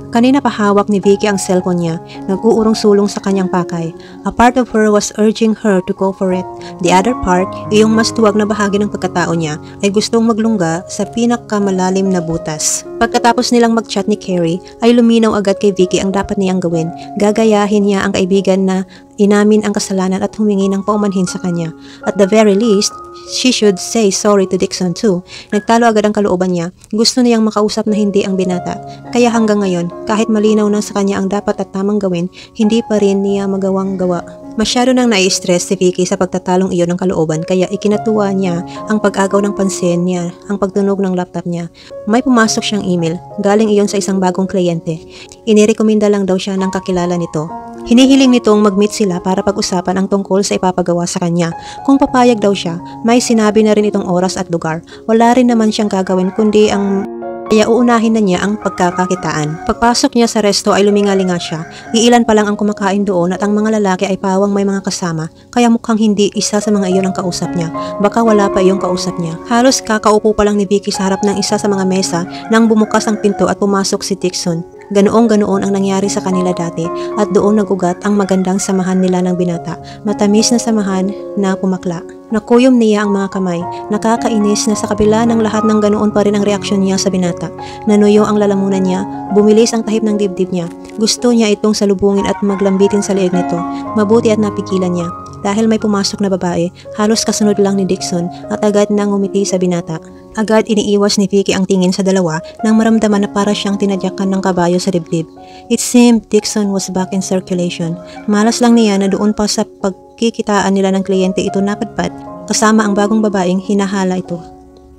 Kanina pa hawak ni Vicky ang cellphone niya, nag-uurong-sulong sa kanyang pakay. A part of her was urging her to go for it. The other part, iyong mas tuwag na bahagi ng pagkatao niya, ay gustong maglungga sa pinakamalalim na butas. Pagkatapos nilang mag-chat ni Carrie, ay luminaw agad kay Vicky ang dapat niyang gawin. Gagayahin niya ang kaibigan na inamin ang kasalanan at humingi ng paumanhin sa kanya. At the very least, she should say sorry to Dixon too. Nagtalo agad ang kalooban niya. Gusto niyang makausap na hindi ang binata. Kaya hanggang ngayon, kahit malinaw na sa kanya ang dapat at tamang gawin, hindi pa rin niya magawang gawa. Masyado nang nai-stress si Vicky sa pagtatalong iyon ng kalooban kaya ikinatuwa niya ang pag-agaw ng pansin niya, ang pagtunog ng laptop niya. May pumasok siyang email, galing iyon sa isang bagong kliyente. Inirekomenda lang daw siya ng kakilala nito. Hinihiling nitong mag-meet sila para pag-usapan ang tungkol sa ipapagawa sa kanya. Kung papayag daw siya, may sinabi na rin itong oras at lugar. Wala rin naman siyang gagawin kundi ang kaya uunahin na niya ang pagkakakitaan. Pagpasok niya sa resto ay lumingalinga siya. Iilan pa lang ang kumakain doon at ang mga lalaki ay pawang may mga kasama. Kaya mukhang hindi isa sa mga iyon ang kausap niya. Baka wala pa iyong kausap niya. Halos kakaupo pa lang ni Vicky sa harap ng isa sa mga mesa nang bumukas ang pinto at pumasok si Dixon. Ganoon ang nangyari sa kanila dati at doon nagugat ang magandang samahan nila ng binata. Matamis na samahan na pumakla. Nakuyom niya ang mga kamay. Nakakainis na sa kabila ng lahat ng ganoon pa rin ang reaksyon niya sa binata. Nanuyo ang lalamunan niya. Bumilis ang tahip ng dibdib niya. Gusto niya itong salubungin at maglambitin sa leeg nito. Mabuti at napigilan niya. Dahil may pumasok na babae, halos kasunod lang ni Dixon at agad nang umiti sa binata. Agad iniiwas ni Vicky ang tingin sa dalawa nang maramdaman na para siyang tinadyakan ng kabayo sa dibdib. It seemed Dixon was back in circulation. Malas lang niya na doon pa sa pagkikitaan nila ng kliyente ito napadpad kasama ang bagong babaeng hinahala ito.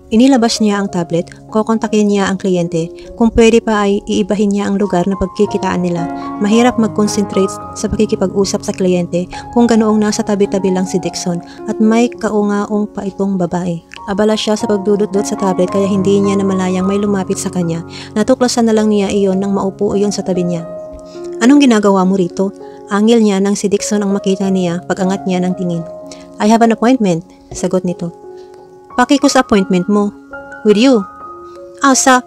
Inilabas niya ang tablet, kokontakin niya ang kliyente. Kung pwede pa ay iibahin niya ang lugar na pagkikitaan nila. Mahirap mag-concentrate sa pakikipag-usap sa kliyente kung ganoong nasa tabi-tabi lang si Dixon at may kaungaong pa itong babae. Abala siya sa pagdudot-dot sa tablet kaya hindi niya namalayang may lumapit sa kanya. Natuklasan na lang niya iyon nang maupo iyon sa tabi niya. Anong ginagawa mo rito? Angil niya nang si Dixon ang makita niya pag-angat niya ng tingin. I have an appointment, sagot nito. Pakikos appointment mo. With you. Asa?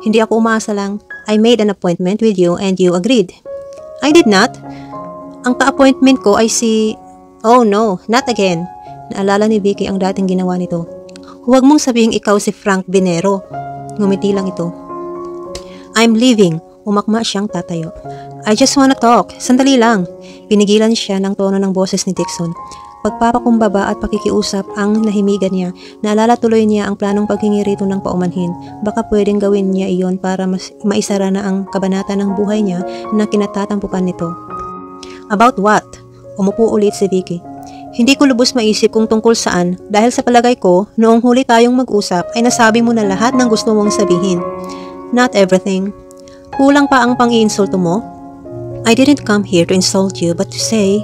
Hindi ako umaasa lang. I made an appointment with you and you agreed. I did not. Ang ka-appointment ko ay si... Oh no, not again. Naalala ni Vicky ang dating ginawa nito. Huwag mong sabihing ikaw si Frank Binero. Ngumiti lang ito. I'm leaving. Umakma siyang tatayo. I just wanna talk. Sandali lang. Pinigilan siya ng tono ng boses ni Dixon. Pagpapakumbaba at pakikiusap ang nahimigan niya. Naalala tuloy niya ang planong paghingi rito ng paumanhin. Baka pwedeng gawin niya iyon para maisara na ang kabanata ng buhay niya na kinatatampukan nito. About what? Umupo ulit si Vicky. Hindi ko lubos maisip kung tungkol saan dahil sa palagay ko, noong huli tayong mag-usap ay nasabi mo na lahat ng gusto mong sabihin. Not everything. Kulang pa ang pang-iinsulto mo? I didn't come here to insult you but to say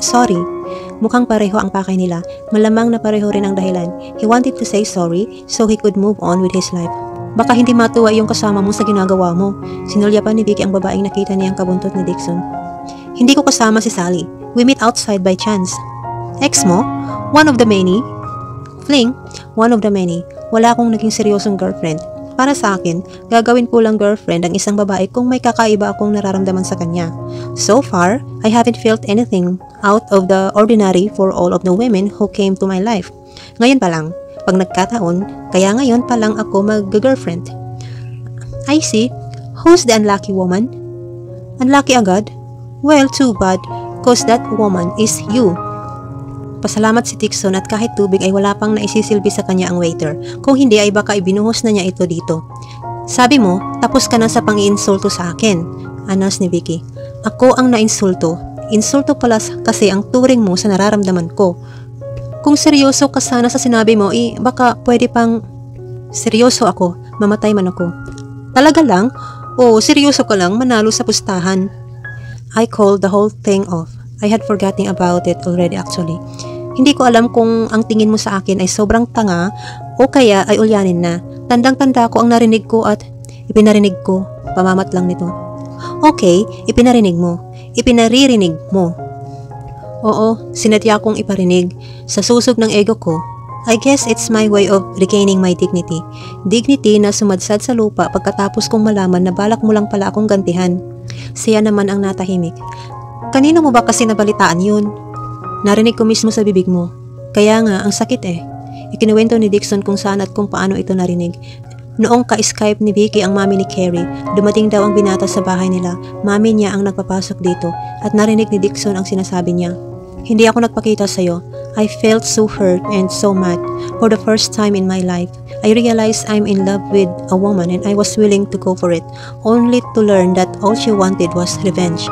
sorry. Mukhang pareho ang pakay nila. Malamang na pareho rin ang dahilan. He wanted to say sorry so he could move on with his life. Baka hindi matuwa yung kasama mo sa ginagawa mo. Sinulya pa ni Vicky ang babaeng nakita niyang kabuntot ni Dixon. Hindi ko kasama si Sally. We meet outside by chance. Ex mo? One of the many? Fling? One of the many. Wala akong naging seryosong girlfriend. Para sa akin, gagawin ko lang girlfriend ang isang babae kung may kakaiba akong nararamdaman sa kanya. So far, I haven't felt anything out of the ordinary for all of the women who came to my life. Ngayon pa lang, pag nagkataon, kaya ngayon pa lang ako mag-girlfriend. I see. Who's the unlucky woman? Unlucky agad? Well, too bad, cause that woman is you. Nagpasalamat si Dixon at kahit tubig ay wala pang naisisilbi sa kanya ang waiter. Kung hindi ay baka ibinuhos na niya ito dito. Sabi mo, tapos ka na sa pang-iinsulto sa akin, anas ni Vicky. Ako ang nainsulto. Insulto pala kasi ang turing mo sa nararamdaman ko. Kung seryoso ka sana sa sinabi mo, baka pwede pang... Seryoso ako, mamatay man ako. Talaga lang? O seryoso ka lang, manalo sa pustahan. I called the whole thing off. I had forgotten about it already actually. Hindi ko alam kung ang tingin mo sa akin ay sobrang tanga o kaya ay ulyanin na. Tandang-tanda ko ang narinig ko at ipinarinig ko. Pamamat lang nito. Okay, ipinarinig mo. Ipinaririnig mo. Oo, sinadya kong iparinig. Sa susog ng ego ko, I guess it's my way of regaining my dignity. Dignity na sumadsad sa lupa pagkatapos kong malaman na balak mo lang pala akong gantihan. Siya naman ang natahimik. Kanino mo ba kasi nabalitaan yun? Narinig ko mismo sa bibig mo. Kaya nga, ang sakit eh. Ikinuwento ni Dixon kung saan at kung paano ito narinig. Noong ka-Skype ni Vicky ang mami ni Carrie, dumating daw ang binata sa bahay nila. Mami niya ang nagpapasok dito at narinig ni Dixon ang sinasabi niya. Hindi ako nagpakita sa'yo. I felt so hurt and so mad. For the first time in my life, I realized I'm in love with a woman and I was willing to go for it, only to learn that all she wanted was revenge.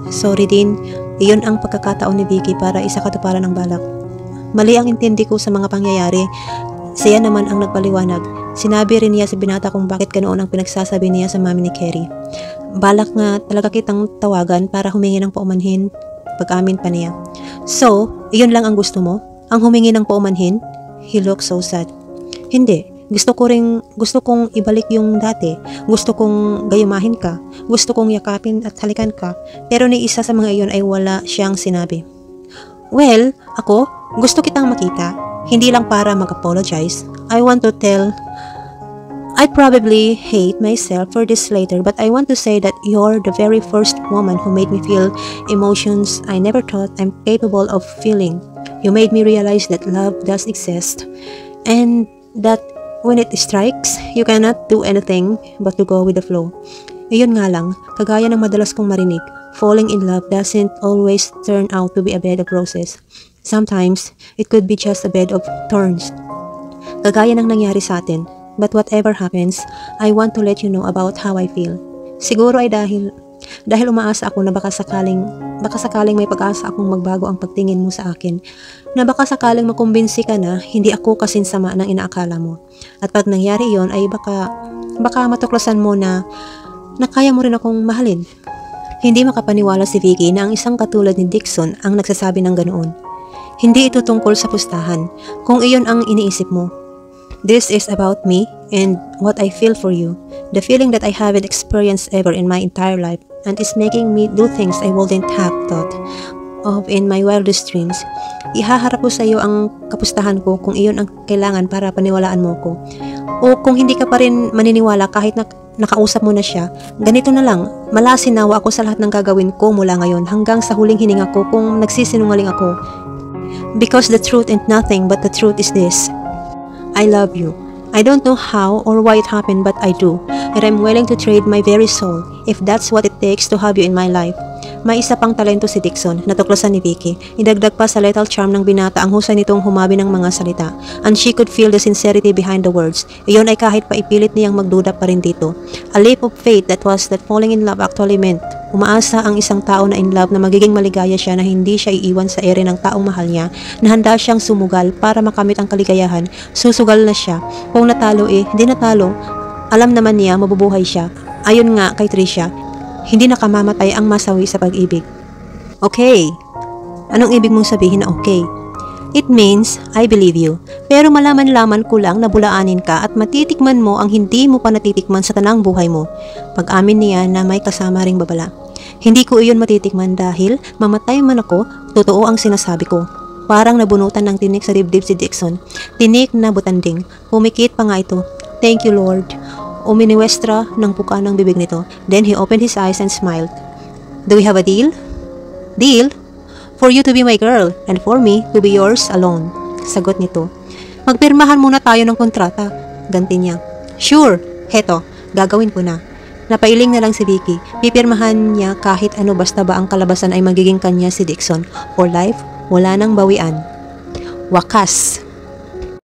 Sorry din, iyon ang pagkakataon ni Vicky para isa katuparan ng balak. Mali ang intindi ko sa mga pangyayari. Siya naman ang nagpaliwanag. Sinabi rin niya sa binata kung bakit ganoon ang pinagsasabi niya sa mami ni Carrie. Balak nga talaga kitang tawagan para humingi ng paumanhin. Pag-amin pa niya. So, iyon lang ang gusto mo? Ang humingi ng paumanhin? He looked so sad. Hindi. Gusto kong ibalik yung dati. Gusto kong gayumahin ka. Gusto kong yakapin at halikan ka. Pero ni isa sa mga iyon ay wala siyang sinabi. Well, ako, gusto kitang makita. Hindi lang para mag-apologize. I want to tell... I probably hate myself for this later, but I want to say that you're the very first woman who made me feel emotions I never thought I'm capable of feeling. You made me realize that love does exist, and that when it strikes, you cannot do anything but to go with the flow. Iyon nga lang, kagaya ng madalas kong marinig, falling in love doesn't always turn out to be a bed of roses. Sometimes, it could be just a bed of thorns. Kagaya ng nangyari sa atin. But whatever happens, I want to let you know about how I feel. Siguro ay dahil umaasa ako na baka sakaling may pag-asa akong magbago ang pagtingin mo sa akin, na baka sakaling makumbinsi ka na hindi ako kasinsama ng inaakala mo. At pag nangyari iyon ay baka matuklasan mo na kaya mo rin akong mahalin. Hindi makapaniwala si Vicky na ang isang katulad ni Dixon ang nagsasabi ng ganoon. Hindi ito tungkol sa pustahan, kung iyon ang iniisip mo. This is about me and what I feel for you. The feeling that I haven't experienced ever in my entire life and is making me do things I wouldn't have thought of in my wildest dreams. Ihaharap ko sa iyo ang kapustahan ko kung iyon ang kailangan para paniwalaan mo ko. O kung hindi ka pa rin maniniwala kahit nakausap mo na siya, ganito na lang, malasinawa ako sa lahat ng gagawin ko mula ngayon hanggang sa huling hininga ko kung nagsisinungaling ako. Because the truth and nothing but the truth is this. I love you. I don't know how or why it happened, but I do. And I'm willing to trade my very soul if that's what it takes to have you in my life. May isa pang talento si Dixon, natuklasan ni Vicky. Idagdag pa sa lethal charm ng binata ang husay nitong humabi ng mga salita. And she could feel the sincerity behind the words. Iyon ay kahit paipilit niyang magduda pa rin dito. A leap of faith that falling in love actually meant. Umaasa ang isang tao na in love na magiging maligaya siya na hindi siya iiwan sa ere ng taong mahal niya, na handa siyang sumugal para makamit ang kaligayahan. Susugal na siya. Kung natalo di natalo. Alam naman niya mabubuhay siya. Ayon nga kay Tricia, hindi nakamamatay ang masawi sa pag-ibig. Okay. Anong ibig mong sabihin na okay? It means, I believe you. Pero malaman-laman ko lang na bulaanin ka at matitikman mo ang hindi mo pa natitikman sa tanang buhay mo. Pag-amin niya na may kasama ring babala. Hindi ko iyon matitikman dahil mamatay man ako, totoo ang sinasabi ko. Parang nabunutan ng tinik sa dibdib si Dixon. Tinik na butanding. Humikit pa nga ito. Thank you, Lord. Uminiwestra ng puka ng bibig nito. Then he opened his eyes and smiled. Do we have a deal? Deal? For you to be my girl and for me to be yours alone. Sagot nito. Magpirmahan muna tayo ng kontrata. Ganti niya. Sure. Heto, gagawin ko na. Napailing na lang si Vicky. Pipirmahan niya kahit ano basta ba ang kalabasan ay magiging kanya si Dixon. For life Wala nang bawian. Wakas,